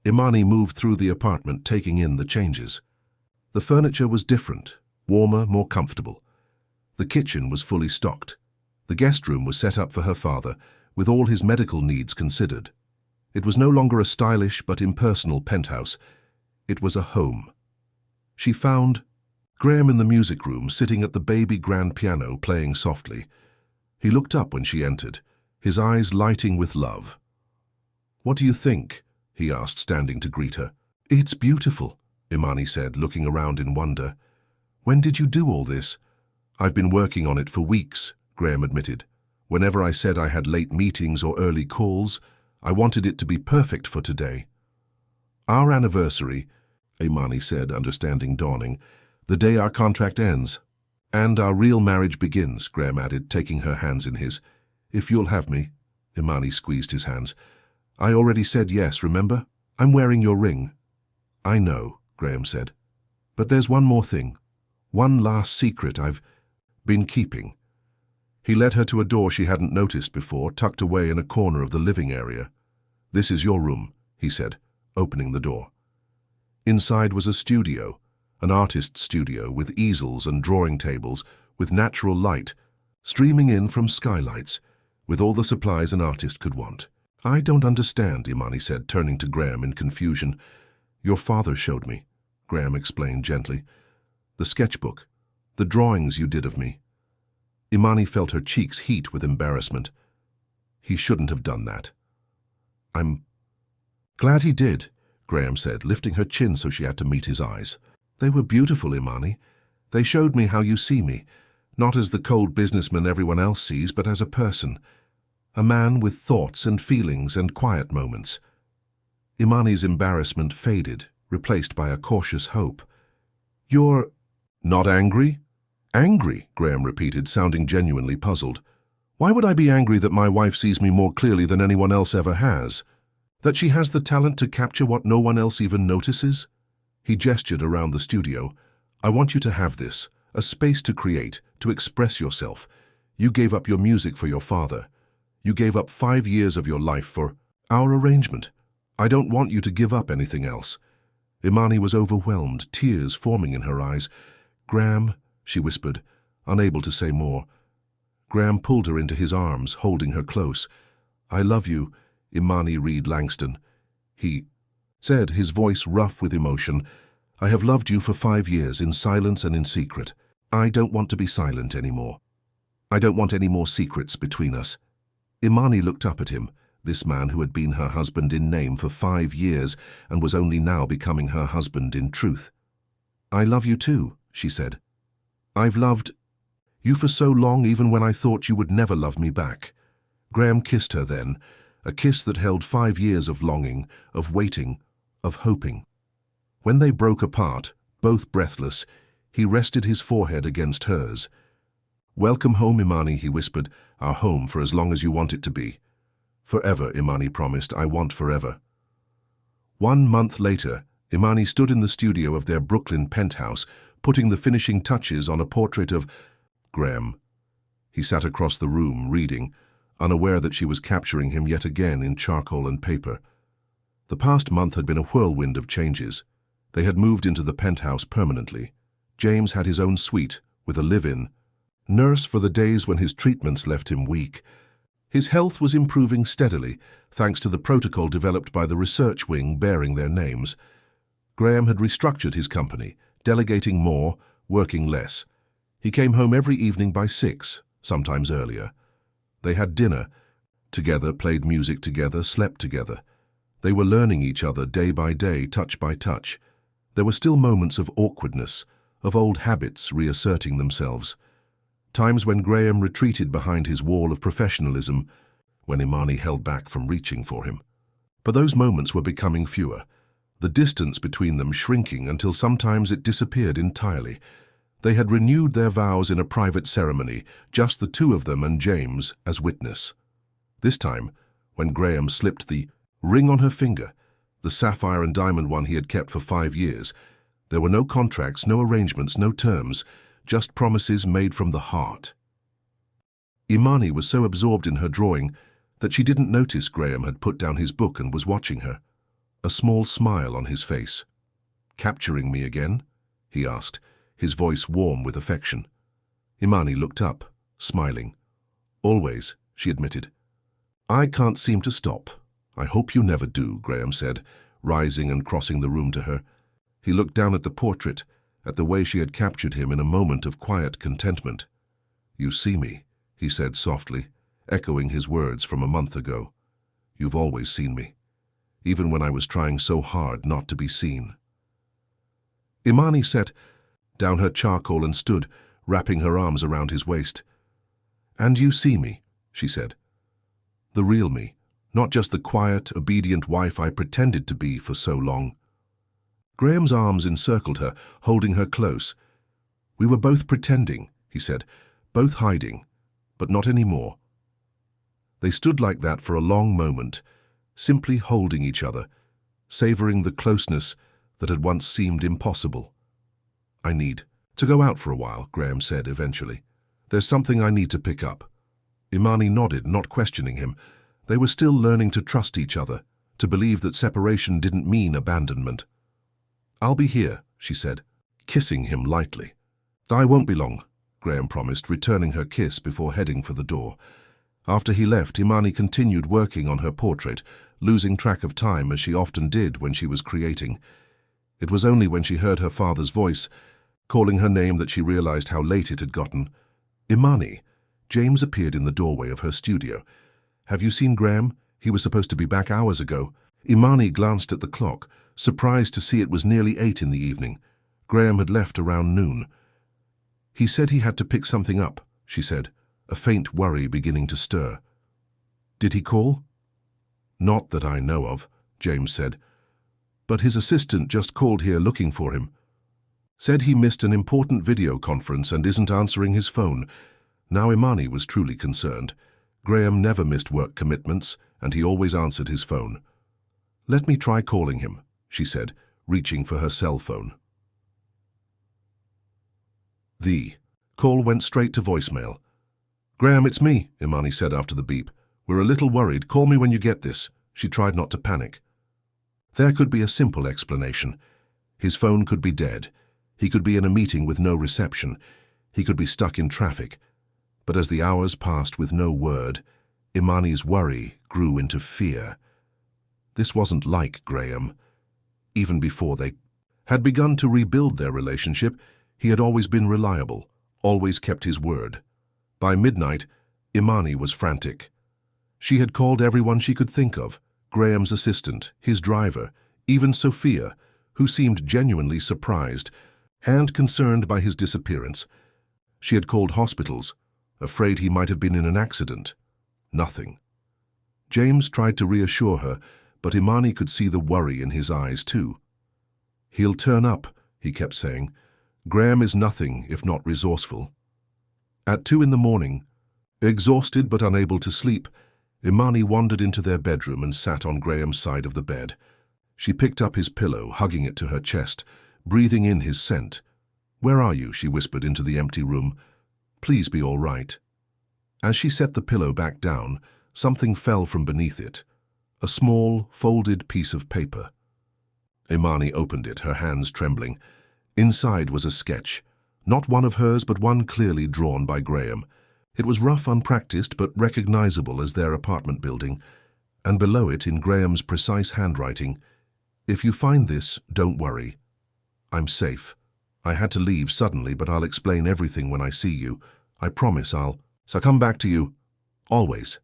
Immani moved through the apartment, taking in the changes. The furniture was different, warmer, more comfortable. The kitchen was fully stocked. The guest room was set up for her father, with all his medical needs considered. It was no longer a stylish but impersonal penthouse. It was a home. She found Graeme in the music room, sitting at the baby grand piano, playing softly. He looked up when she entered, his eyes lighting with love. "What do you think?" he asked, standing to greet her. "It's beautiful," Immani said, looking around in wonder. "When did you do all this?" "I've been working on it for weeks," Graeme admitted. "Whenever I said I had late meetings or early calls, I wanted it to be perfect for today." "Our anniversary," Immani said, understanding dawning, "the day our contract ends. And our real marriage begins," Graeme added, taking her hands in his. "If you'll have me." Immani squeezed his hands. "I already said yes, remember? I'm wearing your ring." "I know," Graeme said. "But there's one more thing. One last secret I've been keeping." He led her to a door she hadn't noticed before, tucked away in a corner of the living area. "This is your room," he said, opening the door. Inside was a studio, an artist's studio with easels and drawing tables, with natural light, streaming in from skylights, with all the supplies an artist could want. "I don't understand," Immani said, turning to Graeme in confusion. "Your father showed me," Graeme explained gently. "The sketchbook, the drawings you did of me." Immani felt her cheeks heat with embarrassment. "He shouldn't have done that." "I'm glad he did," Graeme said, lifting her chin so she had to meet his eyes. "They were beautiful, Immani. They showed me how you see me, not as the cold businessman everyone else sees, but as a person. A man with thoughts and feelings and quiet moments." Immani's embarrassment faded, replaced by a cautious hope. "You're not angry?" "Angry," Graeme repeated, sounding genuinely puzzled. "Why would I be angry that my wife sees me more clearly than anyone else ever has? That she has the talent to capture what no one else even notices?" He gestured around the studio. "I want you to have this, a space to create, to express yourself. You gave up your music for your father. You gave up 5 years of your life for our arrangement. I don't want you to give up anything else." Immani was overwhelmed, tears forming in her eyes. "Graeme," she whispered, unable to say more. Graeme pulled her into his arms, holding her close. "I love you, Immani Reed Langston," he said, his voice rough with emotion. "I have loved you for 5 years, in silence and in secret. I don't want to be silent anymore. I don't want any more secrets between us." Immani looked up at him, this man who had been her husband in name for 5 years and was only now becoming her husband in truth. "I love you too," she said. "I've loved you for so long, even when I thought you would never love me back." Graeme kissed her then, a kiss that held 5 years of longing, of waiting, of hoping. When they broke apart, both breathless, he rested his forehead against hers. "Welcome home, Immani," he whispered, "our home for as long as you want it to be." "Forever," Immani promised, "I want forever." 1 month later, Immani stood in the studio of their Brooklyn penthouse, putting the finishing touches on a portrait of Graeme. He sat across the room, reading, unaware that she was capturing him yet again in charcoal and paper. The past month had been a whirlwind of changes. They had moved into the penthouse permanently. James had his own suite, with a live-in, nurse for the days when his treatments left him weak. His health was improving steadily, thanks to the protocol developed by the research wing bearing their names. Graeme had restructured his company, delegating more, working less. He came home every evening by 6, sometimes earlier. They had dinner together, played music together, slept together. They were learning each other day by day, touch by touch. There were still moments of awkwardness, of old habits reasserting themselves. Times when Graeme retreated behind his wall of professionalism, when Immani held back from reaching for him. But those moments were becoming fewer, the distance between them shrinking until sometimes it disappeared entirely. They had renewed their vows in a private ceremony, just the two of them and James as witness. This time, when Graeme slipped the ring on her finger, the sapphire and diamond one he had kept for 5 years, there were no contracts, no arrangements, no terms, just promises made from the heart. Immani was so absorbed in her drawing that she didn't notice Graeme had put down his book and was watching her, a small smile on his face. "Capturing me again?" he asked, his voice warm with affection. Immani looked up, smiling. "Always," she admitted. "I can't seem to stop. I hope you never do," Graeme said, rising and crossing the room to her. He looked down at the portrait, at the way she had captured him in a moment of quiet contentment. "You see me," he said softly, echoing his words from a month ago. "You've always seen me, even when I was trying so hard not to be seen." Immani set down her charcoal and stood, wrapping her arms around his waist. "And you see me," she said. "The real me, not just the quiet, obedient wife I pretended to be for so long." Graeme's arms encircled her, holding her close. "We were both pretending," he said, "both hiding, but not anymore." They stood like that for a long moment, simply holding each other, savoring the closeness that had once seemed impossible. "I need to go out for a while," Graeme said eventually. "There's something I need to pick up." Immani nodded, not questioning him. They were still learning to trust each other, to believe that separation didn't mean abandonment. "I'll be here," she said, kissing him lightly. "I won't be long," Graeme promised, returning her kiss before heading for the door. After he left, Immani continued working on her portrait, losing track of time as she often did when she was creating. It was only when she heard her father's voice, calling her name, that she realized how late it had gotten. "Immani." James appeared in the doorway of her studio. "Have you seen Graeme? He was supposed to be back hours ago." Immani glanced at the clock, surprised to see it was nearly 8 in the evening. Graeme had left around noon. "He said he had to pick something up," she said, a faint worry beginning to stir. "Did he call?" "Not that I know of," James said. "But his assistant just called here looking for him. Said he missed an important video conference and isn't answering his phone." Now Immani was truly concerned. Graeme never missed work commitments, and he always answered his phone. "Let me try calling him," she said, reaching for her cell phone. The call went straight to voicemail. "Graeme, it's me," Immani said after the beep. "We're a little worried. Call me when you get this." She tried not to panic. There could be a simple explanation. His phone could be dead. He could be in a meeting with no reception. He could be stuck in traffic. But as the hours passed with no word, Immani's worry grew into fear. This wasn't like Graeme. Even before they had begun to rebuild their relationship, he had always been reliable, always kept his word. By midnight, Immani was frantic. She had called everyone she could think of, Graeme's assistant, his driver, even Sophia, who seemed genuinely surprised and concerned by his disappearance. She had called hospitals, afraid he might have been in an accident. Nothing. James tried to reassure her, but Immani could see the worry in his eyes too. "He'll turn up," he kept saying. "Graeme is nothing if not resourceful." At 2 in the morning, exhausted but unable to sleep, Immani wandered into their bedroom and sat on Graeme's side of the bed. She picked up his pillow, hugging it to her chest, breathing in his scent. "Where are you?" she whispered into the empty room. "Please be all right." As she set the pillow back down, something fell from beneath it. A small, folded piece of paper. Immani opened it, her hands trembling. Inside was a sketch, not one of hers but one clearly drawn by Graeme. It was rough, unpracticed, but recognizable as their apartment building, and below it, in Graeme's precise handwriting, "If you find this, don't worry. I'm safe. I had to leave suddenly, but I'll explain everything when I see you. I promise I'll come back to you. Always.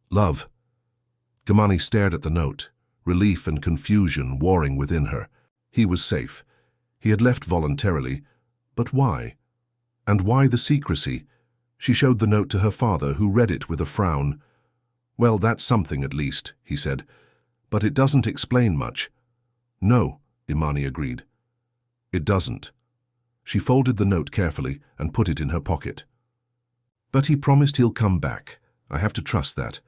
Love." Immani stared at the note, relief and confusion warring within her. He was safe. He had left voluntarily, but why? And why the secrecy? She showed the note to her father, who read it with a frown. "Well, that's something at least," he said. "But it doesn't explain much." "No," Immani agreed. "It doesn't." She folded the note carefully and put it in her pocket. "But he promised he'll come back. I have to trust that."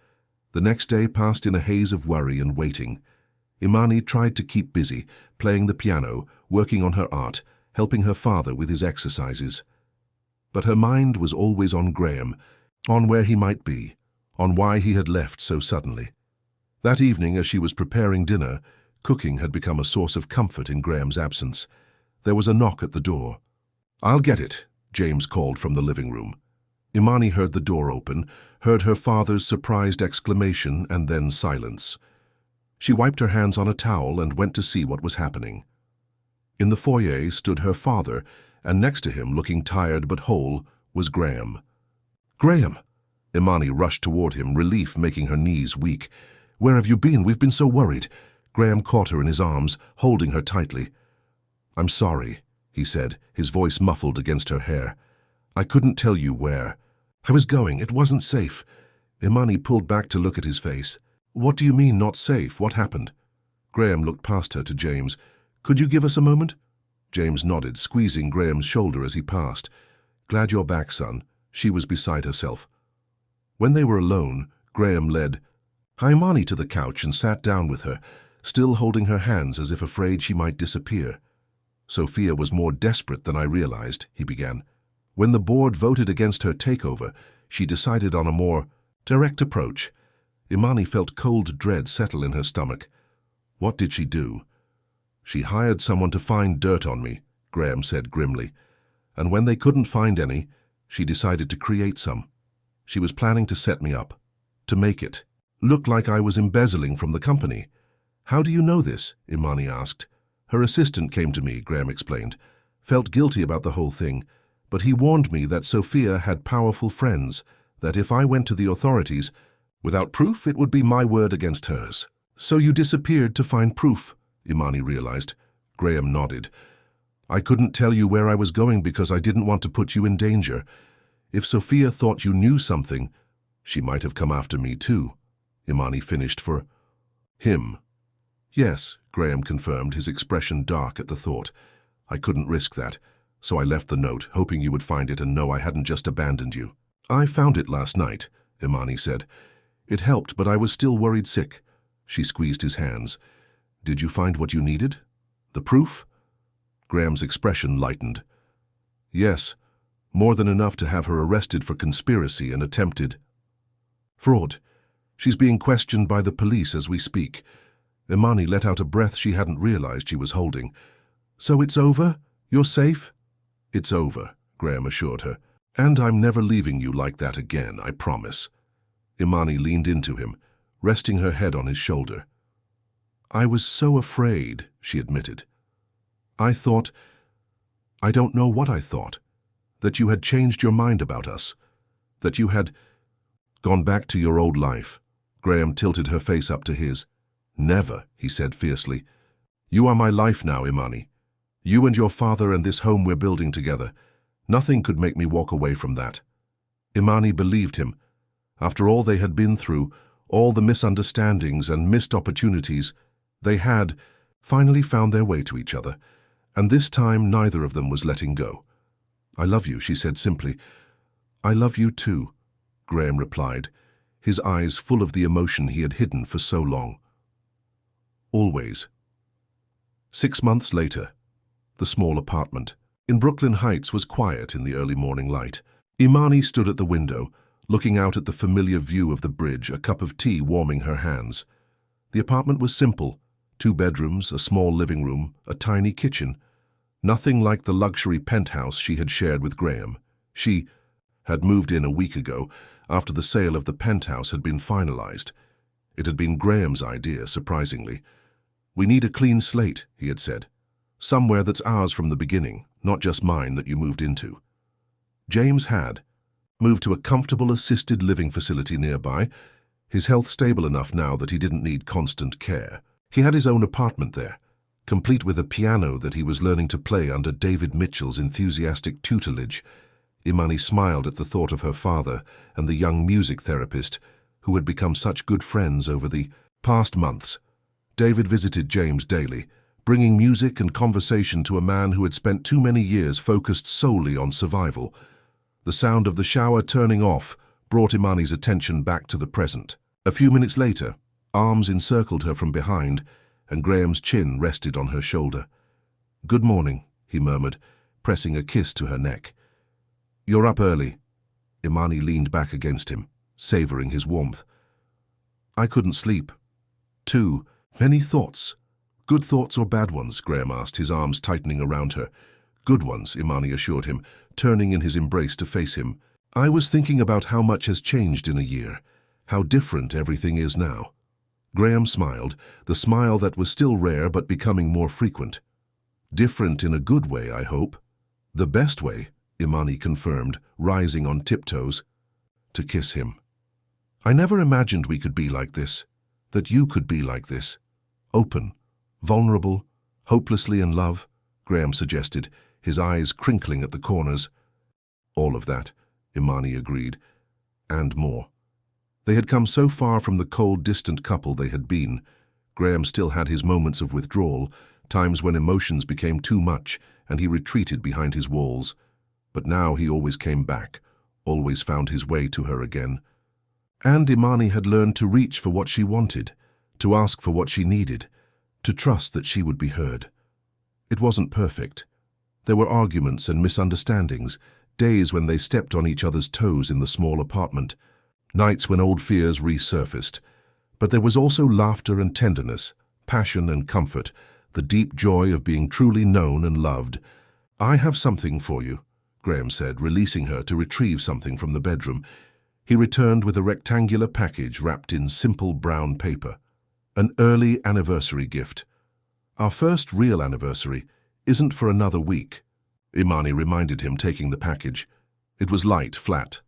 The next day passed in a haze of worry and waiting. Immani tried to keep busy, playing the piano, working on her art, helping her father with his exercises. But her mind was always on Graeme, on where he might be, on why he had left so suddenly. That evening, as she was preparing dinner, cooking had become a source of comfort in Graeme's absence. There was a knock at the door. "I'll get it," James called from the living room. Immani heard the door open, heard her father's surprised exclamation, and then silence. She wiped her hands on a towel and went to see what was happening. In the foyer stood her father, and next to him, looking tired but whole, was Graeme. "Graeme!" Immani rushed toward him, relief making her knees weak. "Where have you been? We've been so worried." Graeme caught her in his arms, holding her tightly. "I'm sorry," he said, his voice muffled against her hair. "I couldn't tell you where. I was going. It wasn't safe." Immani pulled back to look at his face. "What do you mean, not safe? What happened?" Graeme looked past her to James. "Could you give us a moment?" James nodded, squeezing Graeme's shoulder as he passed. "Glad you're back, son." She was beside herself. When they were alone, Graeme led Immani to the couch and sat down with her, still holding her hands as if afraid she might disappear. "Sophia was more desperate than I realized," he began. "When the board voted against her takeover, she decided on a more direct approach." Immani felt cold dread settle in her stomach. "What did she do?" "She hired someone to find dirt on me," Graeme said grimly. "And when they couldn't find any, she decided to create some. She was planning to set me up, to make it look like I was embezzling from the company." "How do you know this?" Immani asked. "Her assistant came to me," Graeme explained. "Felt guilty about the whole thing, but he warned me that Sophia had powerful friends, that if I went to the authorities, without proof, it would be my word against hers." "So you disappeared to find proof," Immani realized. Graeme nodded. "I couldn't tell you where I was going because I didn't want to put you in danger. If Sophia thought you knew something, she might have come after me too," Immani finished for him. "Yes," Graeme confirmed, his expression dark at the thought. "I couldn't risk that, so I left the note, hoping you would find it and know I hadn't just abandoned you." "I found it last night," Immani said. "It helped, but I was still worried sick." She squeezed his hands. "Did you find what you needed? The proof?" Graeme's expression lightened. "Yes, more than enough to have her arrested for conspiracy and attempted fraud. She's being questioned by the police as we speak." Immani let out a breath she hadn't realized she was holding. "So it's over? You're safe?" "It's over," Graeme assured her. "And I'm never leaving you like that again, I promise." Immani leaned into him, resting her head on his shoulder. "I was so afraid," she admitted. I don't know what I thought. That you had changed your mind about us. That you had..." Gone back to your old life. Graeme tilted her face up to his. Never, he said fiercely. You are my life now, Immani. You and your father and this home we're building together. Nothing could make me walk away from that. Immani believed him. After all they had been through, all the misunderstandings and missed opportunities, they had finally found their way to each other, and this time neither of them was letting go. I love you, she said simply. I love you too, Graeme replied, his eyes full of the emotion he had hidden for so long. Always. 6 months later, the small apartment in Brooklyn Heights was quiet in the early morning light. Immani stood at the window, looking out at the familiar view of the bridge, a cup of tea warming her hands. The apartment was simple, 2 bedrooms, a small living room, a tiny kitchen. Nothing like the luxury penthouse she had shared with Graeme. She had moved in a week ago, after the sale of the penthouse had been finalized. It had been Graeme's idea, surprisingly. We need a clean slate, he had said. Somewhere that's ours from the beginning, not just mine that you moved into. James had moved to a comfortable assisted living facility nearby, his health stable enough now that he didn't need constant care. He had his own apartment there, complete with a piano that he was learning to play under David Mitchell's enthusiastic tutelage. Immani smiled at the thought of her father and the young music therapist who had become such good friends over the past months. David visited James daily, bringing music and conversation to a man who had spent too many years focused solely on survival. The sound of the shower turning off brought Immani's attention back to the present. A few minutes later, arms encircled her from behind, and Graeme's chin rested on her shoulder. Good morning, he murmured, pressing a kiss to her neck. You're up early. Immani leaned back against him, savoring his warmth. I couldn't sleep. Too many thoughts. Good thoughts or bad ones? Graeme asked, his arms tightening around her. Good ones, Immani assured him, turning in his embrace to face him. I was thinking about how much has changed in a year, how different everything is now. Graeme smiled, the smile that was still rare but becoming more frequent. Different in a good way, I hope. The best way, Immani confirmed, rising on tiptoes, to kiss him. I never imagined we could be like this, that you could be like this. Open, vulnerable, hopelessly in love, Graeme suggested, his eyes crinkling at the corners. All of that, Immani agreed, and more. They had come so far from the cold, distant couple they had been. Graeme still had his moments of withdrawal, times when emotions became too much and he retreated behind his walls. But now he always came back, always found his way to her again. And Immani had learned to reach for what she wanted, to ask for what she needed, to trust that she would be heard. It wasn't perfect. There were arguments and misunderstandings, days when they stepped on each other's toes in the small apartment, nights when old fears resurfaced. But there was also laughter and tenderness, passion and comfort, the deep joy of being truly known and loved. I have something for you, Graeme said, releasing her to retrieve something from the bedroom. He returned with a rectangular package wrapped in simple brown paper. An early anniversary gift. Our first real anniversary isn't for another week, Immani reminded him, taking the package. It was light, flat.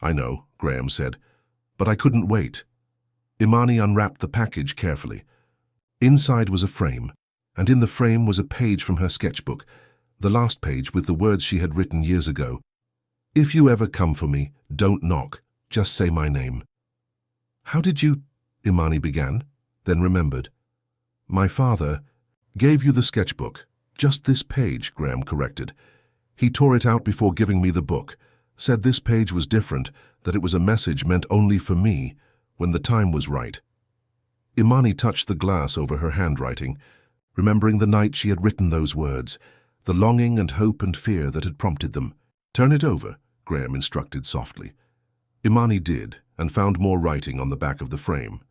I know, Graeme said, but I couldn't wait. Immani unwrapped the package carefully. Inside was a frame, and in the frame was a page from her sketchbook, the last page with the words she had written years ago. If you ever come for me, don't knock, just say my name. How did you... Immani began, then remembered. My father gave you the sketchbook. Just this page, Graeme corrected. He tore it out before giving me the book, said this page was different, that it was a message meant only for me, when the time was right. Immani touched the glass over her handwriting, remembering the night she had written those words, the longing and hope and fear that had prompted them. Turn it over, Graeme instructed softly. Immani did, and found more writing on the back of the frame.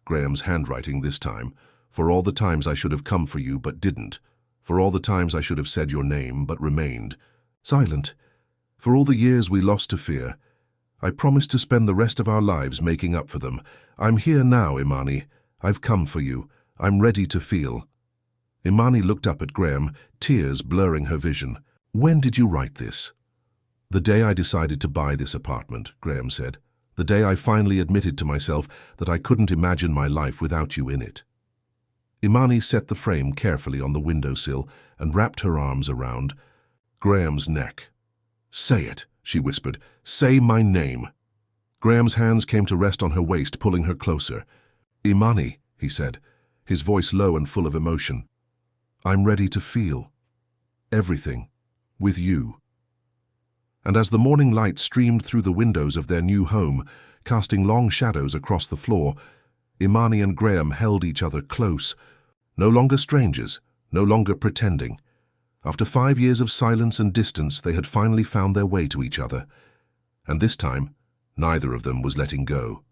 Graeme's handwriting this time. For all the times I should have come for you but didn't. For all the times I should have said your name but remained silent. For all the years we lost to fear. I promised to spend the rest of our lives making up for them. I'm here now, Immani. I've come for you. I'm ready to feel. Immani looked up at Graeme, tears blurring her vision. When did you write this? The day I decided to buy this apartment, Graeme said. The day I finally admitted to myself that I couldn't imagine my life without you in it. Immani set the frame carefully on the windowsill and wrapped her arms around Graeme's neck. "Say it," she whispered. "Say my name." Graeme's hands came to rest on her waist, pulling her closer. "Immani," he said, his voice low and full of emotion. "I'm ready to feel everything with you." And as the morning light streamed through the windows of their new home, casting long shadows across the floor, Immani and Graeme held each other close, no longer strangers, no longer pretending. After 5 years of silence and distance, they had finally found their way to each other. And this time, neither of them was letting go.